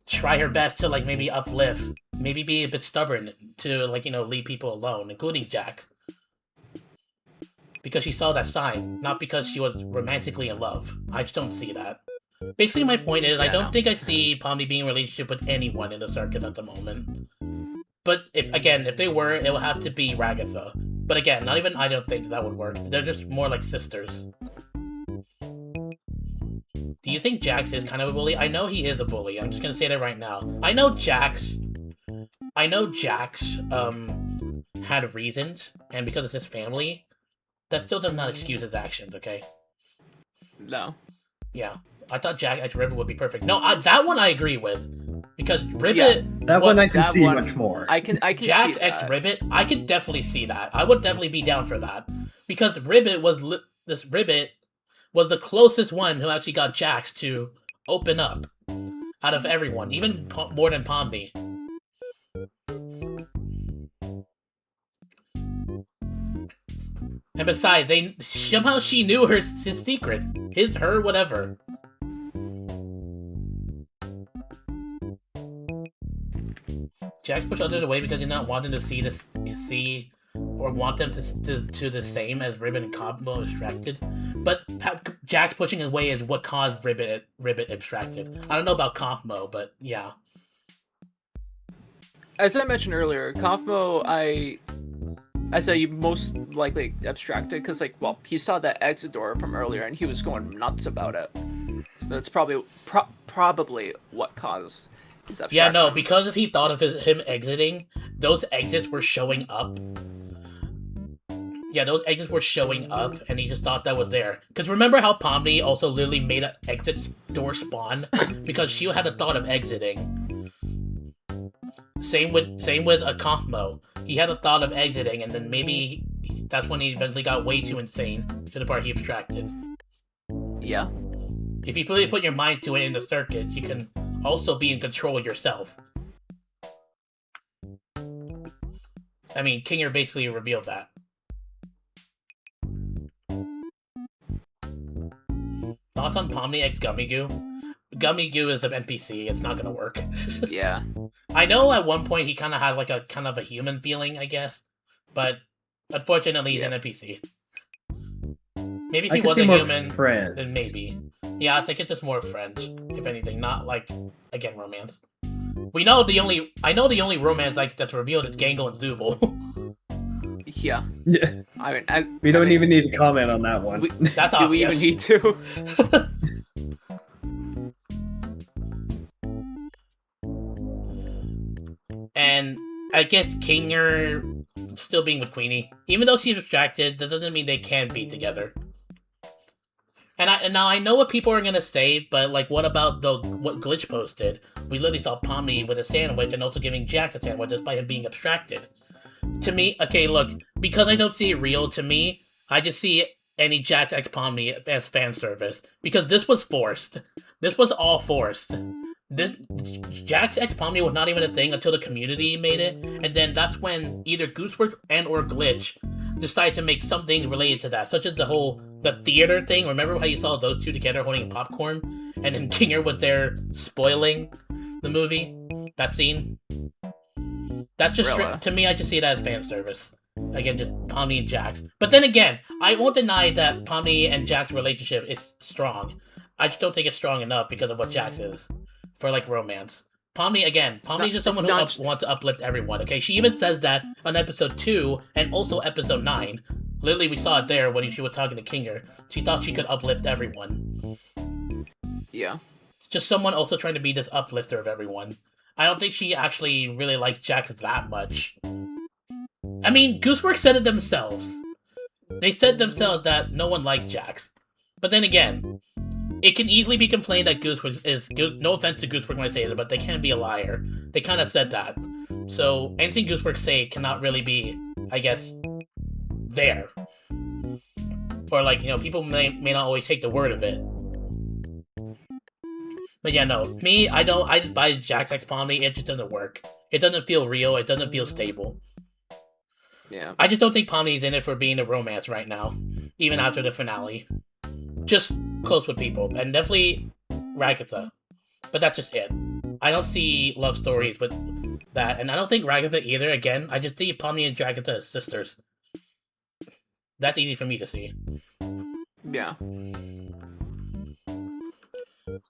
try her best to maybe uplift, maybe be a bit stubborn to leave people alone, including Jax, because she saw that sign, not because she was romantically in love. I just don't see that. Basically, my point is, I don't think I see Pomni being in a relationship with anyone in the circuit at the moment. But if they were, it would have to be Ragatha. But again, not even I don't think that would work. They're just more like sisters. Do you think Jax is kind of a bully? I know he is a bully. I'm just gonna say that right now. I know Jax had reasons, and because it's his family, that still does not excuse his actions, okay? No. Yeah. I thought Jax x Ribbit would be perfect. No, that one I agree with. Because Ribbit... Yeah, that one I can see much more. I can Jax see x that. Ribbit, I could definitely see that. I would definitely be down for that. Because Ribbit was the closest one who actually got Jax to open up out of everyone, even more than Pomni. And besides, somehow she knew his secret. Her, whatever. Jax pushed others away because he did not want them to see or want them to the same as Ribbit and Cosmo abstracted. But Jax pushing away is what caused Ribbit abstracted. I don't know about Cosmo, but yeah. As I mentioned earlier, Cosmo, I say you most likely abstracted because, he saw that exit door from earlier and he was going nuts about it. So that's probably what caused his abstraction. Yeah, no, because if he thought of him exiting, those exits were showing up. Yeah, those exits were showing up, and he just thought that was there. Because remember how Pomni also literally made an exit door spawn because she had a thought of exiting. Same with a Cosmo. He had a thought of exiting, and then maybe that's when he eventually got way too insane to the part he abstracted. Yeah. If you really put your mind to it in the circuits, you can also be in control yourself. I mean, Kinger basically revealed that. Thoughts on Pomni x Gummy Goo? Gummy Goo is an NPC, it's not gonna work. Yeah. I know at one point he kind of had like a kind of a human feeling, I guess. But unfortunately, he's an NPC. Maybe if he was a human, then maybe. Yeah, I think it's just more friends, if anything, not like, again, romance. I know the only romance like that's revealed is Gango and Zubul. Yeah. Yeah. I mean, we don't even need to comment on that one. That's do obvious. we even need to? And I guess Kinger still being with Queenie, even though she's distracted, that doesn't mean they can be together. And now I know what people are gonna say, but like, what about what Glitch posted? We literally saw Pomni with a sandwich and also giving Jack a sandwich despite him being abstracted. To me, okay, look, because I don't see it real, to me, I just see any Jack x Pomni as fan service. Because this was forced. This was all forced. Jack's x Pomni was not even a thing until the community made it, and then that's when either Gooseworks and or Glitch decided to make something related to that, such as the theater thing. Remember how you saw those two together holding popcorn, and then Kinger was there spoiling the movie? That scene? That's just to me, I just see it as fan service. Again, just Pomni and Jax. But then again, I won't deny that Pomni and Jax's relationship is strong. I just don't think it's strong enough because of what Jax is for like romance. Pomni is just someone who wants to uplift everyone, okay? She even said that on episode 2 and also episode 9. Literally, we saw it there when she was talking to Kinger. She thought she could uplift everyone. Yeah. It's just someone also trying to be this uplifter of everyone. I don't think she actually really likes Jax that much. I mean, Gooseworks said it themselves. They said themselves that no one likes Jax. But then again, it can easily be complained that Gooseworks is... No offense to Gooseworks when I say it, but they can be a liar. They kind of said that. So, anything Gooseworks say cannot really be, I guess, there. Or like, people may not always take the word of it. But yeah, no. Me, I just buy Jax x Pomni, it just doesn't work. It doesn't feel real, it doesn't feel stable. Yeah. I just don't think Pomni's in it for being a romance right now. Even after the finale. Just close with people. And definitely Ragatha. But that's just it. I don't see love stories with that. And I don't think Ragatha either. Again, I just see Pomni and Ragatha as sisters. That's easy for me to see. Yeah.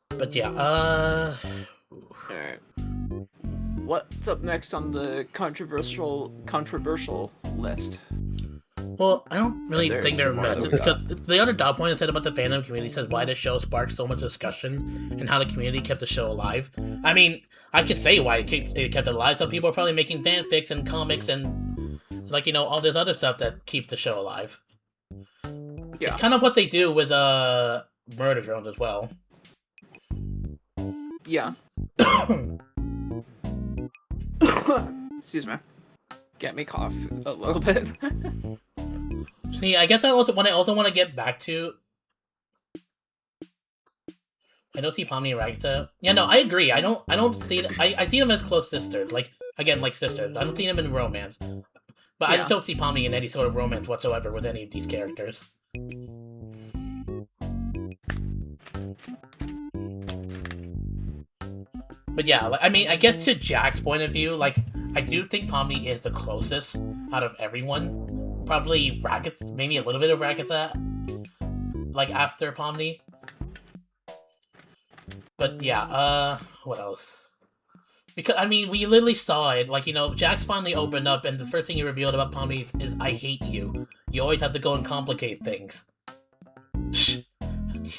But yeah, Alright. What's up next on the controversial list? Well, I don't really think they're met. Because the other dot point I said about the fandom community says why the show sparked so much discussion and how the community kept the show alive. I mean, I could say why it kept it alive. Some people are probably making fanfics and comics and, like, all this other stuff that keeps the show alive. Yeah. It's kind of what they do with Murder Drones as well. Yeah. Excuse me. Get me cough a little bit. See, I guess I also want to get back to. I don't see Pomni and Ragatha. Yeah, no, I agree. I don't see it. I see them as close sisters. Like sisters. I don't see them in romance. But I just don't see Pomni in any sort of romance whatsoever with any of these characters. But yeah, I mean, I guess to Jack's point of view, I do think Pomni is the closest out of everyone. Probably Ragatha, maybe a little bit of Ragatha, after Pomni. But yeah, what else? Because, I mean, we literally saw it, Jax finally opened up, and the first thing he revealed about Pomni is, I hate you. You always have to go and complicate things.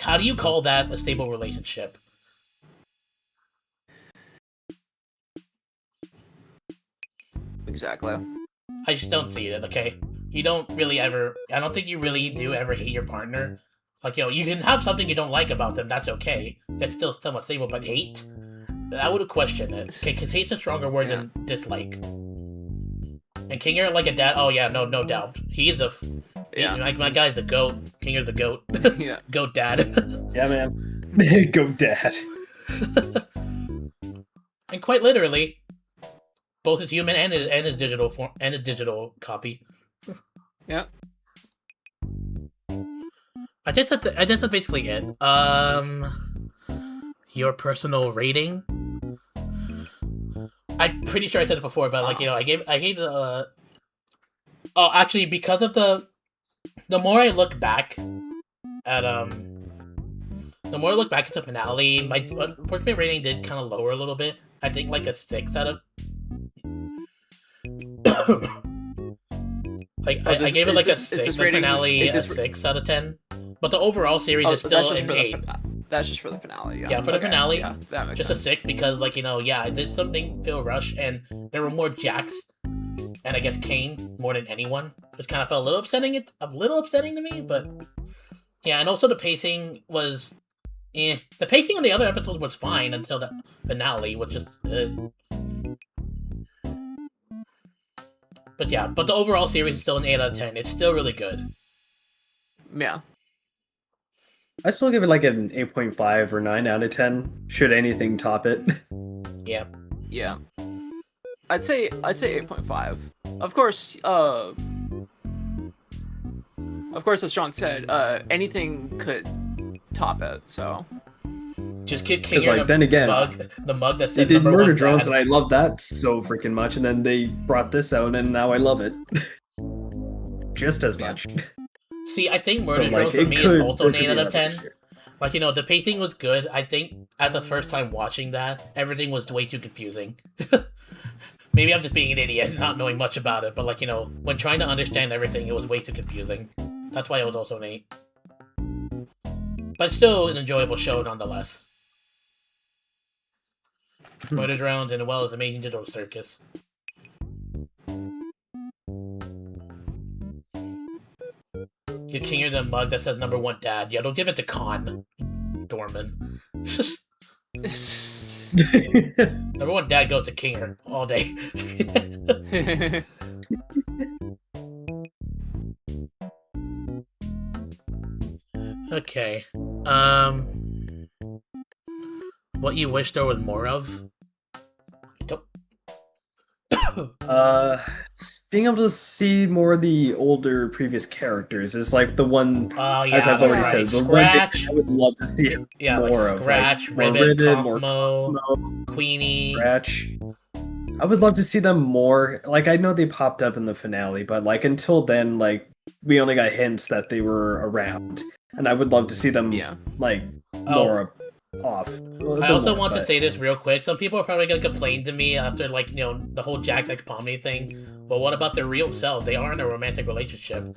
How do you call that a stable relationship? Exactly. I just don't see it, okay? You don't really ever... I don't think you really do ever hate your partner. You can have something you don't like about them, that's okay. It's still somewhat stable, but hate? I would question it. Okay, because hate's a stronger word than dislike. And Kinger, like a dad, oh yeah, no doubt. He's Yeah. my guy's the GOAT. Kinger's the GOAT. Yeah. GOAT dad. Yeah, man. Go dad. And quite literally, both his human and his digital form and his digital copy. Yeah. I guess that's basically it. Your personal rating. I'm pretty sure I said it before, but like I gave the. Oh, actually, because of the more I look back at the more I look back at the finale, my unfortunate rating did kind of lower a little bit. I think like a 6 out of. I gave it like a 6. The finale a 6 out of 10. But the overall series is still an 8. That's just for the finale, yeah. Yeah, for the finale, yeah, that makes just sense. a 6 because, like, I did something feel rushed, and there were more Jacks, and I guess Kane more than anyone, which kind of felt a little upsetting to me, but yeah, and also the pacing was, the pacing on the other episodes was fine until the finale, which is, but yeah, but the overall series is still an 8 out of 10. It's still really good. Yeah. I still give it like an 8.5 or 9 out of 10. Should anything top it? Yeah. Yeah. I'd say 8.5. Of course, as John said, anything could top it, so. Just kick Because, Kinger like, then again, the mug that they said did number Murder one Drones, dad. and I love that so freaking much, and then they brought this out, and now I love it. Just as much. See, I think So, Murder like, Drones for it me could- is also an there could 8 be out of 10. others here. Like, the pacing was good. I think at the first time watching that, everything was way too confusing. Maybe I'm just being an idiot, not knowing much about it, but like, when trying to understand everything, it was way too confusing. That's why it was also an 8. But still an enjoyable show nonetheless. Murder Drones and as well as Amazing Digital Circus. You Kinger the mug that says number one dad. Yeah, don't give it to Khan, Dorman. Number one dad goes to Kinger all day. Okay. What you wish there was more of? Being able to see more of the older previous characters is like the one, Oh yeah, as I've that's already right. said, the one thing Scratch. I would love to see Yeah, more like of. Scratch, Like, more Ribbit, Ribbit, more Cosmo, Cosmo, Queenie. Scratch. I would love to see them more. Like, I know they popped up in the finale, but like until then, like we only got hints that they were around, and I would love to see them like more off. I also want to say this real quick. Some people are probably gonna complain to me after like the whole Jack X Pomni thing. But what about their real selves? They are in a romantic relationship.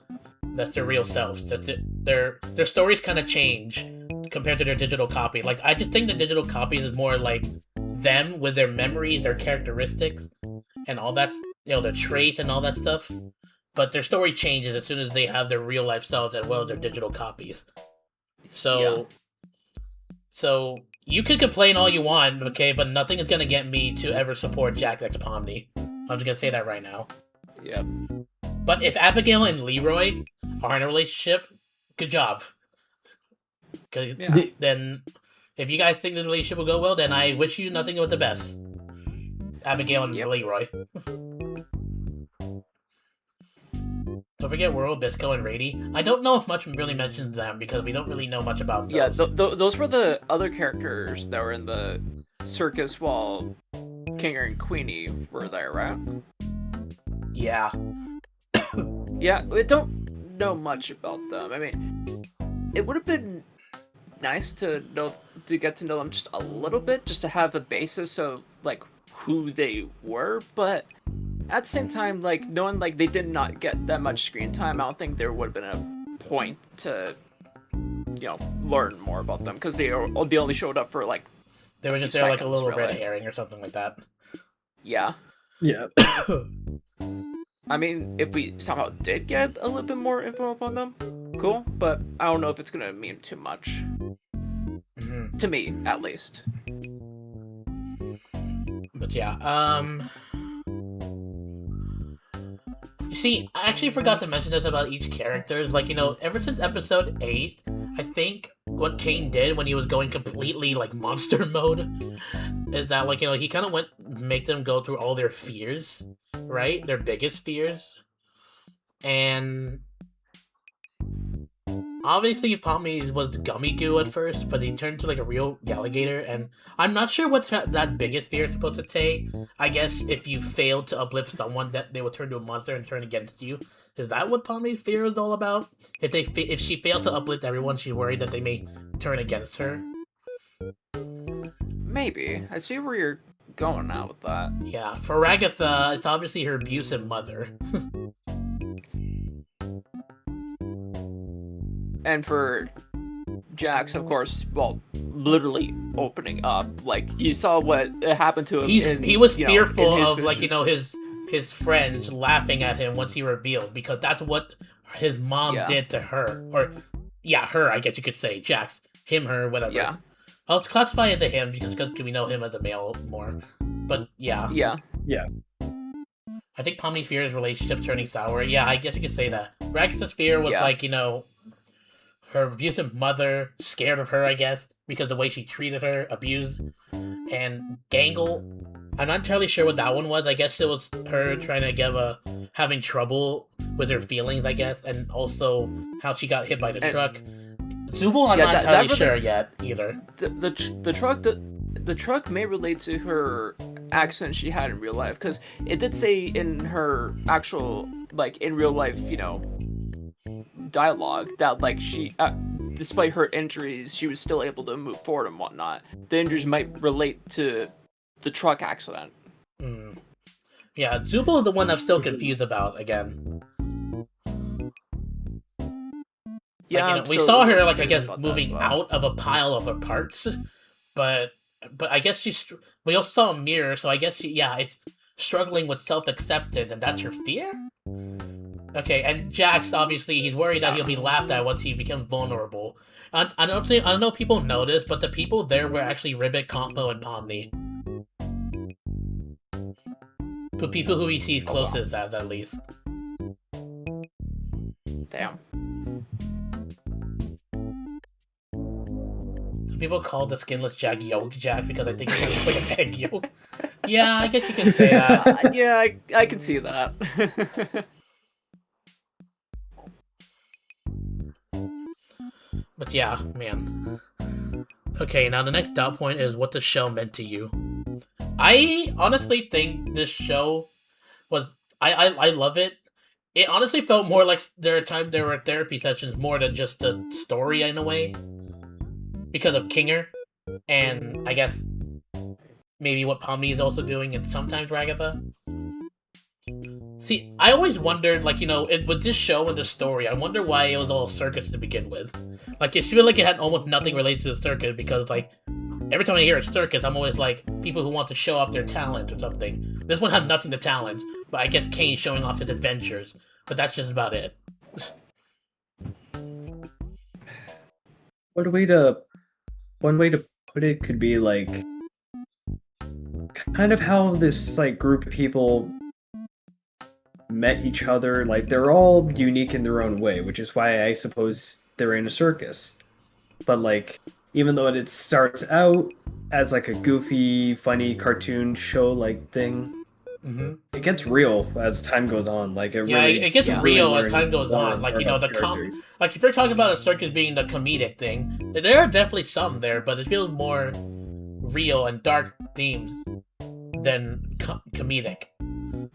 That's their real selves. That's it. Their stories kind of change compared to their digital copy. Like I just think the digital copy is more like them with their memories, their characteristics, and all that. Their traits and all that stuff. But their story changes as soon as they have their real life selves as well as their digital copies. So you can complain all you want, okay, but nothing is gonna get me to ever support Jack X Pomni. I'm just gonna say that right now. Yep. But if Abigail and Leroy are in a relationship, good job. Then, if you guys think this relationship will go well, then I wish you nothing but the best. Abigail and Leroy. Don't forget World, Bisco, and Rady. I don't know if much really mentions them because we don't really know much about those. Yeah, those were the other characters that were in the circus while Kinger and Queenie were there, right? Yeah. Yeah, we don't know much about them. I mean, it would have been nice to get to know them just a little bit, just to have a basis of like who they were, but at the same time, like knowing like they did not get that much screen time, I don't think there would have been a point to learn more about them because they only showed up for like they were just there like a little red herring or something like that. Yeah. Yeah. I mean, if we somehow did get a little bit more info upon them, cool. But I don't know if it's gonna mean too much. Mm-hmm. To me, at least. But yeah, You see, I actually forgot to mention this about each character. It's like, ever since episode 8, I think what Kane did when he was going completely, like, monster mode is that, like, he kind of make them go through all their fears, right? Their biggest fears. And obviously, Pomni was gummy goo at first, but he turned to like a real alligator, and I'm not sure what that biggest fear is supposed to say. I guess if you fail to uplift someone, that they will turn to a monster and turn against you. Is that what Pomni's fear is all about? If she failed to uplift everyone, she's worried that they may turn against her. Maybe. I see where you're going now with that. Yeah, for Ragatha, it's obviously her abusive mother. And for Jax, of course, well, literally opening up. Like, you saw what happened to him. He was fearful of, vision. like, his friends laughing at him once he revealed, because that's what his mom did to her. Or, her, I guess you could say. Jax. Him, her, whatever. Yeah. I'll classify it to him, because we know him as a male more. But, yeah. Yeah. Yeah. I think Pomni fears relationship turning sour. Yeah, I guess you could say that. Ragatha's fear was, like, her abusive mother, scared of her, I guess, because of the way she treated her, abused. And Gangle, I'm not entirely sure what that one was. I guess it was her trying to having trouble with her feelings, I guess, and also how she got hit by the truck. Zubul, I'm not entirely sure yet, either. The truck may relate to her accent she had in real life, because it did say in her actual, like, in real life, dialogue that, like, she despite her injuries, she was still able to move forward and whatnot. The injuries might relate to the truck accident. Yeah, Zubul is the one I'm still confused about again. Yeah, like, we saw her, like, I guess, moving out of a pile of her parts, but I guess we also saw a mirror, so I guess it's struggling with self-acceptance, and that's her fear? Okay, and Jax, obviously, he's worried that he'll be laughed at once he becomes vulnerable. I don't know if people noticed, but the people there were actually Ribbit, Compo, and Pomni. The people who he sees closest, at least. Damn. Some people call the skinless Jack Yolk Jack because I think he looks like an egg yolk. Yeah, I guess you can say that. Yeah, I can see that. But yeah, man. Okay, now the next dot point is what the show meant to you. I honestly think this show was... I love it. It honestly felt more like there were therapy sessions more than just a story in a way. Because of Kinger. And I guess maybe what Pomni is also doing, and sometimes Ragatha. See, I always wondered, like, with this show and the story, I wonder why it was all a circus to begin with. Like, it feel like it had almost nothing related to the circus, because, like, every time I hear a circus, I'm always like, people who want to show off their talent or something. This one had nothing to talent, but I guess Kane showing off his adventures. But that's just about it. One way to put it could be, like, kind of how this, like, group of people met each other. Like, they're all unique in their own way, which is why I suppose they're in a circus. But, like, even though it starts out as, like, a goofy, funny cartoon show like thing, it gets real as time goes on. Like, it gets real as time goes on. Like, like, if you're talking about a circus being the comedic thing, there are definitely some there, but it feels more real and dark themes than comedic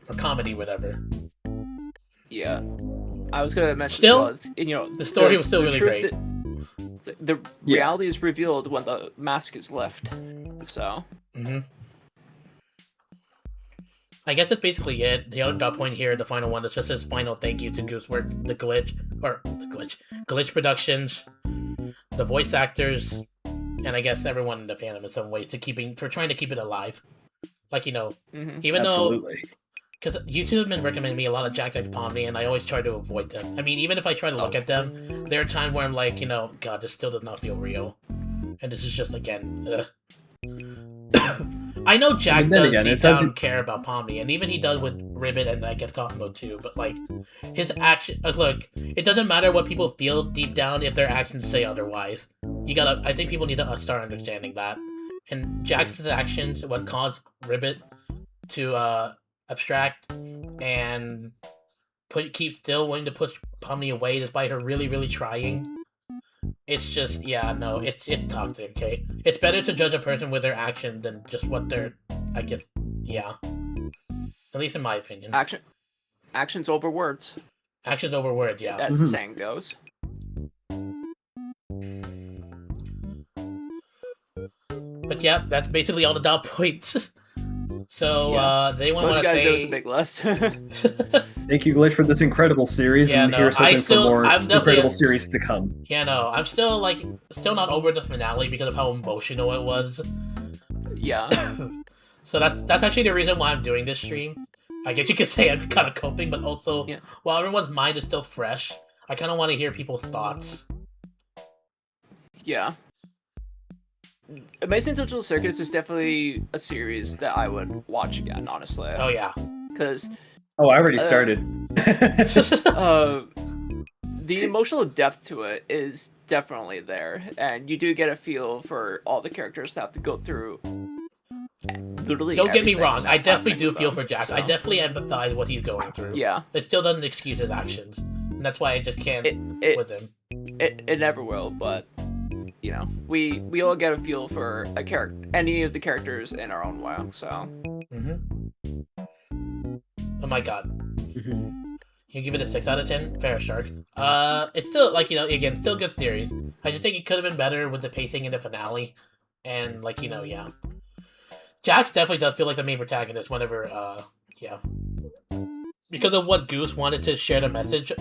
or comedy, whatever. Yeah, I was gonna mention still, the story was still really great. The reality is revealed when the mask is lifted. So. I guess that's basically it. The other dot point here, the final one, is just his final thank you to Gooseworks, Glitch Productions, the voice actors, and I guess everyone in the fandom in some way for trying to keep it alive. Like, even though, because YouTube has been recommending me a lot of Jack Pomni, and I always try to avoid them. I mean, even if I try to look at them, there are times where I'm like, God, this still does not feel real. And this is just, again, I know Jack And then does again, deep it says down care about Pomni, and even he does with Ribbit and I guess Cosmo too. But like his action, look, it doesn't matter what people feel deep down if their actions say otherwise. You gotta. I think people need to start understanding that. And Jack's actions, what caused Ribbit to abstract and keep still wanting to push Pomni away despite her really, really trying. It's just, yeah, no, it's toxic, okay? It's better to judge a person with their action than just what they're, I guess, yeah. At least in my opinion. Actions over words. Actions over words, yeah. As the saying goes. But yeah, that's basically all the dot points. So, does anyone Told want you to guys say... it was a big list. Thank you, Glitch, for this incredible series, Yeah, and no, here's hoping for more I'm definitely- incredible series to come. Yeah, no, I'm still not over the finale because of how emotional it was. Yeah. So that's actually the reason why I'm doing this stream. I guess you could say I'm kind of coping, but also, while everyone's mind is still fresh, I kind of want to hear people's thoughts. Yeah. Amazing Digital Circus is definitely a series that I would watch again, honestly. Oh, yeah. Because... Oh, I already started. the emotional depth to it is definitely there, and you do get a feel for all the characters that have to go through literally Don't get me everything wrong, I that's definitely happening do with feel them, for Jack. so. I definitely empathize what he's going through. Yeah. It still doesn't excuse his actions. And that's why I just can't with him. It never will, but you know, we all get a feel for any of the characters in our own way, so. Oh my god. You give it a 6 out of 10? Fair Shark. It's still, like, you know, again, still good series. I just think it could have been better with the pacing in the finale. And, like, you know, yeah. Jax definitely does feel like the main protagonist whenever, yeah. Because of what Goose wanted to share the message.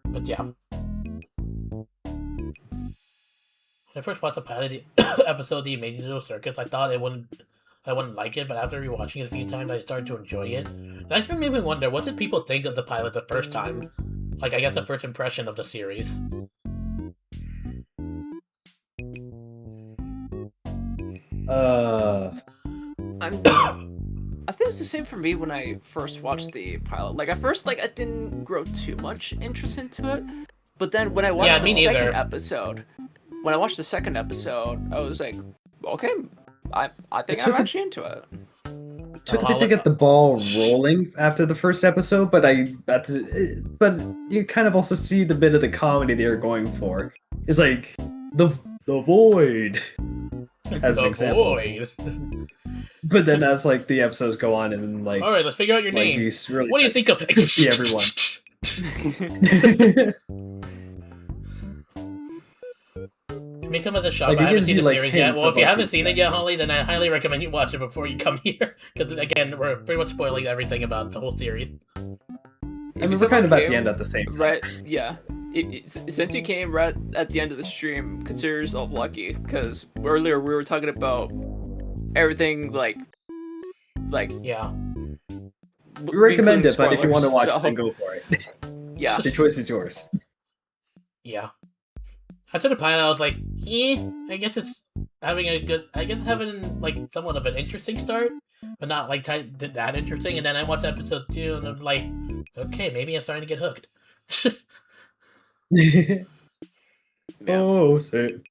But, yeah. When I first watched the pilot episode of The Amazing Digital Circus, I thought I wouldn't like it, but after rewatching it a few times, I started to enjoy it. And that actually made me wonder, what did people think of the pilot the first time? Like, I guess the first impression of the series. I think it was the same for me when I first watched the pilot. Like, at first, like, I didn't grow too much interest into it, but then when I watched the second episode, I was like, okay, I think I'm actually into it. It took a bit to get the ball rolling after the first episode, but you kind of also see the bit of the comedy they were going for. It's like the void, as an example. But then as like the episodes go on and like, all right, let's figure out your name. Really what do you think of? See everyone. It may come as a shock, but I haven't seen the series yet. Well, if you haven't seen it yet, Holly, then I highly recommend you watch it before you come here. Because, again, we're pretty much spoiling everything about the whole series. I mean, we're kind of at the end at the same time. Right, yeah. Since you came right at the end of the stream, consider yourself lucky. Because earlier we were talking about everything, like... Yeah. We recommend it, but if you want to watch it, then go for it. Yeah. The choice is yours. Yeah. After the pilot, I was like, I guess it's having like somewhat of an interesting start, but not like that interesting. And then I watched episode 2, and I was like, okay, maybe I'm starting to get hooked. Oh, shit.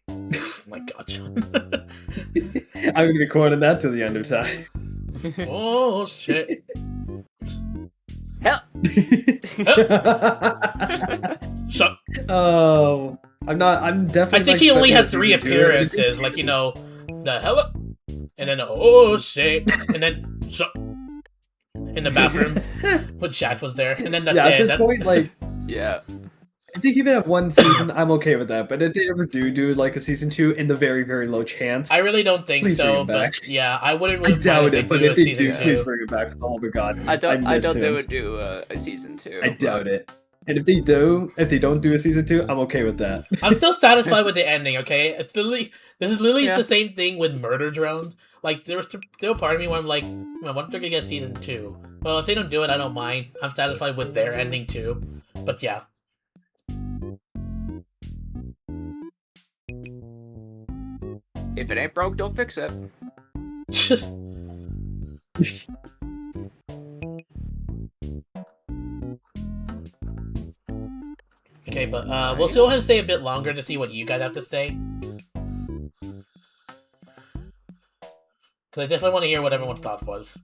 Oh my god, Sean. I'm gonna be quoting that to the end of time. Oh shit. Hell. Shut. Oh, I'm definitely. I think he only had 3 appearances, like, you know, the hell, and then oh shit, and then shut in the bathroom when Shaq was there, and then that's yeah. it. At this point, like, yeah. I think even at 1 season, I'm okay with that. But if they ever do like a season 2, in the very, very low chance, I really don't think so. But yeah, I wouldn't really doubt it. But if they do, 2. please bring it back. Oh my god, I doubt they would do a season 2. I doubt it. And if they don't do a season 2, I'm okay with that. I'm still satisfied with the ending. Okay, this is literally the same thing with Murder Drones. Like, there was still part of me where I'm like, I wonder if they're gonna get season 2. Well, if they don't do it, I don't mind. I'm satisfied with their ending too. But yeah. If it ain't broke, don't fix it. Okay, but we'll still have to stay a bit longer to see what you guys have to say. Because I definitely want to hear what everyone's thought was.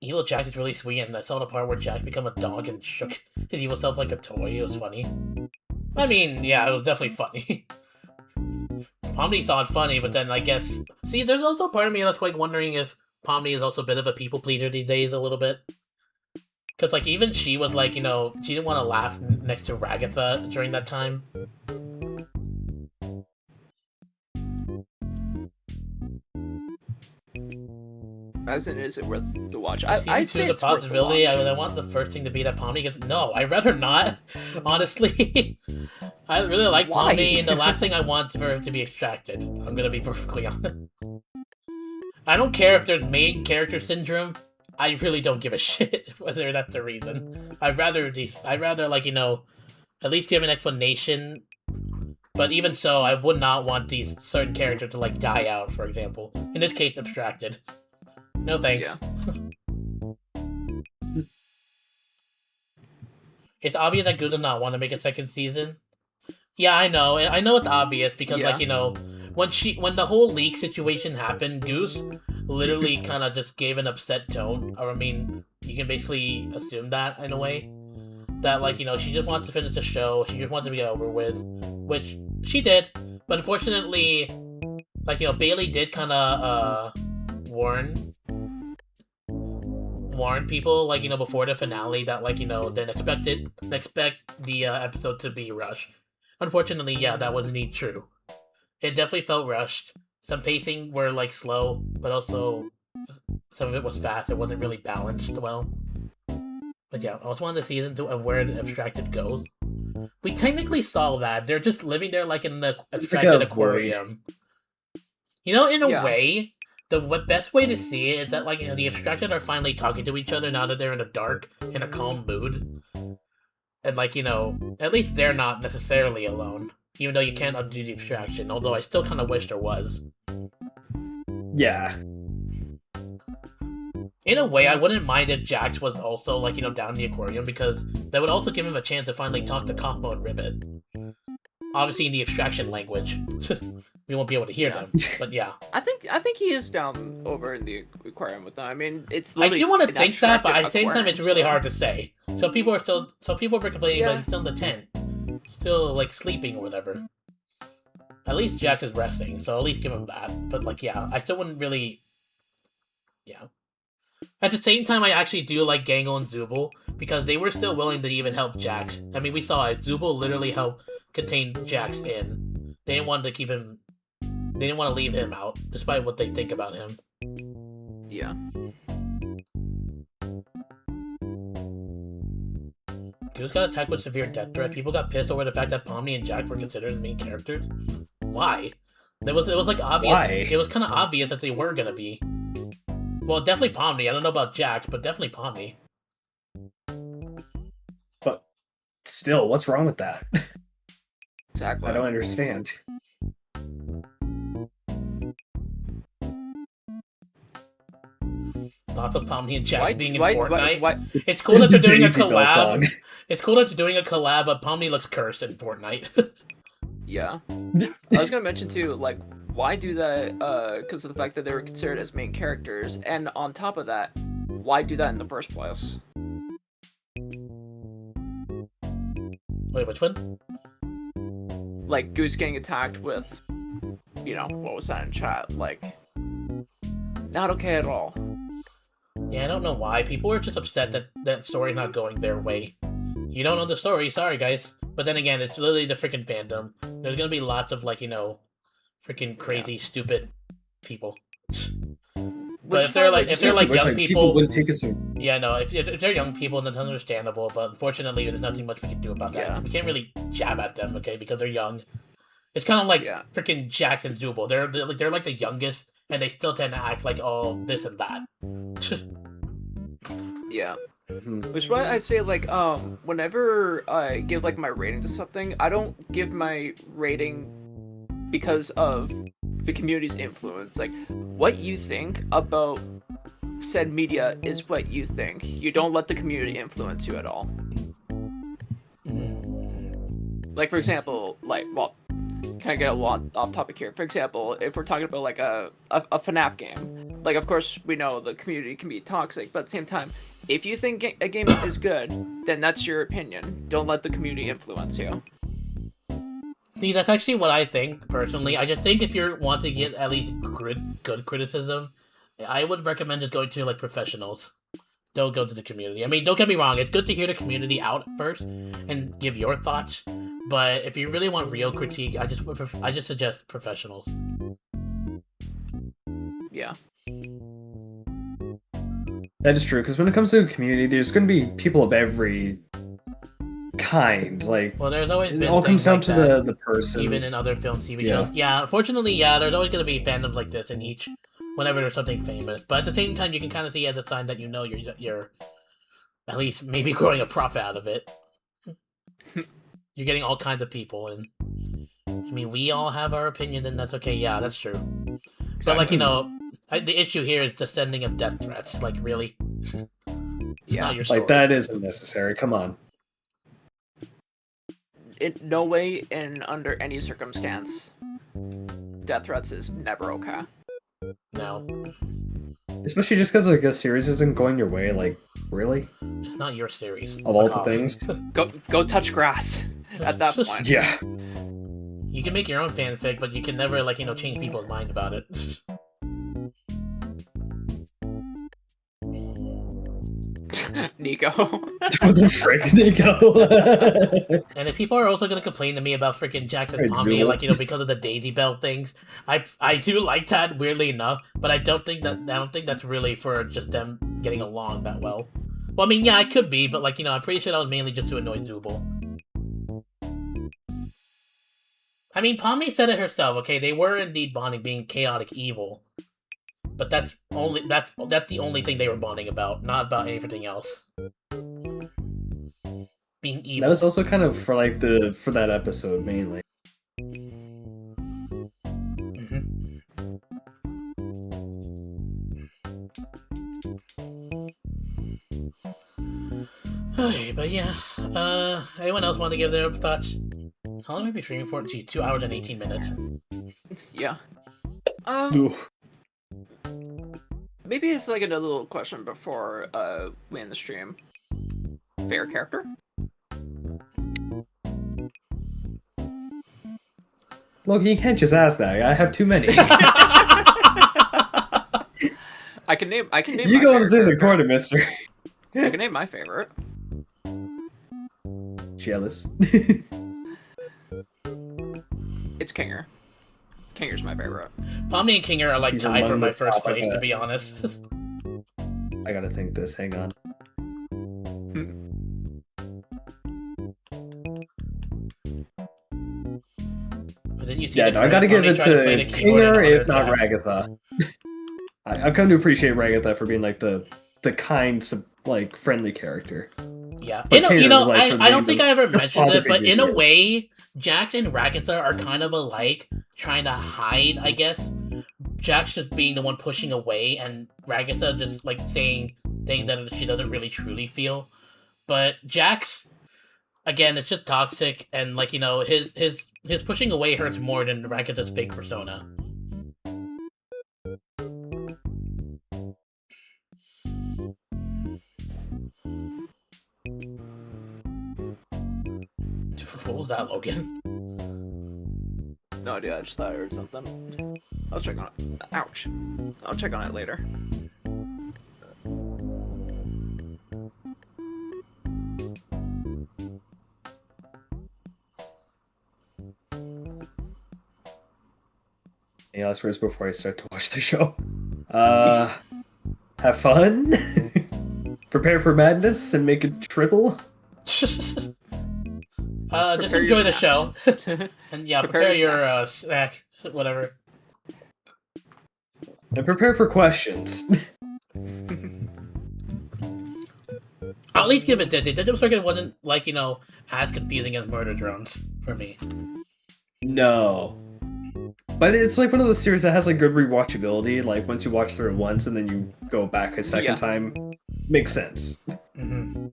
Evil Jack is really sweet, and I saw the part where Jack became a dog and shook his evil self like a toy. It was funny. I mean, yeah, it was definitely funny. Pomni saw it funny, but then I guess... See, there's also a part of me that's like wondering if Pomni is also a bit of a people pleaser these days a little bit. Because, like, even she was like, you know, she didn't want to laugh next to Ragatha during that time. As in, is it worth the watch? I'd say it's a possibility. I want the first thing to be that Pomni gets... No, I'd rather not, honestly. I really like Pomni, and the last thing I want for her to be extracted. I'm gonna be perfectly honest. I don't care if there's main character syndrome. I really don't give a shit whether that's the reason. I'd rather, like, you know, at least give an explanation. But even so, I would not want these certain characters to, like, die out, for example. In this case, abstracted. No thanks. Yeah. It's obvious that Goo does not want to make a second season. Yeah, I know. I know it's obvious because, like, you know, when the whole leak situation happened, Goose literally kind of just gave an upset tone. Or, I mean, you can basically assume that in a way. That, like, you know, she just wants to finish the show. She just wants to be over with. Which she did. But unfortunately, like, you know, Bailey did kind of, warn people, like, you know, before the finale that, like, you know, then expect the episode to be rushed. Unfortunately, yeah, that was indeed true. It definitely felt rushed. Some pacing were, like, slow, but also some of it was fast. It wasn't really balanced well. But yeah, I was wanting to see of where the abstracted goes. We technically saw that. They're just living there, like, in the abstracted aquarium. You know, in a way... The best way to see it is that, like, you know, the abstracted are finally talking to each other now that they're in a dark, in a calm mood. And, like, you know, at least they're not necessarily alone. Even though you can't undo the abstraction, although I still kind of wish there was. Yeah. In a way, I wouldn't mind if Jax was also, like, you know, down in the aquarium, because that would also give him a chance to finally talk to Kaufmo and Ribbit. Obviously in the abstraction language. We won't be able to hear them, but yeah. I think he is down over in the aquarium with them. I mean, it's. I do want to think that, but at the same time, it's really hard to say. Some people were complaining, but he's still in the tent, still, like, sleeping or whatever. At least Jax is resting, so at least give him that. But, like, yeah, I still wouldn't really. Yeah. At the same time, I actually do like Gangle and Zubul because they were still willing to even help Jax. I mean, we saw it. Zubul literally helped contain Jax in. They didn't want to keep him. They didn't want to leave him out, despite what they think about him. Yeah. Goose got attacked with severe death threat. People got pissed over the fact that Pomni and Jack were considered the main characters. Why? It was like obvious. Why? It was kind of obvious that they were gonna be. Well, definitely Pomni. I don't know about Jax, but definitely Pomni. But still, what's wrong with that? Exactly. I don't understand. Lots of Pomni and Jax being in Fortnite. Why? It's cool that they're doing a Daisy Bell collab. song. It's cool that they're doing a collab, but Pomni looks cursed in Fortnite. Yeah. I was gonna mention too, like, why do that? Because of the fact that they were considered as main characters, and on top of that, why do that in the first place? Wait, which one? Like, Goose getting attacked with, you know, what was that in chat? Like, not okay at all. Yeah, I don't know why. People are just upset that that story's not going their way. You don't know the story, sorry guys. But then again, it's literally the freaking fandom. There's gonna be lots of, like, you know, freaking crazy, stupid people. But if they're like young people wouldn't take us. Yeah, no, if they're young people, then it's understandable. But unfortunately, there's nothing much we can do about that. Yeah. We can't really jab at them, okay, because they're young. It's kind of like freaking Jax and Zubul. They're like the youngest, and they still tend to act like all this and that. Yeah. Which is why I say, like, whenever I give, like, my rating to something, I don't give my rating because of the community's influence. Like, what you think about said media is what you think. You don't let the community influence you at all. Like, for example, like, well, can I get a lot off topic here? For example, if we're talking about like a FNAF game, like, of course we know the community can be toxic, but at the same time, if you think a game is good, then that's your opinion. Don't let the community influence you. See, that's actually what I think, personally. I just think if you want to get at least good criticism, I would recommend just going to, like, professionals. Don't go to the community. I mean, don't get me wrong, it's good to hear the community out first and give your thoughts, but if you really want real critique, I just suggest professionals. Yeah. That is true, because when it comes to a community, there's going to be people of every kind. Like, well, there's always been it all comes down like to the person. Even in other films, TV Yeah. shows. Yeah, unfortunately, yeah, there's always going to be fandoms like this in each, whenever there's something famous. But at the same time, you can kind of see as a sign that you know you're at least maybe growing a profit out of it. You're getting all kinds of people, and I mean, we all have our opinion, and that's okay. Yeah, that's true. Exactly. But, like, you know, the issue here is the sending of death threats. Like, really? It's not your story. Like, that isn't necessary. Come on. In no way, and under any circumstance, death threats is never okay. No. Especially just because, like, a series isn't going your way. Like, really? It's not your series. Of all Fuck the off. things? Go touch grass at that point. Yeah. You can make your own fanfic, but you can never, like, you know, change people's mind about it. Nico. What the frick, Nico? And if people are also going to complain to me about freaking Jackson Right, Pomni, Zool. like, you know, because of the Daisy Bell things, I do like that, weirdly enough, but I don't think that's really for just them getting along that well. Well, I mean, yeah, it could be, but, like, you know, I'm pretty sure that was mainly just to annoy Zooble. I mean, Pomni said it herself, okay? They were indeed bonding, being chaotic evil. But that's the only thing they were bonding about, not about anything else. Being evil. That was also kind of for, like, for that episode, mainly. Okay, but yeah. Anyone else want to give their thoughts? How long have we been streaming for? Gee, 2 hours and 18 minutes. Yeah. Ooh. Maybe it's like a little question before we end the stream. Favorite character? Look, you can't just ask that. I have too many. I can name. You my go and favorite sit in the character. corner, mister. I can name my favorite. Jealous. It's Kinger. Kinger's my favorite. Pomni and Kinger are like He's tied for among my the first top, place, to okay. be honest. I gotta think this. Hang on. But then you see Yeah, the no, I gotta give Pomni it trying to play the keyboard and Kinger, other if not tracks. Ragatha. I've come to appreciate Ragatha for being like the kind, like friendly character. Yeah, But you know, Kinger, like, for I don't being think I ever the mentioned father it, but figure in a he is. way, Jax and Ragatha are kind of alike, trying to hide, I guess. Jax just being the one pushing away, and Ragatha just like saying things that she doesn't really truly feel. But Jax, again, it's just toxic, and like, you know, his pushing away hurts more than Ragatha's fake persona. What was that, Logan? No idea. I just thought I heard something. I'll check on it. Ouch. I'll check on it later. Any last words before I start to watch the show? Have fun. Prepare for madness and make it triple. Just Prepare enjoy your the show. snacks. And yeah, Prepare prepare your your snack, whatever. And prepare for questions. I'll at least give it that. Detective Circuit wasn't, like, you know, as confusing as Murder Drones for me. No. But it's like one of those series that has like good rewatchability. Like once you watch through it once and then you go back a second Yeah. time, makes sense. Mm-hmm.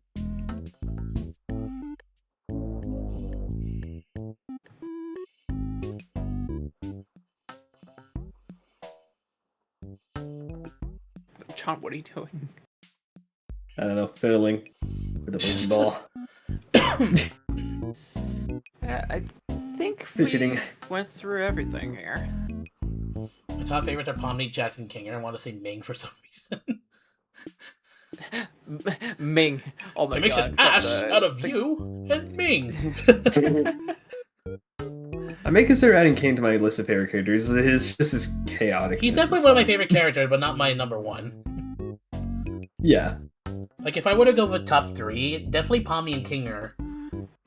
John, what are you doing? I don't know, fiddling with the Pokeball. I think Fidgeting. we went through everything here. My top favorites are Pomni, Jackson, Kinger. I want to say Ming for some reason. Ming. Oh my It makes god. an from ass the- out of you and Ming. I may consider adding Kane to my list of favorite characters. His just is chaotic. He's definitely one of my favorite characters, but not my number one. Yeah. Like, if I were to go with top 3, definitely Pomni and Kinger.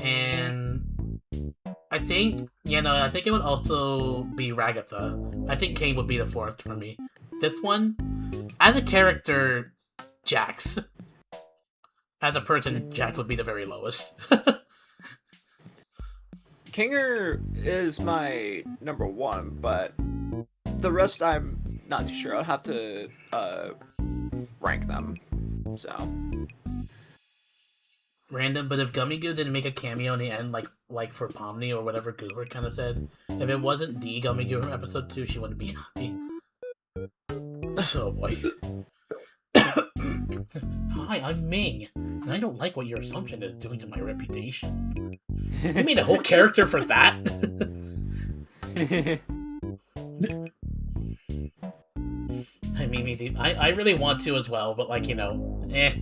And I think, I think it would also be Ragatha. I think Kane would be the 4th for me. This one, as a character, Jax. As a person, Jax would be the very lowest. Kinger is my number 1, but the rest I'm not too sure. I'll have to rank them. So Random, but if Gummy Goo didn't make a cameo in the end, like for Pomni or whatever Goober kind of said, if it wasn't the Gummy Goo from episode 2, she wouldn't be happy. So boy. Hi, I'm Ming, and I don't like what your assumption is doing to my reputation. You made a whole character for that? I mean, I really want to as well, but eh.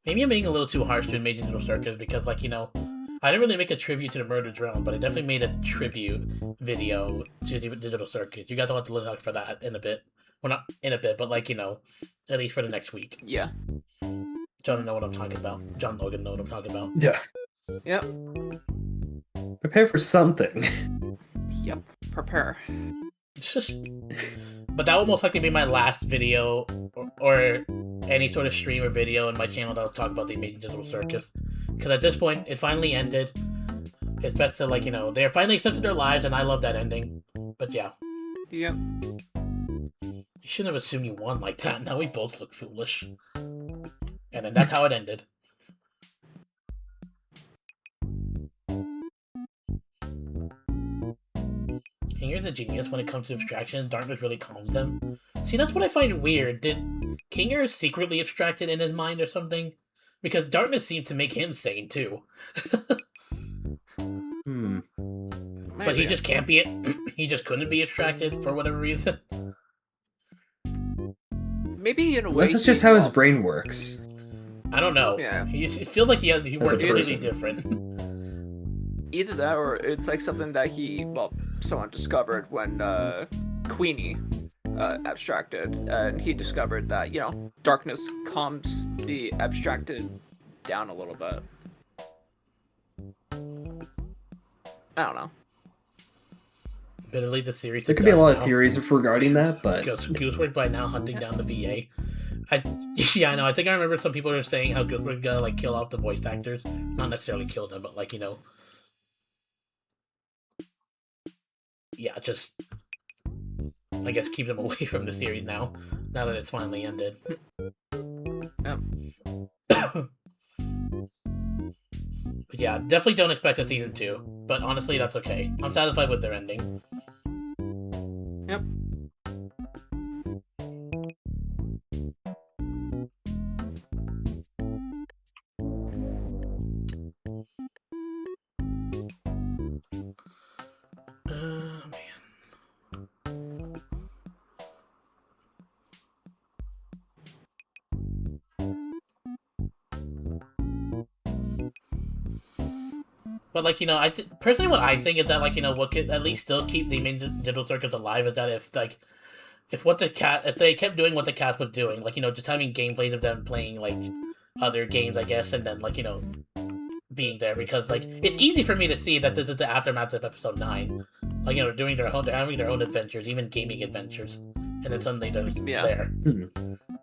Maybe I'm being a little too harsh to Amazing Digital Circus because, I didn't really make a tribute to the Murdered Realm, but I definitely made a tribute video to the Digital Circus. You guys will have to look out for that in a bit. Well, not in a bit, but, at least for the next week. yeah. John know what I'm talking about. John Logan know what I'm talking about. Yeah. Yep. Prepare for something. Yep. Prepare. But that will most likely be my last video or any sort of stream or video in my channel that will talk about the Amazing Digital Circus. Because at this point, it finally ended. It's best to, they're finally accepted their lives, and I love that ending. But yeah. Yep. You shouldn't have assumed you won like that. Now we both look foolish. And then that's how it ended. Kinger's a genius when it comes to abstraction. Darkness really calms them. See, that's what I find weird. Did Kinger secretly abstracted in his mind or something? Because darkness seems to make him sane too. But he just can't be. He just couldn't be abstracted for whatever reason. Maybe in a way. Unless that's just how his brain works. I don't know. Yeah. It feels like he As works a completely person. different. Either that, or it's like something that someone discovered when Queenie abstracted, and he discovered that darkness calms the abstracted down a little bit. I don't know. Bitterly, the series. There could be a lot of theories regarding that, but Goosework by now hunting down the VA. I know. I think I remember some people were saying how Goosework gonna kill off the voice actors, not necessarily kill them, but yeah, just I guess keep them away from the series now that it's finally ended. Yep. But yeah, definitely don't expect a season 2. But honestly, that's okay. I'm satisfied with their ending. Yep. Man. But personally, what I think is that what could at least still keep the main Digital Circus alive is that if they kept doing what the cast was doing, just having gameplays of them playing other games, I guess, and then being there, because it's easy for me to see that this is the aftermath of episode 9. They're having their own adventures, even gaming adventures, and then suddenly they're Yeah. there.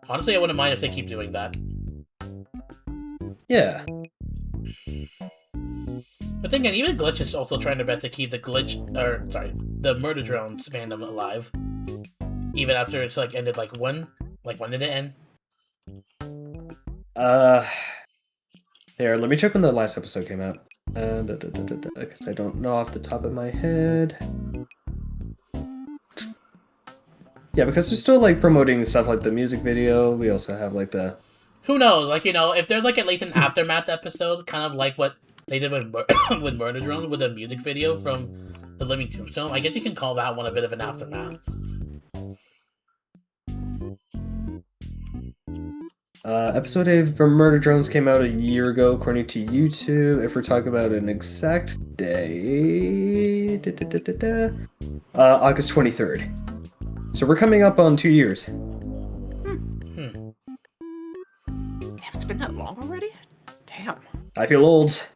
Honestly, I wouldn't mind if they keep doing that. Yeah. But then again, even Glitch is also trying their best to keep the Murder Drones fandom alive, even after it's like ended. Like when did it end? Here, let me check when the last episode came out. Because I don't know off the top of my head. Yeah, because they're still like promoting stuff like the music video. We also have like the. Who knows? Like, you know, if there's like at least an aftermath episode, kind of like what they did with with Murder Drone with a music video from the Living Tombstone, I guess you can call that one a bit of an aftermath. Episode 8 from Murder Drones came out a year ago, according to YouTube. If we're talking about an exact day, August 23rd. So we're coming up on 2 years. Damn, it's been that long already? Damn. I feel old.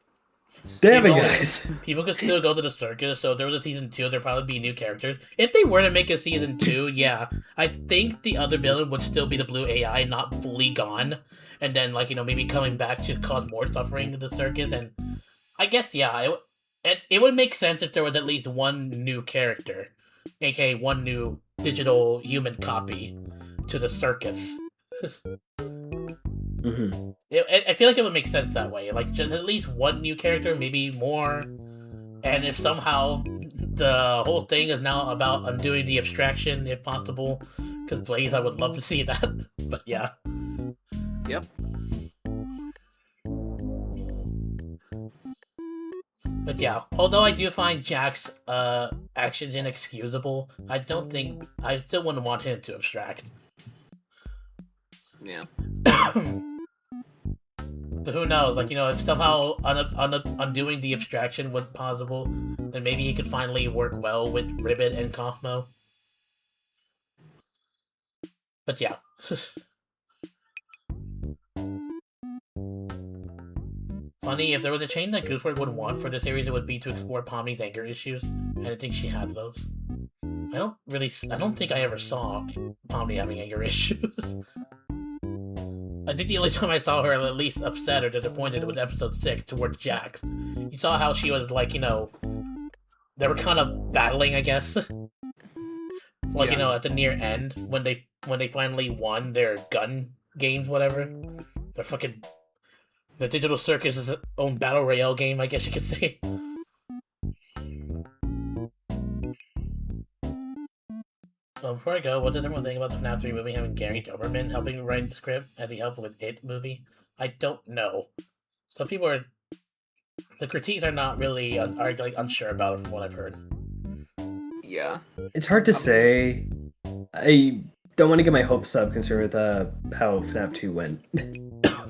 Damn it, guys. People could still go to the circus, so if there was a season 2, there'd probably be new characters. If they were to make a season 2, yeah, I think the other villain would still be the blue AI, not fully gone, and then, like, you know, maybe coming back to cause more suffering to the circus, and I guess, yeah, it would make sense if there was at least one new character, aka one new digital human copy to the circus. Mm-hmm. I feel like it would make sense that way. Like, just at least one new character, maybe more. And if somehow the whole thing is now about undoing the abstraction, if possible. Because, please, I would love to see that. But, yeah. Yep. But, yeah. Although I do find Jack's actions inexcusable, I still wouldn't want him to abstract. Yeah. So who knows? Like, you know, if somehow undoing the abstraction was possible, then maybe he could finally work well with Ribbit and Cosmo. But yeah. Funny, if there was a change that Goosework would want for the series, it would be to explore Pomni's anger issues. And I think she had those. I don't think I ever saw Pomni having anger issues. I think the only time I saw her at least upset or disappointed was episode 6 towards Jax. You saw how she was like, you know, they were kind of battling, I guess. Like, you know, at the near end when they finally won their gun games, whatever. The Digital Circus' own battle royale game, I guess you could say. Before I go, what does everyone think about the FNAF 3 movie having Gary Doberman helping write the script as he helped with It movie? I don't know. Some people are... The critiques are not really... are like unsure about it from what I've heard. Yeah. It's hard to say. I don't want to get my hopes up concerned with how FNAF 2 went.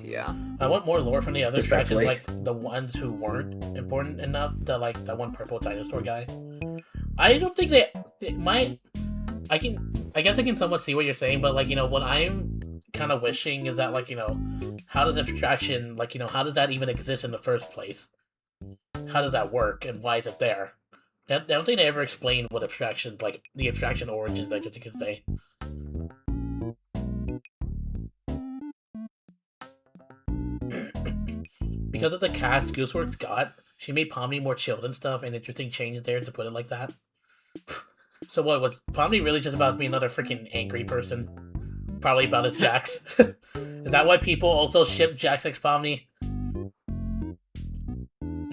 Yeah. I want more lore from the other factions, Respectfully. like the ones who weren't important enough. Like that one purple dinosaur guy. I don't think they might... I guess I can somewhat see what you're saying, but, like, you know, what I'm kind of wishing is that, like, you know, how does abstraction, like, you know, how did that even exist in the first place? How does that work, and why is it there? I don't think they ever explained what abstraction, like, the abstraction origins, I guess you could say. Because of the cast Gooseworks got, she made Pomni more chilled and stuff, and interesting changes there, to put it like that. So what, was Pomni really just about being another freaking angry person? Probably about his Jax. Is that why people also ship Jax X Pomni?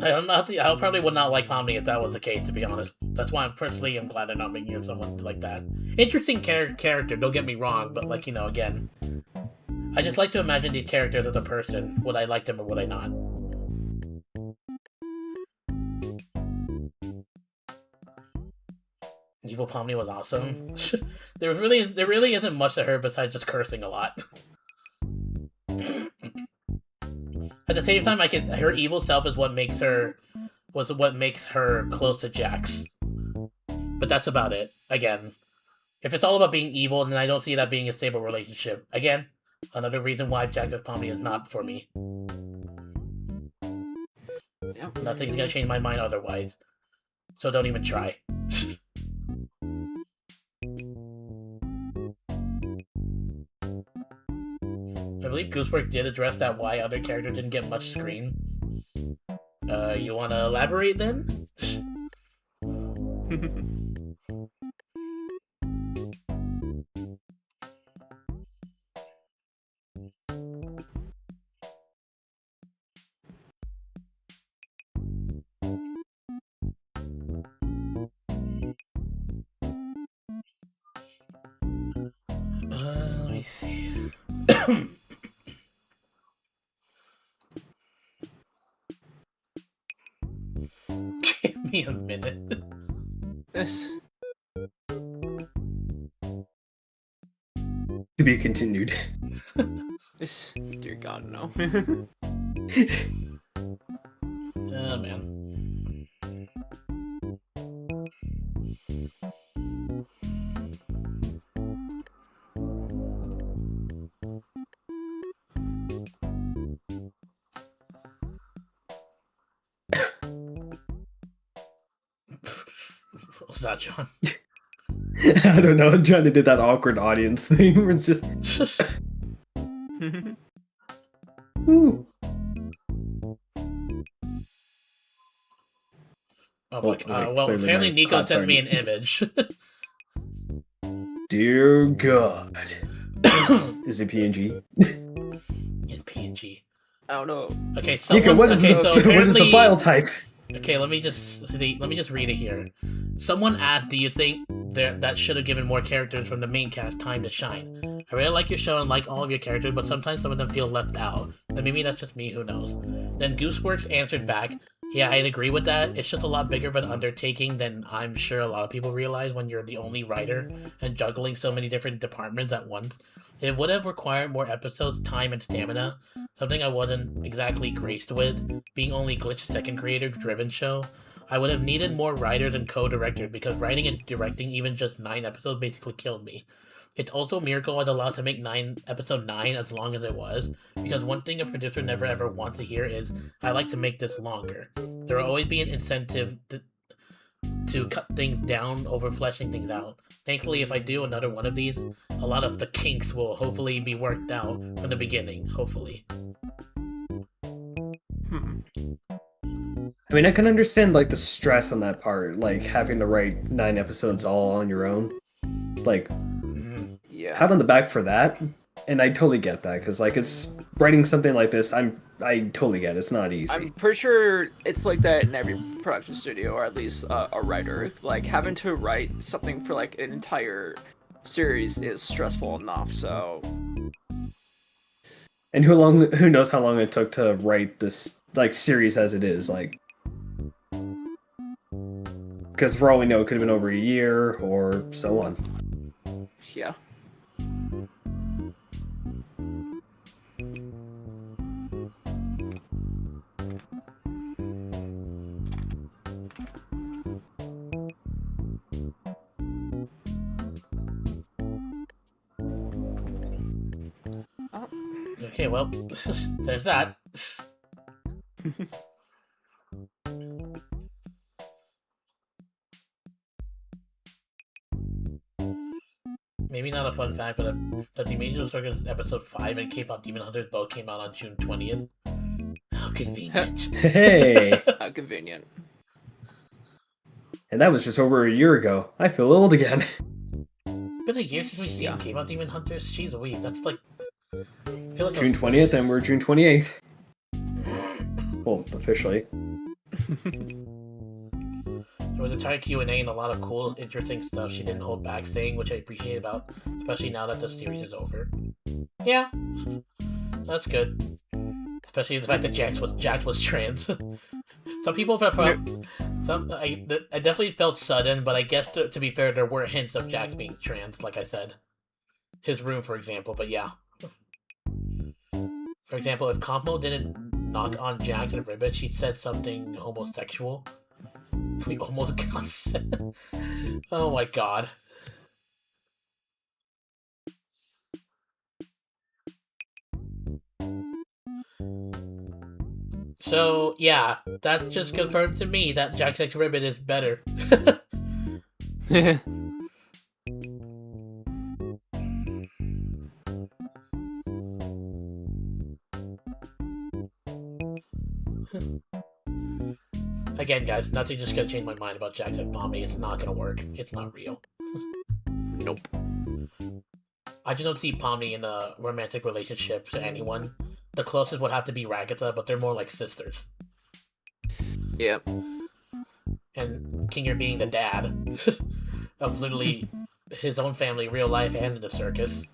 I probably would not like Pomni if that was the case, to be honest. That's why I'm glad they're not making her someone like that. Interesting character, don't get me wrong, but, like, you know, again, I just like to imagine these characters as a person. Would I like them or would I not? Evil Pomni was awesome. there really isn't much to her besides just cursing a lot. At the same time, her evil self is what makes her close to Jax. But that's about it. Again, if it's all about being evil, then I don't see that being a stable relationship. Again, another reason why Jax X Pomni is not for me. Yep. Nothing's gonna change my mind otherwise. So don't even try. believe Goosework did address that why other characters didn't get much screen. You want to elaborate then? Let me see. Give me a minute. Yes. To be continued. Yes. Dear God, no. Oh, man. What was that, John? I don't know. I'm trying to do that awkward audience thing where it's just. Ooh. Oh, Oh, my okay, God. Well, clearly apparently my Nico cloud's sent me an starting. image. Dear God. Is it PNG? It's PNG. I don't know. Okay, Nico, someone. what is Okay, the so what is the apparently. file type? Okay, let me just read it here. Someone asked, "Do you think that should have given more characters from the main cast time to shine? I really like your show and like all of your characters, but sometimes some of them feel left out. And maybe that's just me. Who knows?" Then Gooseworks answered back, "Yeah, I'd agree with that. It's just a lot bigger of an undertaking than I'm sure a lot of people realize when you're the only writer and juggling so many different departments at once. It would have required more episodes, time, and stamina. Something I wasn't exactly graced with, being only Glitch second creator driven show. I would have needed more writers and co-directors because writing and directing even just 9 episodes basically killed me. It's also a miracle I was allowed to make episode 9 as long as it was, because one thing a producer never ever wants to hear is, I like to make this longer. There will always be an incentive to cut things down over fleshing things out. Thankfully, if I do another one of these, a lot of the kinks will hopefully be worked out from the beginning, hopefully." I mean, I can understand like the stress on that part, like having to write 9 episodes all on your own. Like, Yeah. pat on the back for that. And I totally get that because like it's writing something like this. I totally get it. It's not easy. I'm pretty sure it's like that in every production studio, or at least a writer. Like having to write something for like an entire series is stressful enough. So. And who knows how long it took to write this like series as it is, like, because for all we know, it could have been over a year or so on. Yeah. Okay, well, there's that. Maybe not a fun fact, but that the Major Circus episode 5 and K-pop Demon Hunters both came out on June 20th. How convenient. Hey! How convenient. And that was just over a year ago. I feel old again. Been a year since we've seen K-pop Demon Hunters? Jeez Louise, that's like... I feel like June 20th, and we're June 28th. Well, officially. There was a entire Q&A and a lot of cool, interesting stuff she didn't hold back saying, which I appreciate about, especially now that the series is over. Yeah, that's good. Especially the fact that Jax was trans. Some people felt I definitely felt sudden, but I guess to be fair, there were hints of Jax being trans, like I said. His room, for example, but yeah. For example, if Compo didn't knock on Jax and Ribbit, she said something homosexual. We almost got set. Oh my god. So, yeah, that just confirmed to me that Jax X Ribbit is better. again, guys, nothing just gonna change my mind about Jax and Pomni. It's not gonna work. It's not real. Nope. I just don't see Pomni in a romantic relationship to anyone. The closest would have to be Ragatha, but they're more like sisters. Yep. And Kinger being the dad of literally his own family, real life, and in the circus.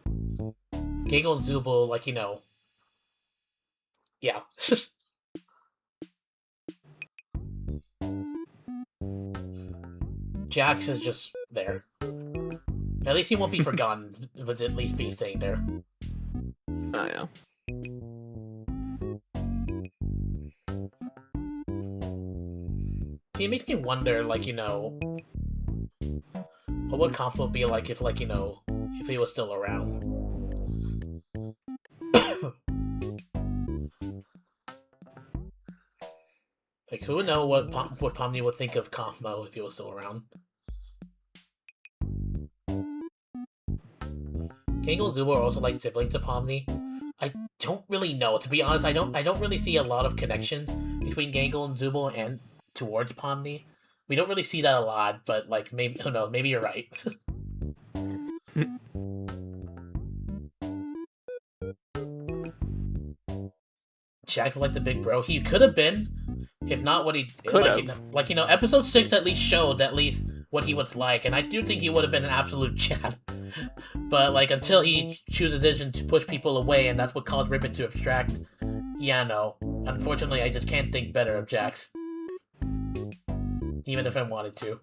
Giggle and Zubul, like, you know... Yeah. Jax is just there. At least he won't be forgotten, with at least being staying there. Oh, yeah. See, it makes me wonder, like, you know... What would Conflict be like if, like, you know, if he was still around? Like, who would know what Pomni would think of Kaufmo if he was still around? Gangle and Zubo are also like siblings to Pomni. I don't really know. To be honest, I don't really see a lot of connections between Gangle and Zubo and towards Pomni. We don't really see that a lot, but like maybe who knows, maybe you're right. Jack like the big bro. He could have been. If not, what he Could like, have. like, you know, episode 6 at least showed at least what he was like, and I do think he would have been an absolute Chad. But like until he chooses decision to push people away, and that's what caused Ribbon to abstract. Yeah, no. Unfortunately, I just can't think better of Jax. Even if I wanted to.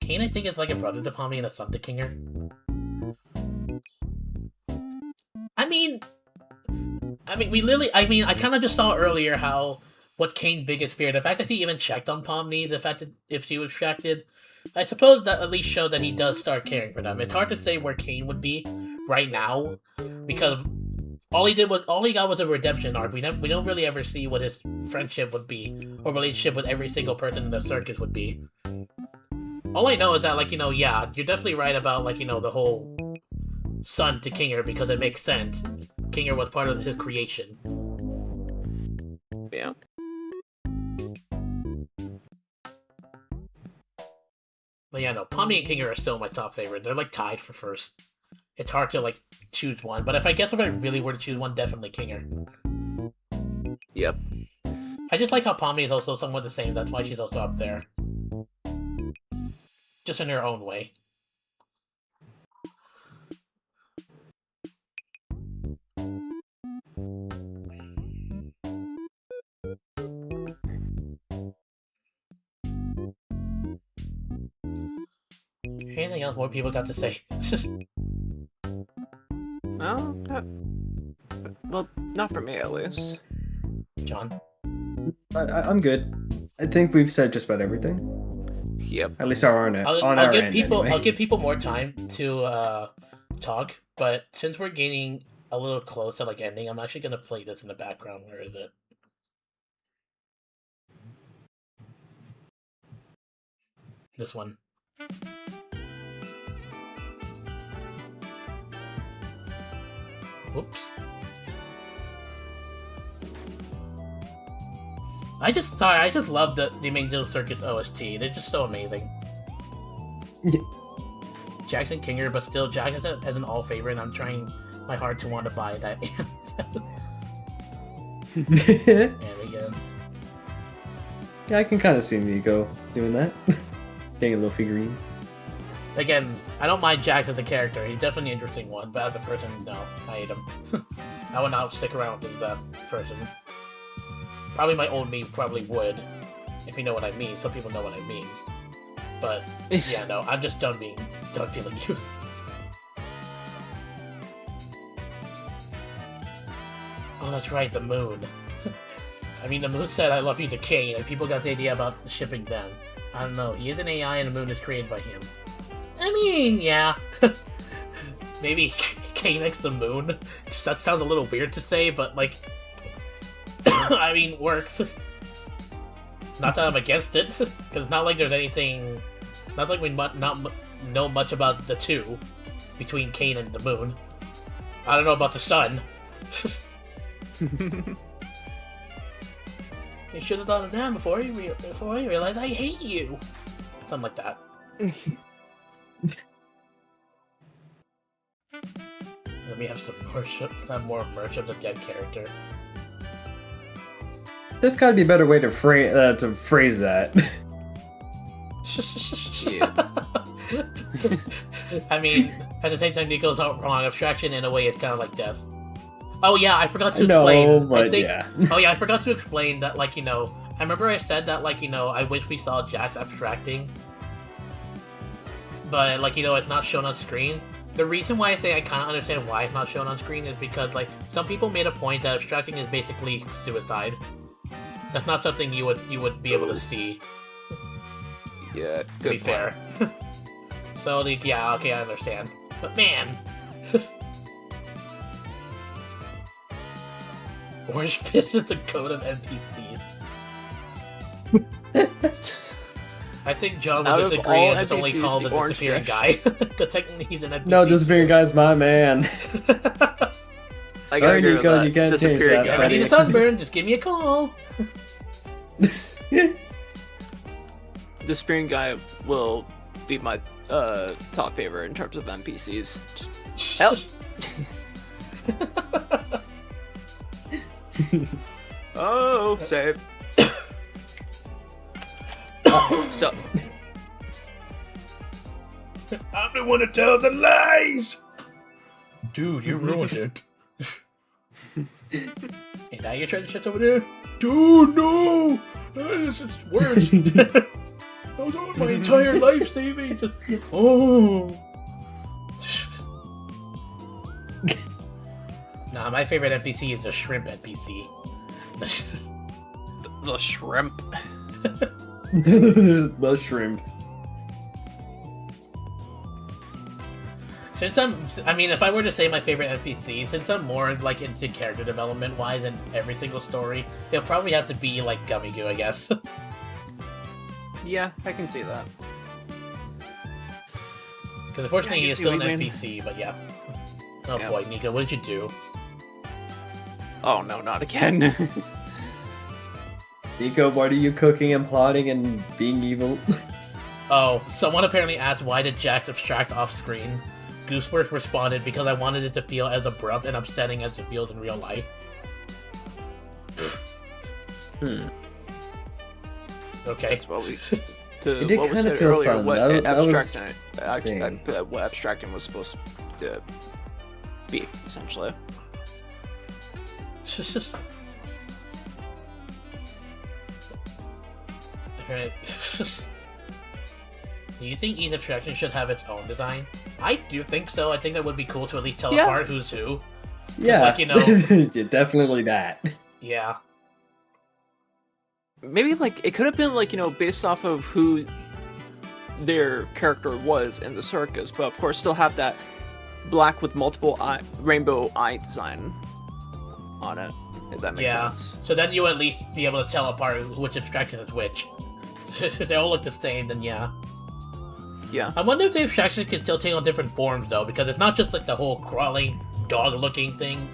Kane, I think, is like a brother to Pomni and a son to Kinger. I mean, I kind of just saw earlier how, what Kane's biggest fear, the fact that he even checked on Pomni, the fact that if she was distracted, I suppose that at least showed that he does start caring for them. It's hard to say where Kane would be right now, because all he got was a redemption arc. We don't really ever see what his friendship would be, or relationship with every single person in the circus would be. All I know is that, like, you know, yeah, you're definitely right about, like, you know, the whole son to Kinger, because it makes sense. Kinger was part of his creation. Yeah. But yeah, no, Pomni and Kinger are still my top favorite. They're like tied for first. It's hard to like choose one, but if I really were to choose one, definitely Kinger. Yep. I just like how Pomni is also somewhat the same. That's why she's also up there. Just in her own way. Anything else more people got to say? Well, not for me at least. John? I'm good. I think we've said just about everything. Yep. At least on our I'll give end, people anyway. I'll give people more time to talk, but since we're getting a little close to like ending, I'm actually gonna play this in the background. Where is it? This one. Whoops. I just love the Mango Circus OST. They're just so amazing. Yeah. Jackson Kinger, but still Jack as an all favorite, and I'm trying my hard to want to buy that. There we go. Yeah, I can kind of see Nico doing that. Getting a little figurine. Again, I don't mind Jax as a character. He's definitely an interesting one, but as a person, no. I hate him. I would not stick around with that person. Probably my old me probably would, if you know what I mean. Some people know what I mean. But, yeah, no, I'm just done feeling you. Oh, that's right, the moon. I mean, the moon said I love you to Kane, and people got the idea about shipping them. I don't know, he is an AI and the moon is created by him. I mean, yeah. Maybe Kane next to the moon. That sounds a little weird to say, but, like... I mean, works. Not that I'm against it, because it's not like there's anything... Not like we not know much about the two between Kane and the moon. I don't know about the sun, You should have thought of that before you realized I hate you. Something like that. Let me have more merch of the dead character. There's got to be a better way to phrase that. I mean, at the same time, Nico's not wrong. Abstraction, in a way, is kind of like death. Oh yeah, I forgot to explain. No, but yeah. Oh yeah, I forgot to explain that, like, you know, I remember I said that, like, you know, I wish we saw Jax abstracting. But, like, you know, it's not shown on screen. The reason why I say I kind of understand why it's not shown on screen is because, like, some people made a point that abstracting is basically suicide. That's not something you would be able to see. Yeah, to be fair. So, like, yeah, okay, I understand. But man, Orange Fist is the code of NPCs. I think John would disagree and it's only called the disappearing guy. Because technically he's an NPC. No, disappearing guy's my man. I gotta agree with that. You can't change that. If I need a sunburn, just give me a call. Disappearing guy will be my top favorite in terms of NPCs. Help! Oh, save. So, I'm the one to tell the lies! Dude, you ruined it. And now you're trying to shut over there? Dude, no! This is worse. I was on my entire life saving. Oh. Nah, my favorite NPC is a shrimp NPC. the shrimp. The shrimp. I mean, if I were to say my favorite NPC, since I'm more, like, into character development-wise in every single story, it'll probably have to be, like, Gummy Goo, I guess. Yeah, I can see that. Because unfortunately, he is still an NPC, but yeah. Oh yeah. Boy, Nico, what did you do? Oh no, not again. Nico, what are you cooking and plotting and being evil? Oh, someone apparently asked why did Jax abstract off-screen. Goosework responded, because I wanted it to feel as abrupt and upsetting as it feels in real life. Okay. That's what we... It did what was kind of said feel earlier, sudden. what That what abstracting was supposed to be, essentially. Alright. Do you think each abstraction should have its own design? I do think so. I think that would be cool to at least tell apart who's who. Yeah, like, you know, definitely that. Yeah. Maybe, like, it could have been, like, you know, based off of who their character was in the circus, but of course still have that black with multiple rainbow eye design on it, if that makes sense. So then you at least be able to tell apart which abstraction is which. If they all look the same, then yeah. Yeah. I wonder if the abstraction can still take on different forms, though, because it's not just, like, the whole crawling, dog-looking thing.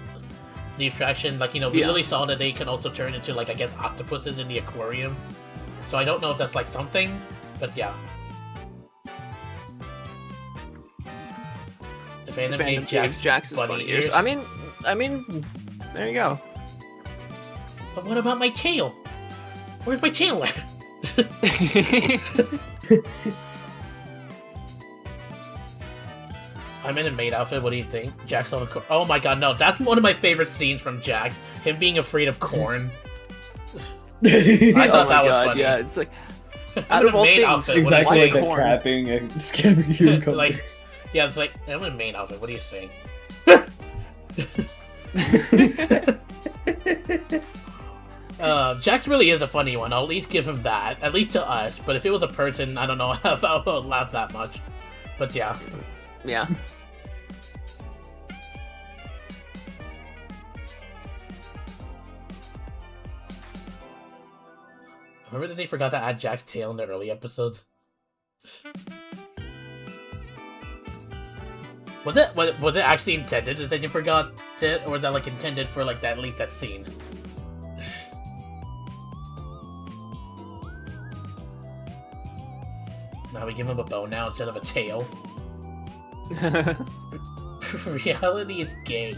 The abstraction, like, you know, we really saw that they can also turn into, like, I guess, octopuses in the aquarium. So I don't know if that's, like, something, but yeah. The fandom gave Jax's bunny ears. I mean, there you go. But what about my tail? Where's my tail at? I'm in a maid outfit, what do you think? Jax on the oh my god, no, that's one of my favorite scenes from Jax. Him being afraid of corn. I thought that was funny. Yeah, it's like, out of all things, outfit, exactly like the corn? crapping and scamming you. Like, yeah, it's like, I'm in a maid outfit, what do you think? Jax really is a funny one, I'll at least give him that. At least to us, but if it was a person, I don't know if I would laugh that much. But yeah. Yeah. Remember that they forgot to add Jack's tail in the early episodes? Was it actually intended that they forgot missed it, or was that like intended for like that, at least that scene? Now we give him a bow now instead of a tail. Reality is gay.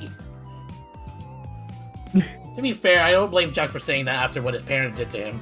To be fair, I don't blame Jack for saying that after what his parents did to him.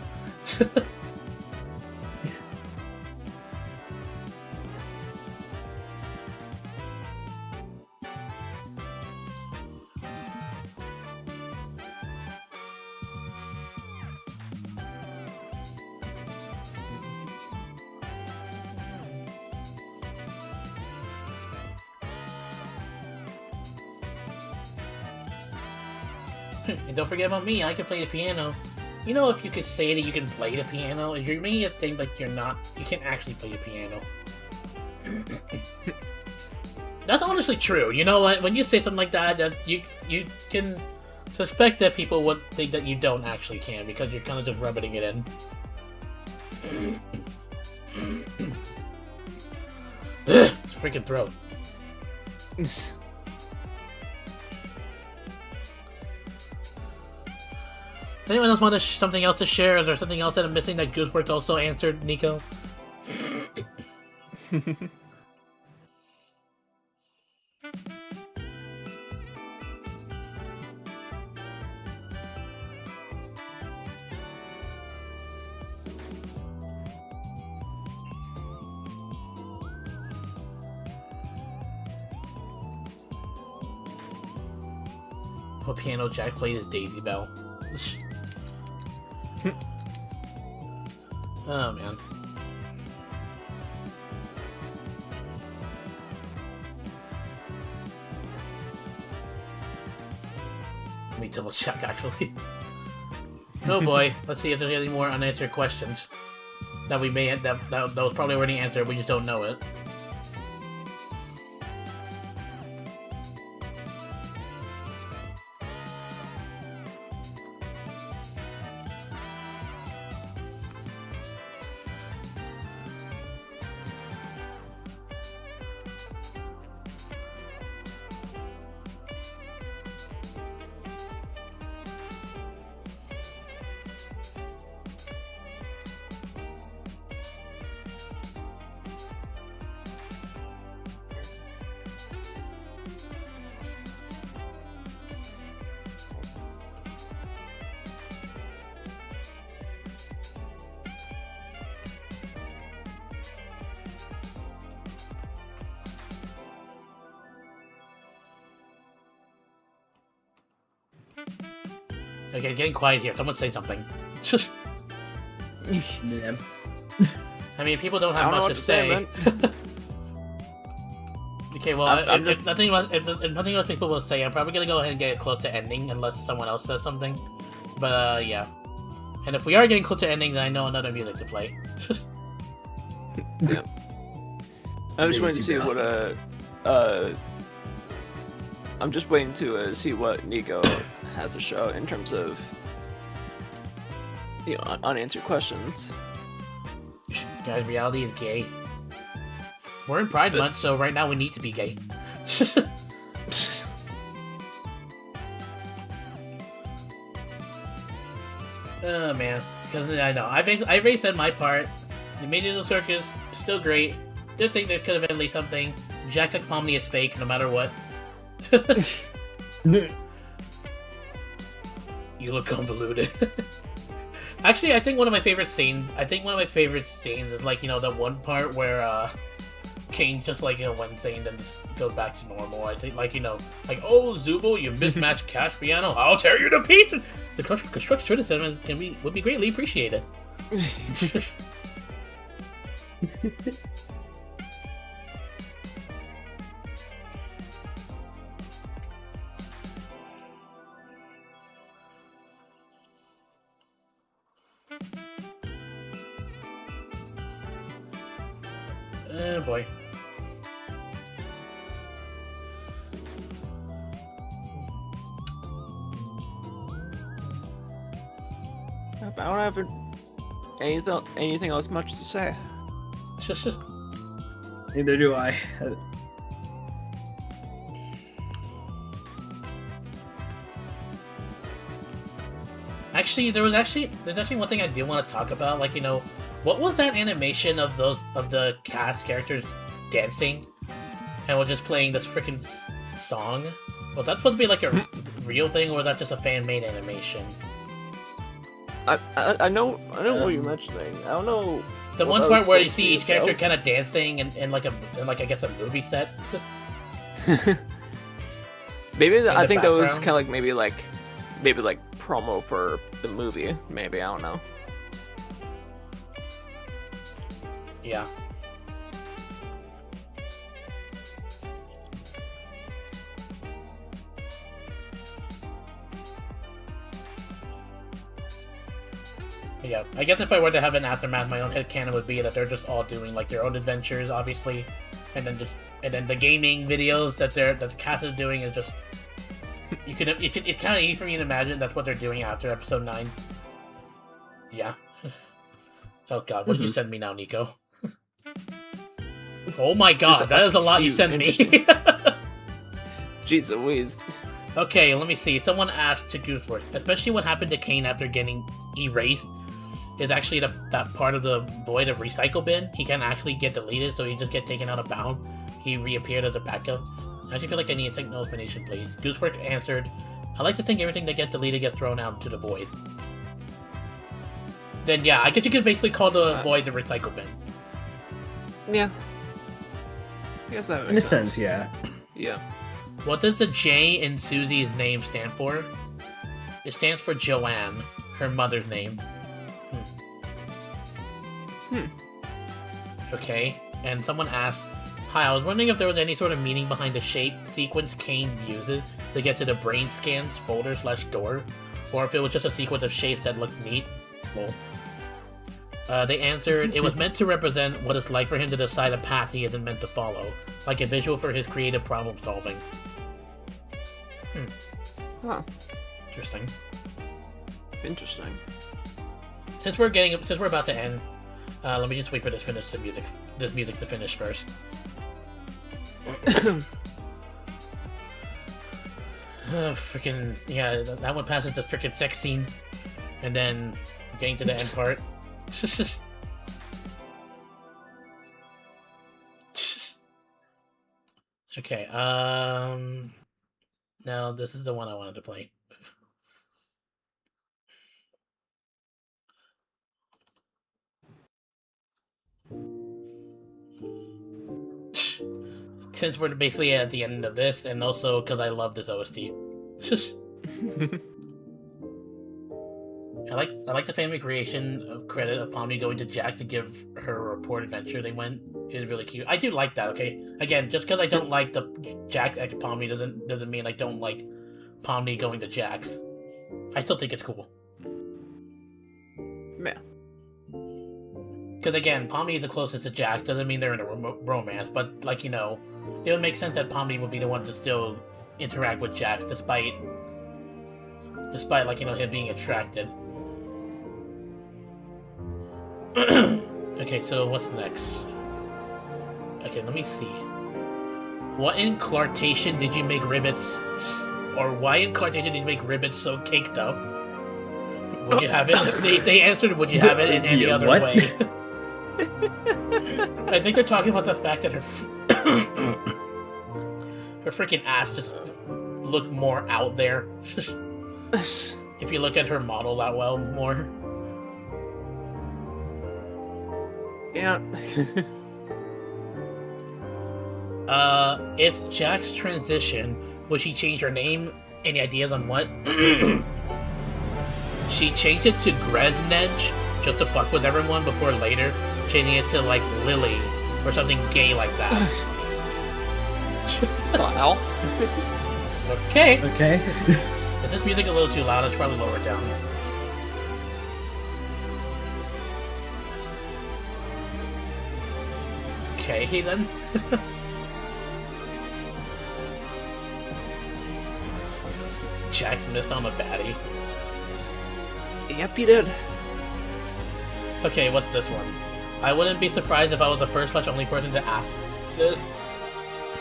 And don't forget about me, I can play the piano. You know, if you could say that you can play the piano, you're making it think like you can't actually play the piano. That's honestly true. You know what? When you say something like that, you can suspect that people would think that you don't actually can, because you're kind of just rubbing it in. It's freaking throat. Anyone else want something else to share? Is there something else that I'm missing that Gooseworks also answered, Nico? What piano Jack played is Daisy Bell. Oh man. Let me double check actually. Oh boy, let's see if there's any more unanswered questions that we may that was probably already answered, we just don't know it. Okay, getting quiet here. Someone say something. Yeah. I mean, people don't have much to say. Okay, well, if nothing else people will say, I'm probably gonna go ahead and get close to ending unless someone else says something. But yeah. And if we are getting close to ending, then I know another music to play. Yeah. I was waiting to see what I'm just waiting to see what Nico has to show in terms of, you know, unanswered questions. Guys, reality is gay. We're in Pride Month, so right now we need to be gay. Oh man, because I know I've already said my part. The Medieval Circus is still great. Did think there could have been at least something. Jack Tech Pomni is fake, no matter what. You look convoluted. Actually, I think one of my favorite scenes is like, you know, that one part where King just like, you know, one thing then just goes back to normal. I think, like, you know, like, oh Zubo, you mismatched cash piano, I'll tear you to pieces. The construction criticism would be greatly appreciated. Oh boy. I don't have anything else much to say. Neither do I. Actually, there's actually one thing I do want to talk about. Like, what was that animation of the cast characters dancing, and we're just playing this freaking song? Was that supposed to be like a real thing, or was that just a fan-made animation? I know what you're mentioning. I don't know. The one part where you see each character kind of dancing in like I guess a movie set. Maybe I think that was kind of like maybe like promo for the movie. Maybe, I don't know. Yeah. Yeah, I guess if I were to have an aftermath, my own headcanon would be that they're just all doing like their own adventures, obviously, and then the gaming videos that the cast is doing is just it's kind of easy for me to imagine that's what they're doing after episode 9. Yeah. Oh god, what did you send me now, Nico? Oh my god, that is a lot you sent me. Jeez Louise. Okay, let me see. Someone asked to Gooseworth, especially what happened to Kane after getting erased is actually that part of the void of recycle bin. He can't actually get deleted, so he just get taken out of bound. He reappeared as a backup. I actually feel like I need a technical explanation, please. Gooseworth answered, I like to think everything that gets deleted gets thrown out into the void. Then yeah, I guess you could basically call the void the recycle bin. Yeah. I guess that makes In a sense, yeah. Yeah. What does the J in Susie's name stand for? It stands for Joanne, her mother's name. Okay, and someone asked, hi, I was wondering if there was any sort of meaning behind the shape sequence Kane uses to get to the brain scans folder/door, or if it was just a sequence of shapes that looked neat. Well, they answered, it was meant to represent what it's like for him to decide a path he isn't meant to follow, like a visual for his creative problem solving. Huh. Interesting. Interesting. Since we're about to end, let me just wait for this music to finish first. Freaking yeah, that one passes the freaking sex scene, and then getting to the end part. Okay, now this is the one I wanted to play. Since we're basically at the end of this, and also because I love this OST. I like the family creation of credit of Pomni going to Jack to give her a report adventure they went. Is really cute. I do like that, okay? Again, just because I don't like the Jack at Pomni doesn't mean I don't like Pomni going to Jack's. I still think it's cool. Yeah. Because again, Pomni is the closest to Jack, doesn't mean they're in a romance, but like, it would make sense that Pomni would be the one to still interact with Jack despite like, him being attracted. Okay, so what's next? Okay, let me see. What incarnation did you make ribbits, or why incarnation did you make ribbits so caked up? Would you have it? They answered, would you have it in any other way? I think they're talking about the fact that her freaking ass just looked more out there. If you look at her model that well more. Yeah. If Jack's transition, would she change her name? Any ideas on what? She changed it to Gresnej just to fuck with everyone before later changing it to like Lily or something gay like that. Wow. Okay. Okay. Is this music a little too loud? I should probably lower it down. Okay, then. Jax missed on a baddie. Yep, you did. Okay, what's this one? I wouldn't be surprised if I was the first/only person to ask this.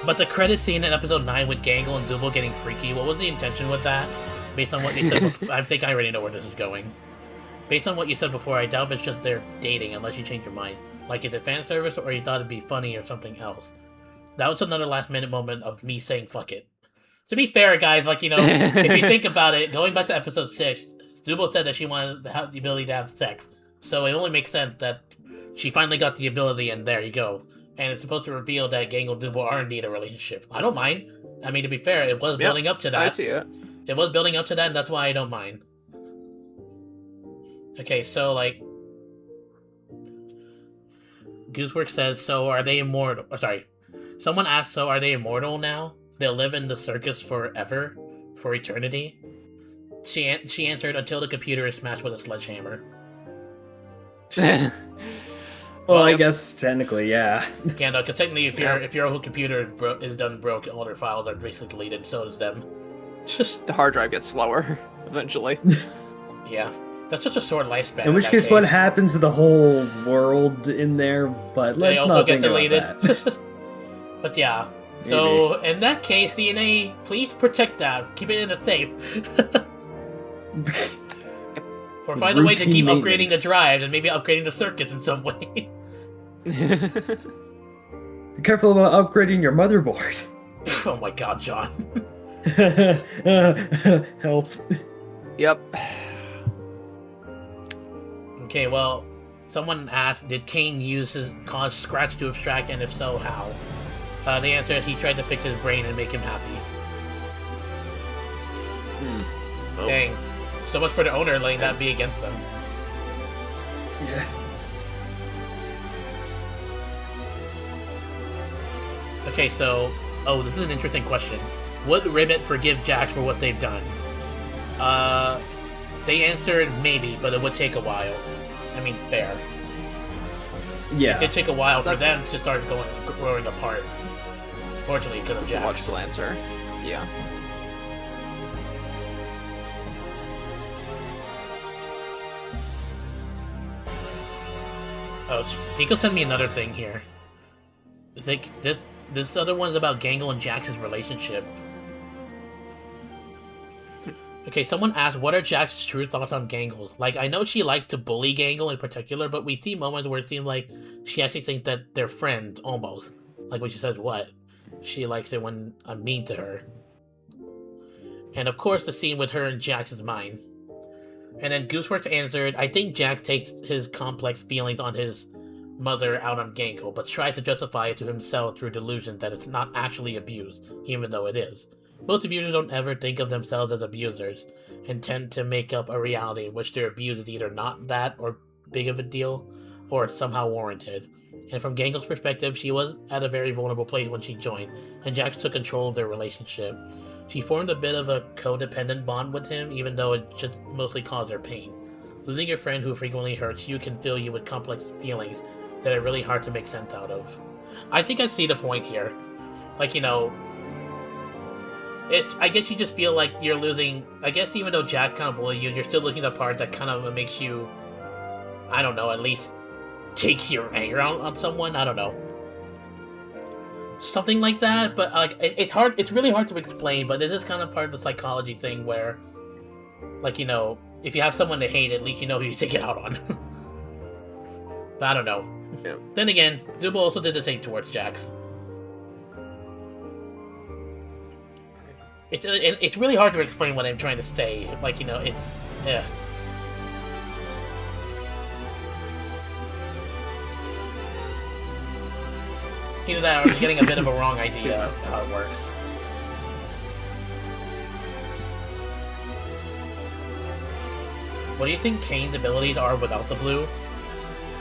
But the credit scene in episode 9 with Gangle and Zubul getting freaky, what was the intention with that? Based on what you said before, I think I already know where this is going. Based on what you said before, I doubt it's just they're dating unless you change your mind. Like, is it fan service or you thought it'd be funny or something else? That was another last-minute moment of me saying fuck it. To be fair, guys, like, if you think about it, going back to episode 6, Zubo said that she wanted to have the ability to have sex. So it only makes sense that she finally got the ability, and there you go. And it's supposed to reveal that Gang and Zubo are indeed a relationship. I don't mind. I mean, to be fair, it was building up to that. I see it. It was building up to that, and that's why I don't mind. Okay, so, like... Goosework says, so are they immortal? Oh, sorry. Someone asked, so are they immortal now? They'll live in the circus forever? For eternity? She answered, until the computer is smashed with a sledgehammer. Well, I guess technically, yeah. Yeah, no, because technically, if your whole computer is done broke, all their files are basically deleted, so does them. The hard drive gets slower, eventually. Yeah. That's such a short lifespan. In which case, what happens to the whole world in there? But let's they also not get think deleted. about that. But yeah. So, in that case, DNA, please protect that. Keep it in a safe. Or find a way to keep upgrading the drives and maybe upgrading the circuits in some way. Be careful about upgrading your motherboard. Oh my god, John. Help. Yep. Okay, well, someone asked, did Kane cause Scratch to abstract, and if so, how? The answer is he tried to fix his brain and make him happy. Oh. Dang. So much for the owner letting that be against them. Yeah. Okay, so... Oh, this is an interesting question. Would Ribbit forgive Jax for what they've done? They answered maybe, but it would take a while. I mean, fair. Yeah. It did take a while for them to start growing apart. Fortunately, because of Jax. Logical answer. Yeah. Oh, Zico sent me another thing here. I think this other one's about Gangle and Jax's relationship. Okay, someone asked, what are Jax's true thoughts on Gangles? Like, I know she liked to bully Gangle in particular, but we see moments where it seems like she actually thinks that they're friends, almost. Like when she says, what? She likes it when I'm mean to her. And of course, the scene with her and Jax is mine. And then Gooseworks answered, I think Jax takes his complex feelings on his mother out on Gangle, but tries to justify it to himself through delusion that it's not actually abuse, even though it is. Most abusers don't ever think of themselves as abusers, and tend to make up a reality in which their abuse is either not that or big of a deal, or somehow warranted. And from Gangle's perspective, she was at a very vulnerable place when she joined, and Jax took control of their relationship. She formed a bit of a codependent bond with him, even though it just mostly caused her pain. Losing a friend who frequently hurts you can fill you with complex feelings that are really hard to make sense out of. I think I see the point here. Like, I guess you just feel like you're losing... I guess even though Jack kind of bullied you, you're still looking at the part that kind of makes you... I don't know, at least take your anger out on someone? I don't know. Something like that, but like it's hard. It's really hard to explain, but this is kind of part of the psychology thing where, like, if you have someone to hate, at least you know who you take it out on. But I don't know. Yeah. Then again, Zubo also did the same towards Jax. It's really hard to explain what I'm trying to say. Like, it's... Yeah. Either that or I'm getting a bit of a wrong idea of how it works. What do you think Kane's abilities are without the blue?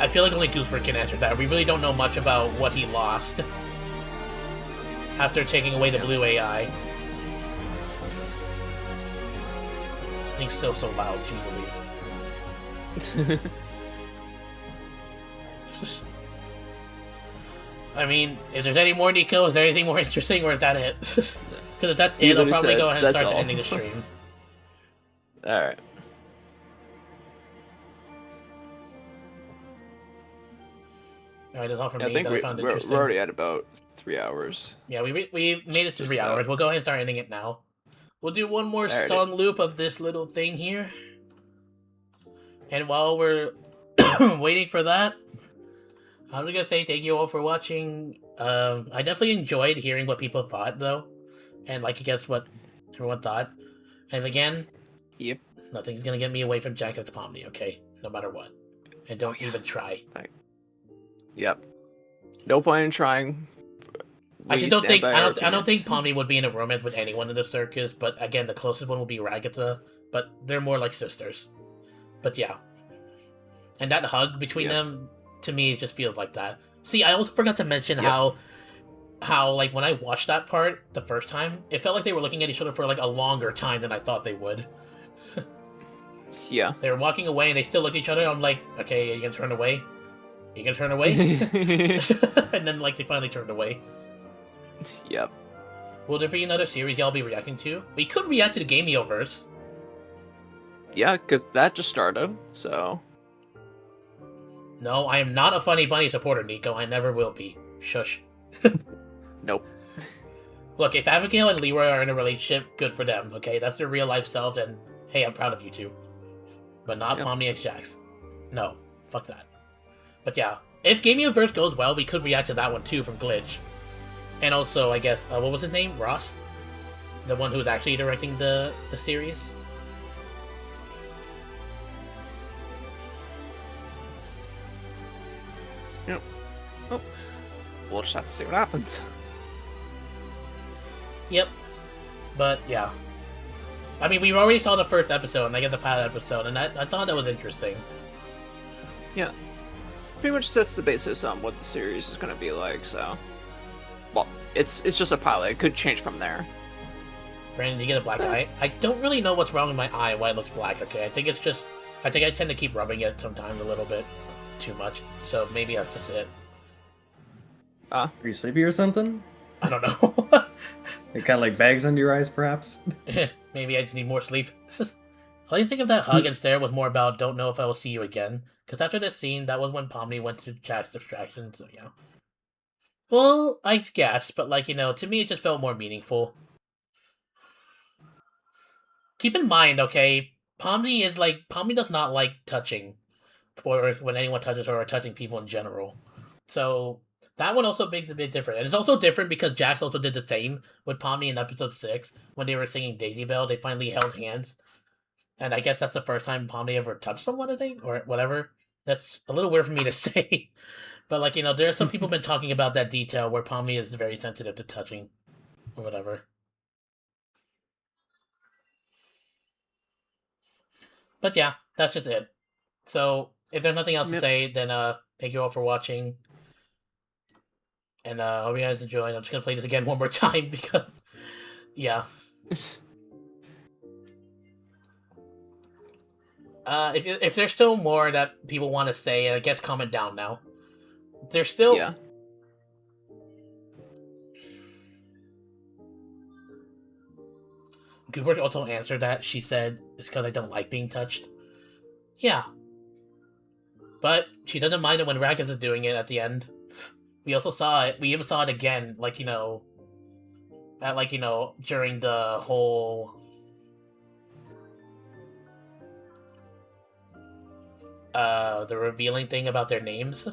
I feel like only Gooseberg can answer that. We really don't know much about what he lost after taking away the blue AI. Thing's so loud, jeez Louise. I mean, if there's any more, Nico, is there anything more interesting, or is that it? Because if that's it, I'll probably go ahead and start ending the stream. Alright. Alright, that's all from me. I think that I found we're interesting. already at about 3 hours. Yeah, we made it to 3 hours. We'll go ahead and start ending it now. We'll do one more There it song loop of this little thing here. And while we're waiting for that, I was gonna say thank you all for watching. I definitely enjoyed hearing what people thought, though. And, like, I guess what everyone thought. And again, Yep. nothing's gonna get me away from Jack and Pomni, okay? No matter what. And don't even try. Yep. No point in trying. I We just don't stand think by I our don't think opinions. Pomni would be in a romance with anyone in the circus, but again, the closest one will be Ragatha, but they're more like sisters. But yeah. And that hug between them, to me, it just feels like that. See, I also forgot to mention how like when I watched that part the first time, it felt like they were looking at each other for like a longer time than I thought they would. Yeah. They were walking away and they still looked at each other. I'm like, okay, are you gonna turn away? Are you gonna turn away? And then like they finally turned away. Yep. Will there be another series y'all be reacting to? We could react to the Gameoverse. Yeah, because that just started, so... No, I am not a Funny Bunny supporter, Nico. I never will be. Shush. Nope. Look, if Abigail and Leroy are in a relationship, good for them, okay? That's their real life selves, and hey, I'm proud of you two. But not Pomni X Jax. No, fuck that. But yeah, if Gameoverse goes well, we could react to that one too from Glitch. And also, I guess, what was his name? Ross? The one who was actually directing the series? Yep. Oh. We'll just have to see what happens. Yep. But, yeah. I mean, we already saw the first episode, and I get the pilot episode, and I thought that was interesting. Yeah. Pretty much sets the basis on what the series is going to be like, so... Well, it's just a pilot. It could change from there. Brandon, you get a black eye? I don't really know what's wrong with my eye, why it looks black, okay? I think it's just... I think I tend to keep rubbing it sometimes a little bit too much, so maybe that's just it. Are you sleepy or something? I don't know. It kind of like bags under your eyes, perhaps? Maybe I just need more sleep. All I think of that hug and stare was more about don't know if I will see you again. Because after this scene, that was when Pomni went to Jack's distraction, so yeah. Well, I guess, but like, you know, to me it just felt more meaningful. Keep in mind, okay, Pomni does not like touching. Or when anyone touches her or touching people in general. So, that one also makes a bit different. And it's also different because Jax also did the same with Pomni in episode 6. When they were singing Daisy Bell, they finally held hands. And I guess that's the first time Pomni ever touched someone, I think, or whatever. That's a little weird for me to say. But, like, you know, there are some people been talking about that detail where Pomni is very sensitive to touching. Or whatever. But yeah, that's just it. So, if there's nothing else to say, then thank you all for watching. And hope you guys enjoyed. I'm just gonna play this again one more time because, yeah. If there's still more that people want to say, I guess comment down now. There's still... Yeah. Cooper also answered that. She said, it's because I don't like being touched. Yeah. But she doesn't mind it when Raggeds is doing it at the end. We also saw it. We even saw it again, like, you know... At, like, you know, during the whole... the revealing thing about their names.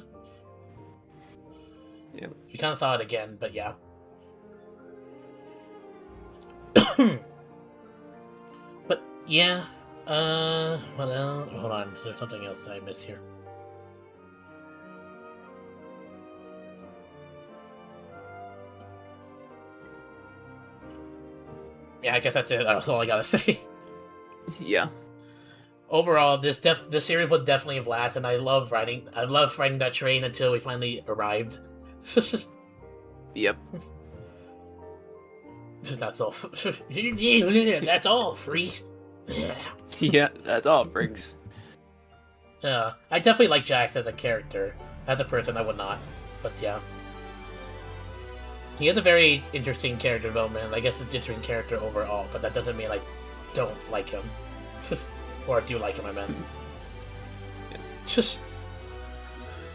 Yep. We kind of saw it again, but yeah. But, yeah. What else? Hold on, there's something else that I missed here. Yeah, I guess that's it. That's all I gotta say. Yeah. Overall, this series would definitely have lasted, and I loved riding that train until we finally arrived. Yep. That's all. That's all, freak. Yeah, that's all, Briggs. Yeah, I definitely like Jax as a character. As a person, I would not. But yeah. He has a very interesting character development. I guess it's an interesting character overall, but that doesn't mean I don't like him. Or do like him, I meant. Yeah. Just...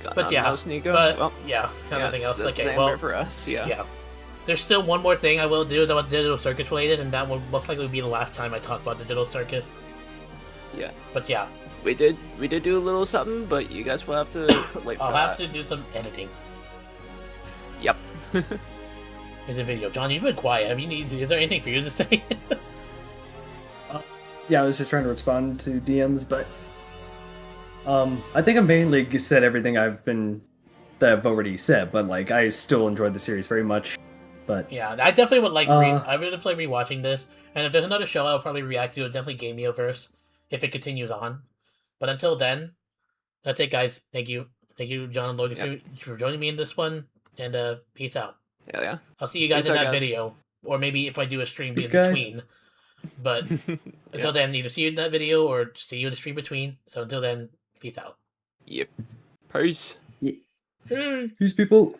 Got But yeah, else, Nico? but well, yeah, nothing else. That's Okay, the well, end for us. Yeah. Yeah. There's still one more thing I will do about Digital Circus related, and that will most likely be the last time I talk about Digital Circus. Yeah. But yeah, We did do a little something, but you guys will have to wait for I'll that. have to do some editing Yep. in the video. John, you've been quiet. Is there anything for you to say? Yeah, I was just trying to respond to DMs, but I think I mainly said everything that I've already said, but like I still enjoyed the series very much. But Yeah, I definitely would like. I would definitely rewatching this, and if there's another show, I'll probably react to it. Definitely Gameoverse if it continues on. But until then, that's it, guys. Thank you, John and Logan, for joining me in this one, and peace out. Yeah. I'll see you guys Peace in out, that guys. video, or maybe if I do a stream Peace, in guys. between. But until then, either see you in that video or see you in the stream between. So until then, peace out. Yep. Peace. peace, people.